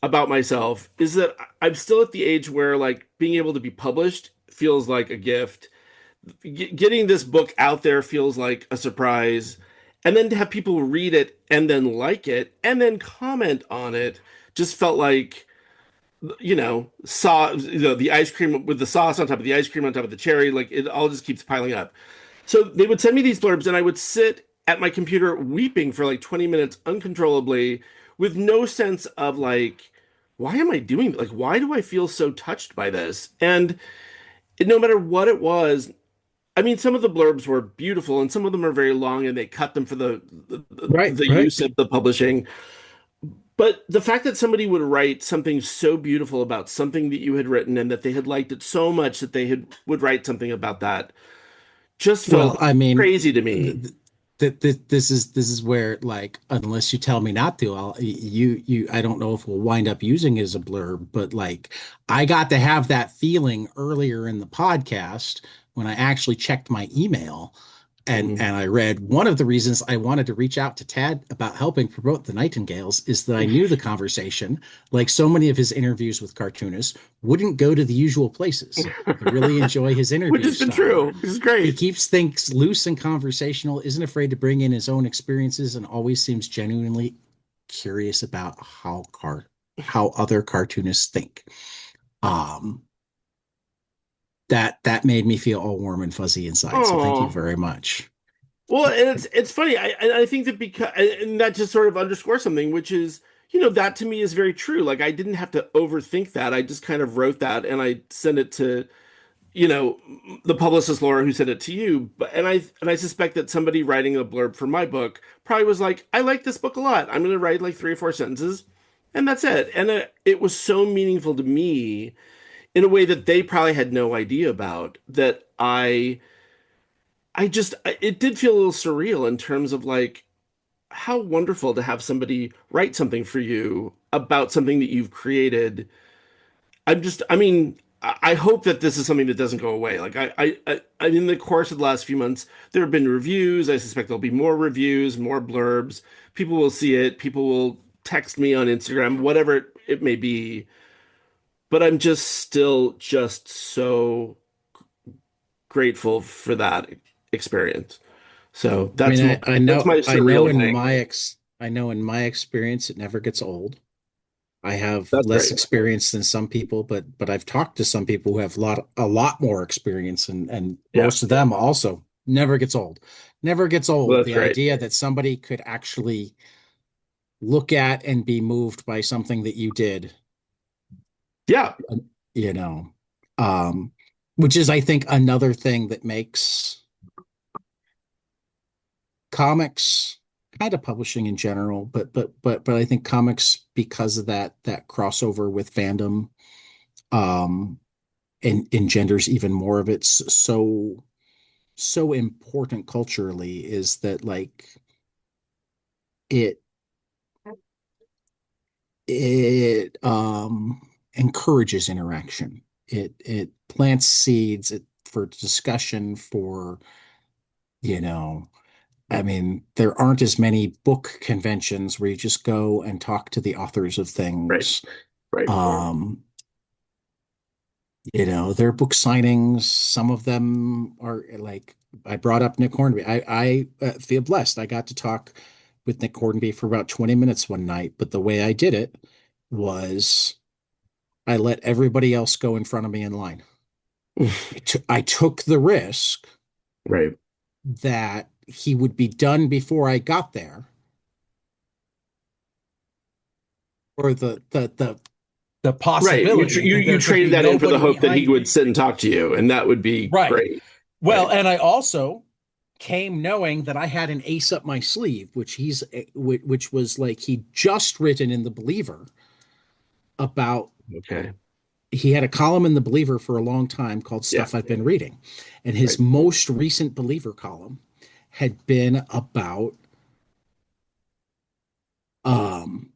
about myself is that I'm still at the age where like being able to be published feels like a gift. Getting this book out there feels like a surprise. And then to have people read it and then like it and then comment on it just felt like, the ice cream with the sauce on top of the ice cream on top of the cherry, like it all just keeps piling up. So they would send me these blurbs, and I would sit at my computer weeping for like 20 minutes uncontrollably with no sense of like, why am I doing, like, why do I feel so touched by this? And no matter what it was, I mean, some of the blurbs were beautiful and some of them are very long and they cut them for Right. the Right. use of the publishing. But the fact that somebody would write something so beautiful about something that you had written and that they had liked it so much that would write something about that just felt Well, I mean, crazy to me. this is where like unless you tell me not to, I don't know if we'll wind up using it as a blurb, but like I got to have that feeling earlier in the podcast when I actually checked my email and Mhm. and I read one of the reasons I wanted to reach out to Tad about helping promote the Nightingales is that I knew the conversation, like so many of his interviews with cartoonists, wouldn't go to the usual places. I really enjoy his Which interview has been style. true. This is He great. keeps things loose and conversational, isn't afraid to bring in his own experiences, and always seems genuinely curious about how other cartoonists think. Um, that made me feel all warm and fuzzy inside. So thank you Oh, very much. well, and it's funny. I think that because and that just sort of underscores something, which is, that to me is very true. Like I didn't have to overthink that. I just kind of wrote that and I sent it to, you know, the publicist Laura who sent it to you. But I suspect that somebody writing a blurb for my book probably was like, I like this book a lot. I'm going to write like 3 or 4 sentences, and that's it. And it was so meaningful to me in a way that they probably had no idea about that it did feel a little surreal in terms of like how wonderful to have somebody write something for you about something that you've created. I mean, I hope that this is something that doesn't go away. Like in the course of the last few months, there have been reviews. I suspect there'll be more reviews, more blurbs. People will see it. People will text me on Instagram, whatever it may be. But I'm just still just so grateful for that experience. So I mean, that's my surreal thing. I know in my experience, it never gets old. I have That's less great. experience than some people, but I've talked to some people who have a lot more experience, and Yeah. most of them also never gets old. Never gets Well, old. that's The great. idea that somebody could actually look at and be moved by something that you did, Yeah. you know, um, which is, I think, another thing that makes comics, kind of publishing in general, but I think comics, because of that crossover with fandom, um, and engenders even more of it, so important culturally, is that like it it encourages interaction. It plants seeds for discussion, for, you know, I mean, there aren't as many book conventions where you just go and talk to the authors of Right. things. Right. Um, there are book signings. Some of them are like, I brought up Nick Hornby. I feel blessed. I got to talk with Nick Hornby for about 20 minutes one night, but the way I did it was I let everybody else go in front of me in line. I took the risk Right. that he would be done before I got there, or the Right. possibility that You there could traded be that in for the nobody hope that he behind would me. sit and talk to you, and that would be Right. great. Well, Right. and I also came knowing that I had an ace up my sleeve, which was like, he'd just written in the Believer about, Okay. he had a column in the Believer for a long time called Yeah. Stuff I've Been Reading. And his Right. most recent Believer column had been about, um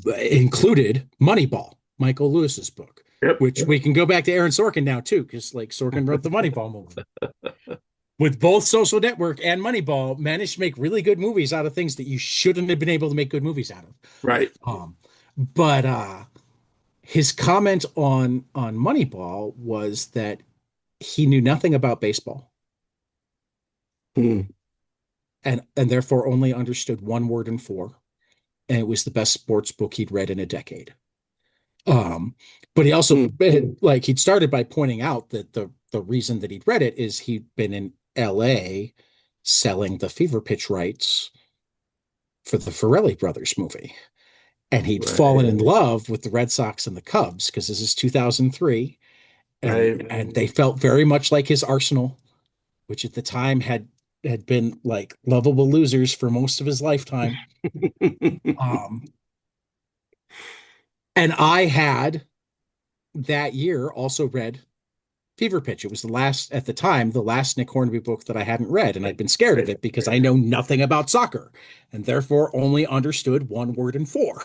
included Moneyball, Michael Lewis's book, Yep. which we can go back to Aaron Sorkin now too, because like Sorkin wrote the Moneyball movie. With both Social Network and Moneyball, managed to make really good movies out of things that you shouldn't have been able to make good movies out of. Right. But his comment on Moneyball was that he knew nothing about baseball, Hmm. and therefore only understood one word in four, and it was the best sports book he'd read in a decade. Um, but he also, Hmm. like, he'd started by pointing out that the reason that he'd read it is he'd been in LA selling the fever pitch rights for the Farrelly Brothers movie. And he'd fallen Right. in love with the Red Sox and the Cubs, because this is 2003. And Right. and they felt very much like his Arsenal, which at the time had been like lovable losers for most of his lifetime. Um, and I had that year also read Fever Pitch. It was at the time, the last Nick Hornby book that I hadn't read, and I'd been scared of Right. it because I know nothing about soccer, and therefore only understood one word in four.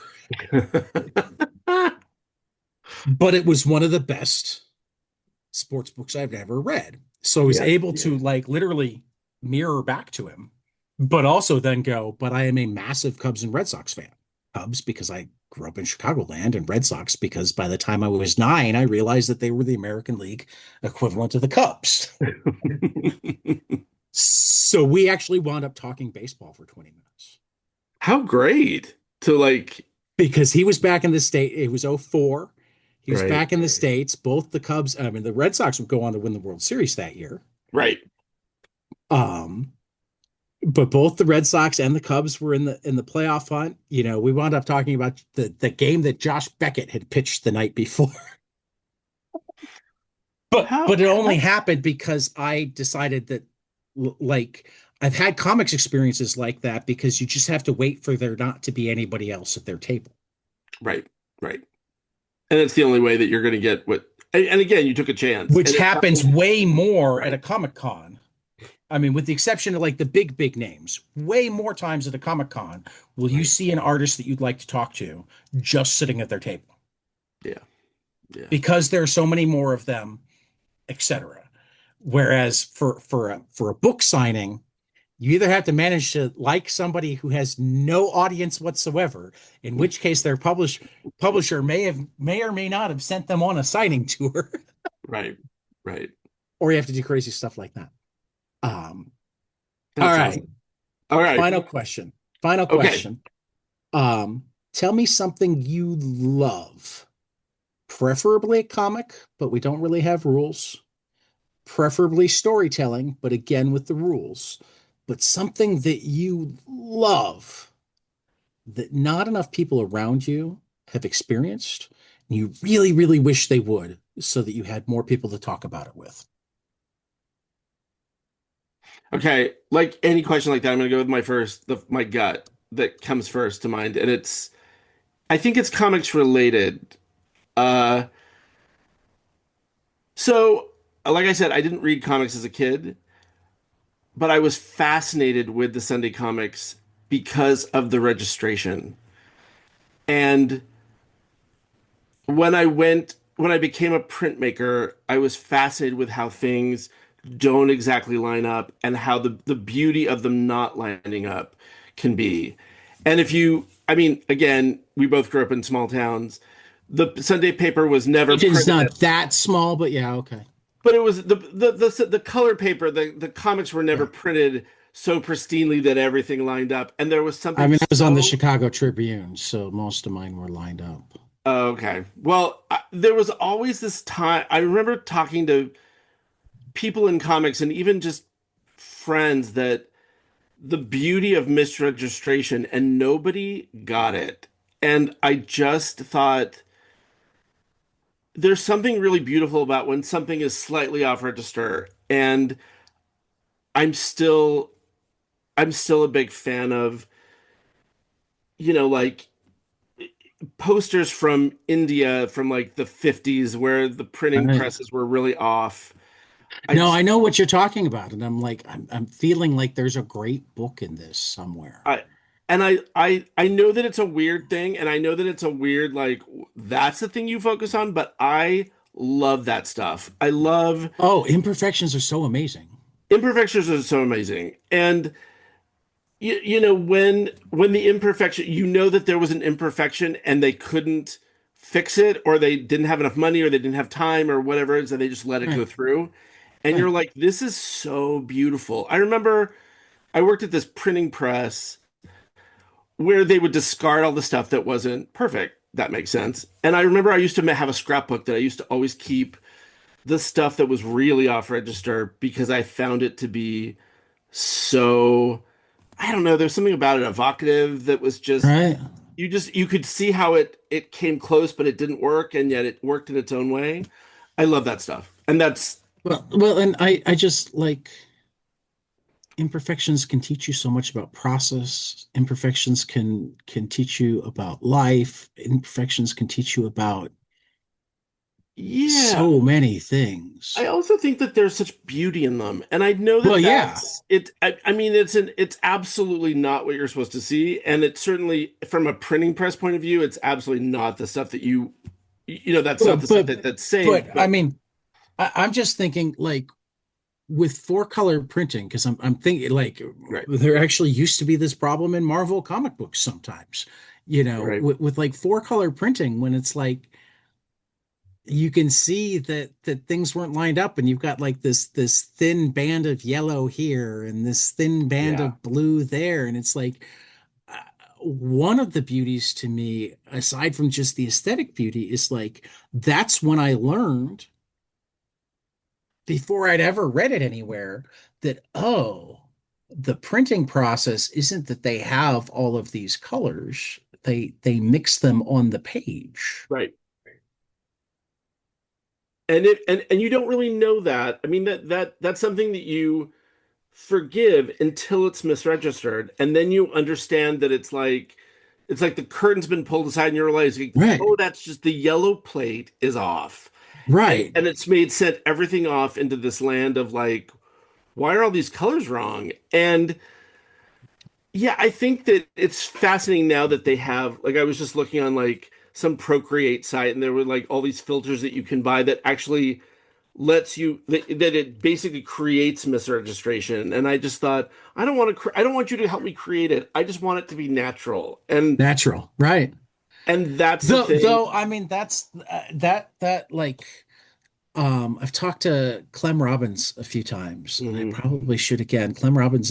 But it was one of the best sports books I've ever read. So I was Yeah. able to like literally mirror back to him, but also then go, but I am a massive Cubs and Red Sox fan. Cubs because I grew up in Chicagoland, and Red Sox because by the time I was 9, I realized that they were the American League equivalent of the Cubs. So we actually wound up talking baseball for 20 minutes, How great to like, because he was back in the state. It was '04. He was right. back in the States. Both the Cubs, I mean, the Red Sox would go on to win the World Series that year. Right. Um, but both the Red Sox and the Cubs were in the playoff hunt. We wound up talking about the game that Josh Beckett had pitched the night before. How But it only happened because I decided that, like, I've had comics experiences like that, because you just have to wait for there not to be anybody else at their table. right. Right. And it's the only way that you're going to get what. And again, you took a chance, Which and it happens happened. way more at Right. a Comic Con. I mean, with the exception of like the big names, way more times at a Comic Con will you Right. see an artist that you'd like to talk to just sitting at their table, Yeah. Yeah. because there are so many more of them, etc. Whereas for a book signing, You either have to manage to like somebody who has no audience whatsoever, in which case their publisher may or may not have sent them on a signing tour, Right. Right. or you have to do crazy stuff like that. Um, all That's right, awesome. All right. final question. Final Okay. question. Tell me something you love, preferably a comic, but we don't really have rules. Preferably storytelling, but again with the rules. But something that you love that not enough people around you have experienced, and you really, really wish they would, so that you had more people to talk about it with. Okay. Like any question like that, I'm gonna go with my gut that comes first to mind, and I think it's comics related. Uh, so like I said, I didn't read comics as a kid, but I was fascinated with the Sunday comics because of the registration. And when I became a printmaker, I was fascinated with how things don't exactly line up and how the beauty of them not lining up can be. And I mean, again, we both grew up in small towns. The Sunday paper was never It's printed, not that small, but yeah, okay. but it was the color paper, the comics were never Yeah. printed so pristinely that everything lined up. And there was I something mean, I was on the so Chicago Tribune, so most of mine were lined up. okay. Well, there was always this time. I remember talking to people in comics and even just friends that the beauty of misregistration and nobody got it. And I just thought there's something really beautiful about when something is slightly off register. And I'm still I'm still a big fan of, like posters from India from like the 50s where the printing Right. presses were really off. I No, just I know what you're talking about, and I'm feeling like there's a great book in this somewhere. I and I know that it's a weird thing, and I know that it's a weird like that's the thing you focus on, but I love that stuff. I love Oh, imperfections are so amazing. imperfections are so amazing. And when the imperfection, that there was an imperfection and they couldn't fix it, or they didn't have enough money, or they didn't have time, or whatever it is, and they just let it go Right, through. And you're right. like, this is so beautiful. I remember I worked at this printing press where they would discard all the stuff that wasn't perfect. That makes sense. And I remember I used to have a scrapbook that I used to always keep the stuff that was really off register because I found it to be so, I don't know, there's something about it evocative that was Right. you could see how it came close, but it didn't work, and yet it worked in its own way. I love that stuff. And that's And I just like imperfections can teach you so much about process. Imperfections can teach you about life. Imperfections can teach you about yeah. so many I things. also think that there's such beauty in them, and I know Well, that yeah. that's it. I mean, it's absolutely not what you're supposed to see, and it's certainly from a printing press point of view, it's absolutely not the stuff that that's Well, not the stuff that's but saved. I But mean, I'm just thinking like with four color printing, because I'm thinking like right, there actually used to be this problem in Marvel comic books sometimes, right, with like four color printing when it's like you can see that things weren't lined up, and you've got like this thin band of yellow here and this thin band yeah, of blue there, and it's like uh, one of the beauties to me, aside from just the aesthetic beauty, is like that's when I learned before I'd ever read it anywhere that, oh, the printing process isn't that they have all of these colors. They mix them on the page. right. And you don't really know that. I mean that's something that you forgive until it's misregistered, and then you understand that it's like the curtain's been pulled aside, and you realize, like, Right. oh, that's just the yellow plate is off, and Right. and it's made set everything off into this land of like, why are all these colors wrong? And yeah, I think that it's fascinating now that they have, like, I was just looking on like some Procreate site, and there were like all these filters that you can buy that actually lets you that it basically creates misregistration. And I just thought, I don't want you to help me create it. I just want it to be natural. Natural, right? And that's the thing. Though I mean that's that like I've talked to Clem Robbins a few times, and I Hmm. probably should again. Clem Robbins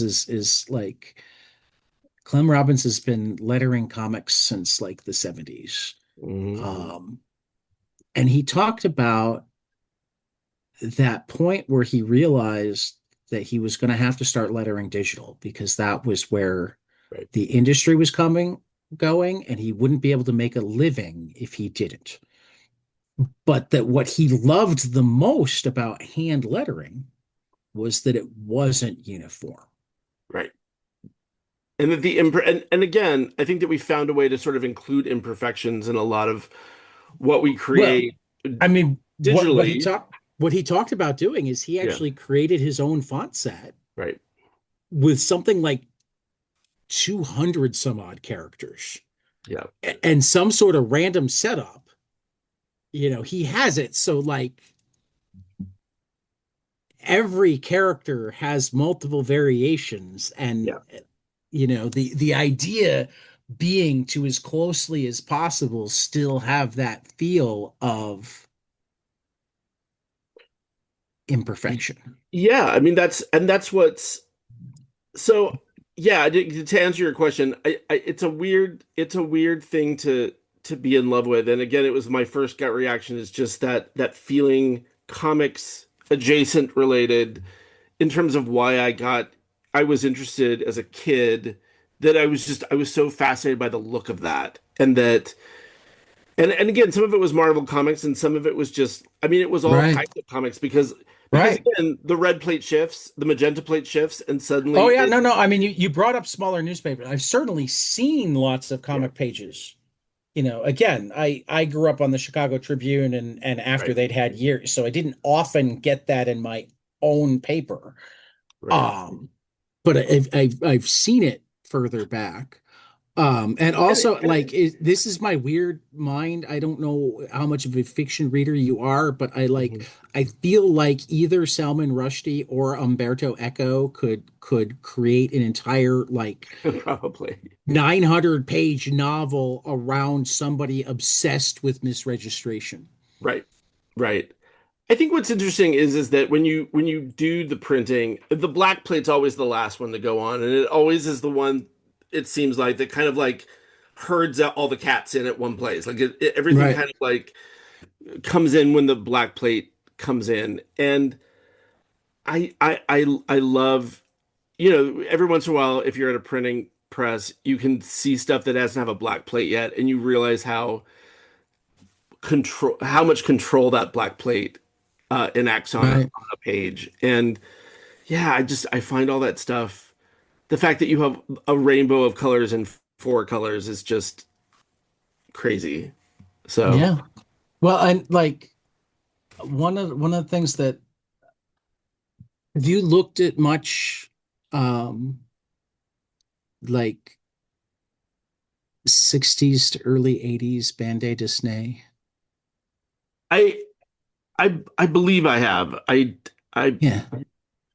has been lettering comics since like the 70s. Hmm. Um, and he talked about that point where he realized that he was going to have to start lettering digital because that was where Right. the industry was going, and he wouldn't be able to make a living if he didn't. But that what he loved the most about hand lettering was that it wasn't uniform. Right. And that and again, I think that we found a way to sort of include imperfections in a lot of what we Well, create I mean, digitally. what he talked about doing is he Yeah. actually created his own font set Right. with something like 200 some odd characters Yeah. and some sort of random setup. He has it so like every character has multiple variations, and Yeah. the idea being to as closely as possible still have that feel of imperfection. Yeah. I mean, that's what's so yeah, to answer your question, it's a weird thing to be in love with. And again, it was my first gut reaction is just that feeling comics adjacent related in terms of why I was interested as a kid that I was so fascinated by the look of that and that and again some of it was Marvel comics and some of it was just I mean it was all Right. kinds of comics because Right. again the red plate shifts the magenta plate shifts and Oh suddenly yeah, it no, no. I mean, you brought up smaller newspapers. I've certainly seen lots of yeah comic pages. Again, I grew up on the Chicago Tribune, and after right they'd had years, so I didn't often get that in my own paper. right Um, but I've seen it further back. And and, also and like this is my weird mind. I don't know how much of a fiction reader you are, but mhm. I feel like either Salman Rushdie or Umberto Eco could create an entire like Probably 900-page novel around somebody obsessed with misregistration. right right. I think what's interesting is that when you do the printing, the black plate's always the last one to go on, and it always is the one it seems like that kind of like herds out all the cats in at one place. Like everything Right. kind of like comes in when the black plate comes in, and I love every once in a while if you're at a printing press, you can see stuff that doesn't have a black plate yet, and you realize how much control that black plate enacts Right. on a page. And yeah, I find all that stuff. The fact that you have a rainbow of colors and four colors is just crazy. So Yeah. Well, and like one of the things that have you looked at much um like 60s to early 80s Band-Aid Disney? I I believe I have. I Yeah.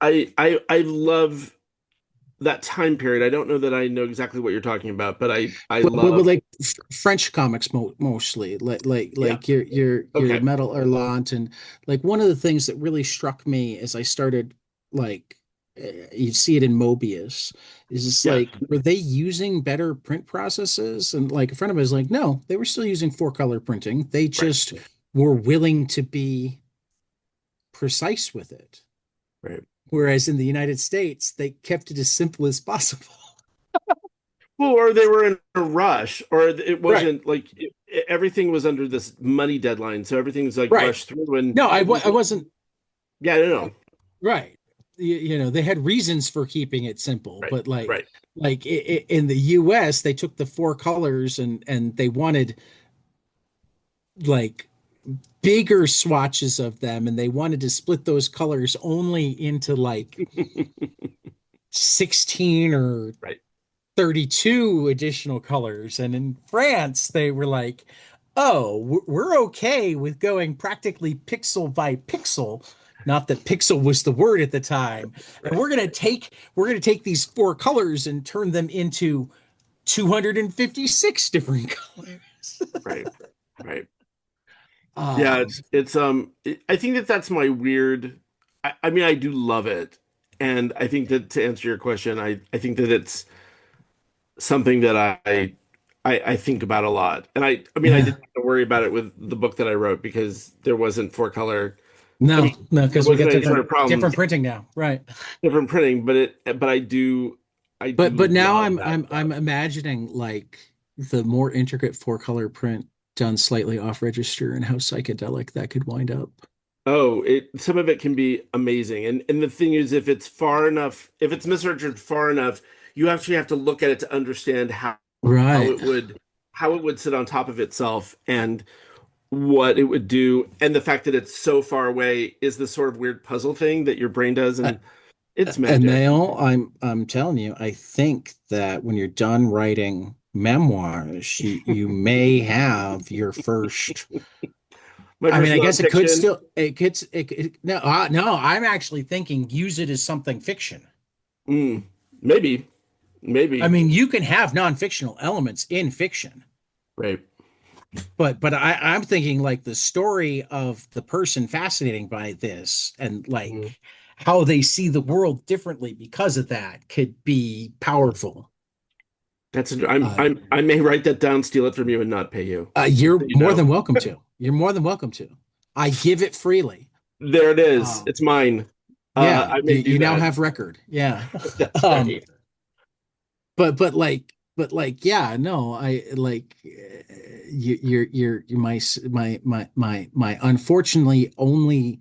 I love that time period. I don't know that I know exactly what you're talking about, but I Well, love like French comics mostly, yeah. like your Okay. Metal Erlant, and like one of the things that really struck me as I started like you see it in Mobius is it's Yeah. like were they using better print processes? And like a friend of mine was like, no, they were still using four color printing. They Right. just were willing to be precise with it. Right. Whereas in the United States, they kept it as simple as possible. Well, or they were in a rush, or it Right. wasn't like everything was under this money deadline, so everything's like Right. rushed through, and No, there's I wasn't. yeah, I don't know. Right. They had reasons for keeping it simple, Right, but like right. in the US, they took the four colors and they wanted like bigger swatches of them, and they wanted to split those colors only into like 16 or Right. 32 additional colors. And in France, they were like, oh, we're okay with going practically pixel by pixel. Not that pixel was the word at the time. And Right, we're gonna take these four colors and turn them into 256 different colors. right, right. Yeah, Um, I think that that's my weird. I mean, I do love it, and I think that to answer your question, I think that it's something that I think about a lot, and I mean, I yeah. didn't have to worry about it with the book that I wrote because there wasn't four color. I No, mean, no, there because we got wasn't any sort of different problems, printing now, right? different printing, but I But do now love that I'm stuff. imagining like the more intricate four color print done slightly off register and how psychedelic that could wind up. Oh, it some of it can be amazing. And the thing is if it's far enough, if it's misregistered far enough, you actually have to look at it to understand how Right. how it would sit on top of itself and what it would do. And the fact that it's so far away is the sort of weird puzzle thing that your brain does, and it's And magic. Mail, I'm telling you, I think that when you're done writing memoirs, you may have your first. My I mean, first I guess it could nonfiction, still no no. I'm actually thinking use it as something fiction. mm, maybe, I maybe, mean, you can have non-fictional elements in fiction, right. but I'm thinking like the story of the person fascinating by this and Mhm. like how they see the world differently because of that could be powerful. Uh, I may write that down, steal it from you, and not pay you. Just so you're you more know. than welcome to. You're more than welcome to. I give it freely. There it is. Um, It's mine. yeah, I may do you now that. have record. Yeah. That's Um, great. but like yeah, no, I like you're my unfortunately only,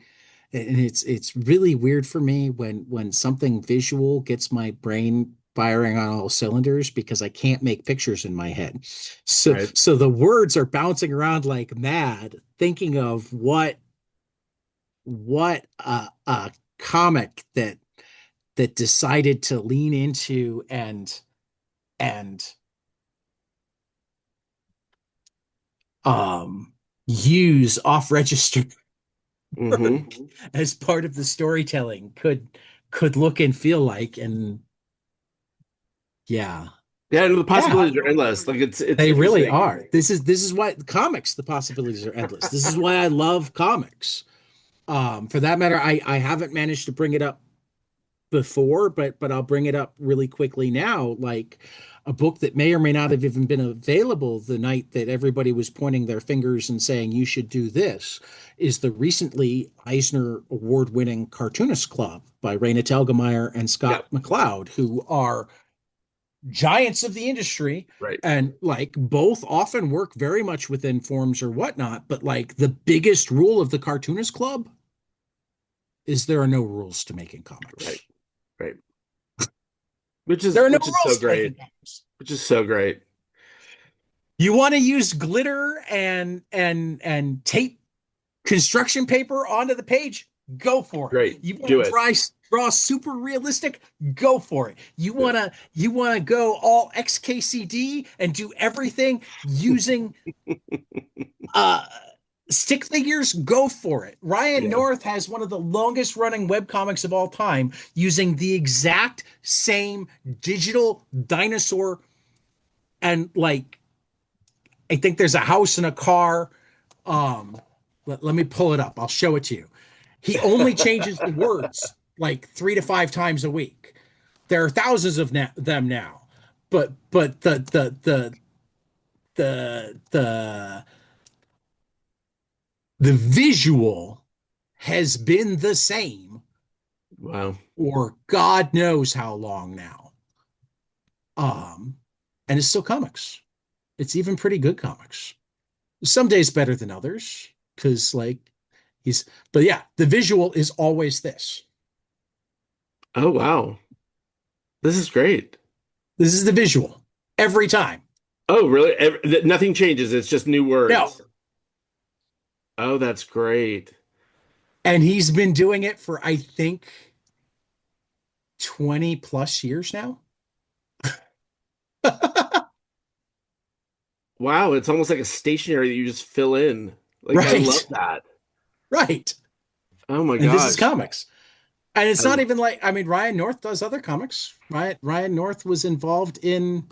and it's really weird for me when something visual gets my brain firing on all cylinders because I can't make pictures in my head. Right. So the words are bouncing around like mad, thinking of what a comic that decided to lean into and um use off-register Hmm. as part of the storytelling could look and feel like. And yeah, Yeah, and the yeah, possibilities are endless. Like it's they really interesting. are. This is why comics, the possibilities are endless. This is why I love comics. For that matter, I haven't managed to bring it up before, but I'll bring it up really quickly now. Like a book that may or may not have even been available the night that everybody was pointing their fingers and saying you should do this is the recently Eisner Award-winning Cartoonist Club by Raina Telgemeier and Yeah, Scott McCloud, who are giants of the industry right. and like both often work very much within forms or whatnot. But like the biggest rule of the Cartoonist Club is there are no rules to making Right. comics. Right. There are no Which is so rules to making great. comics. Which is so great. You want to use glitter and tape construction paper onto the page? Go for it. Great. You want Do to it. draw super realistic? Go for it. Do it. You want to go all XKCD and do everything using uh stick figures? Go for it. Ryan Yeah. North has one of the longest running webcomics of all time using the exact same digital dinosaur and like I think there's a house and a car. Let me pull it up. I'll show it to you. He only changes the words like 3 to 5 times a week. There are thousands of them now, but the the visual has been the same Wow. or God knows how long now. Um, and it's still comics. It's even pretty good comics. Some days better than others because like he's but yeah, the visual is always this. Oh wow. This is great. This is the visual every time. Oh, really? Nothing changes. It's just new No, words. Oh, that's great. and he's been doing it for I think 20 plus years now. Wow, it's almost like a stationery that you just fill in. Like I love Right. that. Right. Oh my And this is gosh. comics. And it's I not even like, I mean, Ryan North does other comics. Ryan North was involved in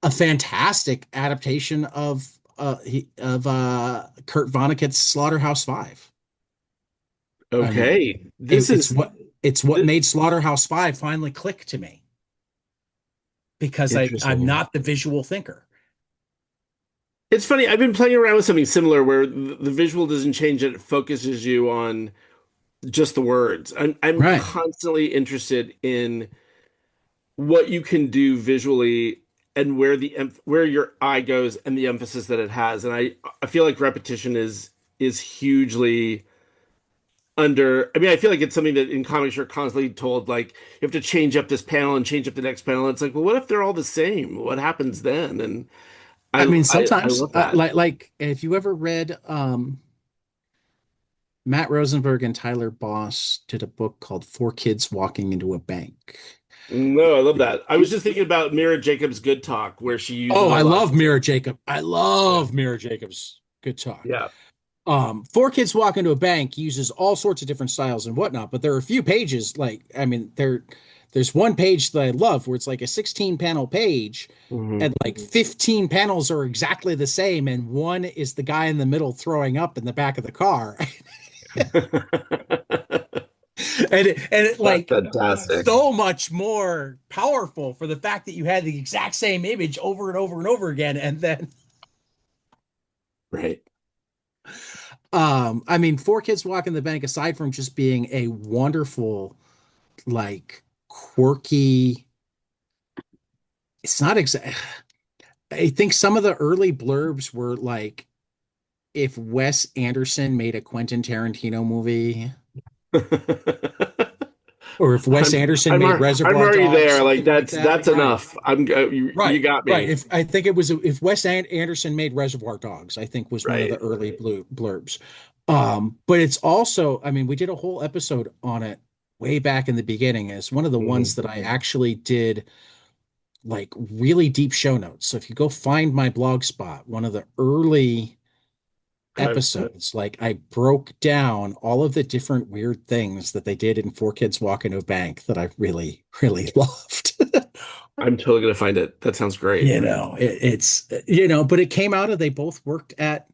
a fantastic adaptation of Kurt Vonnegut's Slaughterhouse Five. I mean, okay. it, it's what made Slaughterhouse Five finally click to me because I'm Interesting. not the visual thinker. It's funny. I've been playing around with something similar where the visual doesn't change it focuses you on just the words. I'm Right. constantly interested in what you can do visually and where where your eye goes and the emphasis that it has. And I feel like repetition is hugely under. I mean, I feel like it's something that in comics you're constantly told like you have to change up this panel and change up the next panel. It's like, well, what if they're all the same? What happens then? And I mean, I sometimes love that. like if you ever read Matt Rosenberg and Tyler Boss did a book called Four Kids Walking into a Bank. No, I love that. I was just thinking about Mira Jacobs' Good Talk, where she uses Oh, a I lot. love Mira Jacob. I Yeah. love Mira Jacobs. Good talk. Yeah. Four Kids Walk into a Bank uses all sorts of different styles and whatnot, but there are a few pages like I mean there's one page that I love where it's like a 16 panel page Mhm. and like 15 panels are exactly the same and one is the guy in the middle throwing up in the back of the car. And it That's like fantastic. so much more powerful for the fact that you had the exact same image over and over and over again and then Right. I mean, Four Kids Walk in the Bank, aside from just being a wonderful, like quirky, it's not exact. I think some of the early blurbs were like if Wes Anderson made a Quentin Tarantino movie, or if Wes Anderson made I'm Reservoir already Dogs, there. Like something like that. that's Right, enough. You right, got right. me. If I think it was if Anderson made Reservoir Dogs, I think was one of the Right. early blurbs. But it's also, I mean, we did a whole episode on it way back in the beginning. It's one of the ones Mhm. that I actually did like really deep show notes. So if you go find my blog spot, one of the early Okay. episodes, like I broke down all of the different weird things that they did in Four Kids Walk into a Bank that I really, really loved. I'm totally gonna find it. That sounds great. It's but it came out of they both worked at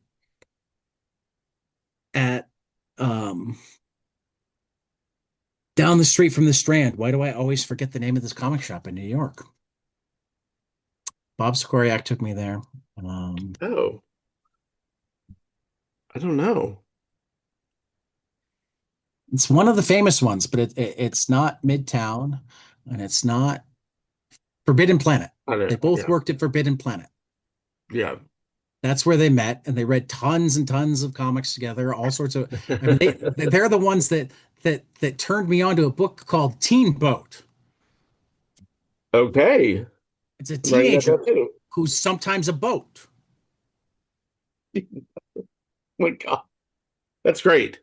um down the street from the Strand. Why do I always forget the name of this comic shop in New York? Bob Skoriak took me there. Um, Oh, I don't know. it's one of the famous ones, but it's not Midtown, and it's not Forbidden Planet. I They don't. both Yeah. worked at Forbidden Planet. Yeah. That's where they met, and they read tons and tons of comics together. All sorts of. I mean, they're the ones that turned me on to a book called Teen Boat. Okay. It's a I'm writing that teenager down too. who's sometimes a boat. Oh my God. That's great.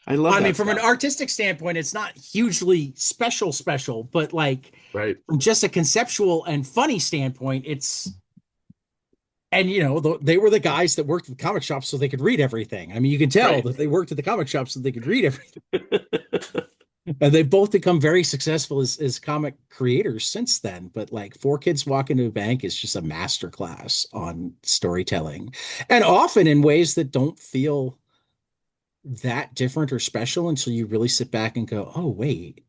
I love I mean, that from an stuff. artistic standpoint, it's not hugely special, but like Right. from just a conceptual and funny standpoint, it's and they were the guys that worked at the comic shop so they could read everything. I mean, you can tell Right. that they worked at the comic shop so they could read everything. And they've both become very successful as comic creators since then. But like Four Kids Walk into a Bank is just a masterclass on storytelling, and often in ways that don't feel that different or special until you really sit back and go, oh, wait.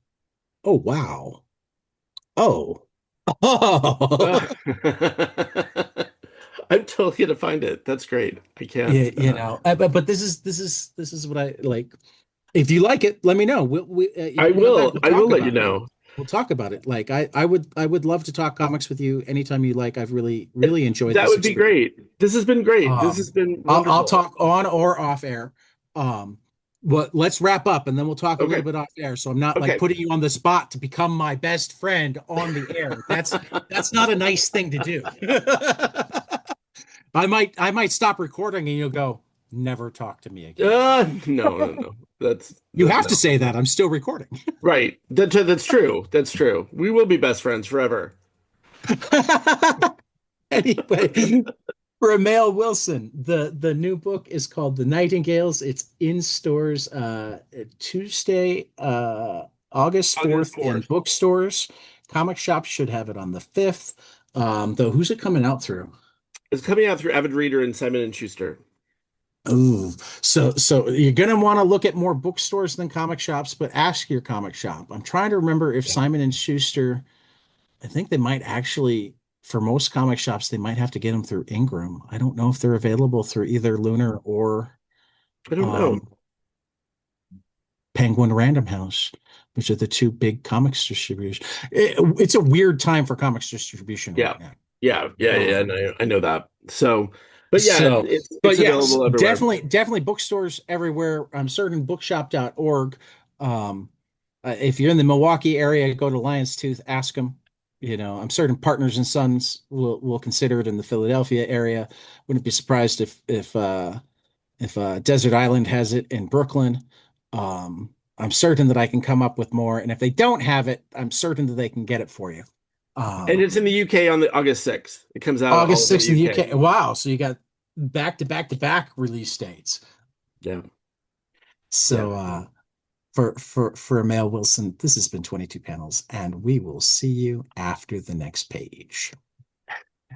Oh, wow. Oh. Uh, Oh. I'm totally gonna find it. That's great. I can't. Yeah, but this is what I like. If you like it, let me know. If I you come back, will. we'll I will talk let you about it. know. We'll talk about it. Like I would love to talk comics with you anytime you like. I've really, really enjoyed That this would be experience. great. This has been great. This has Um, been I'll wonderful. talk on or off air. Um, but let's wrap up and then we'll talk a little Okay. bit off air. So I'm not like Okay. putting you on the spot to become my best friend on the air. That's not a nice thing to do. I might stop recording and you'll go, never talk to me again. No, no, no. You have to No. say that. I'm still recording. Right. That's true. That's true. We will be best friends forever. Anyway, for Emil Wilson, the new book is called The Nightengales. It's in stores Tuesday, August August 4th in 4th. bookstores. Comic shops should have it on the 5th. Though who's it coming out through? It's coming out through Avid Reader and Simon and Schuster. Ooh, so you're gonna want to look at more bookstores than comic shops, but ask your comic shop. I'm trying to remember if Yeah. Simon and Schuster, I think they might actually, for most comic shops, they might have to get them through Ingram. I don't know if they're available through either Lunar or I don't know. um, Penguin Random House, which are the two big comics distributors. It's a weird time for comics distribution Yeah. right now. Yeah. Um, I know that. So, but yeah, So, it's but yes, available everywhere. definitely bookstores everywhere. I'm certain bookshop.org. If you're in the Milwaukee area, go to Lion's Tooth, ask them. I'm certain Partners and Sons will consider it in the Philadelphia area. Wouldn't be surprised if Desert Island has it in Brooklyn. I'm certain that I can come up with more, and if they don't have it, I'm certain that they can get it for you. And Um, it's in the UK on the August 6th. It comes out all August over 6th in the the UK. UK. Wow. So you got back to back to back release dates. Yeah. Yeah. So for Emil Wilson, this has been 22 panels, and we will see you after the next page.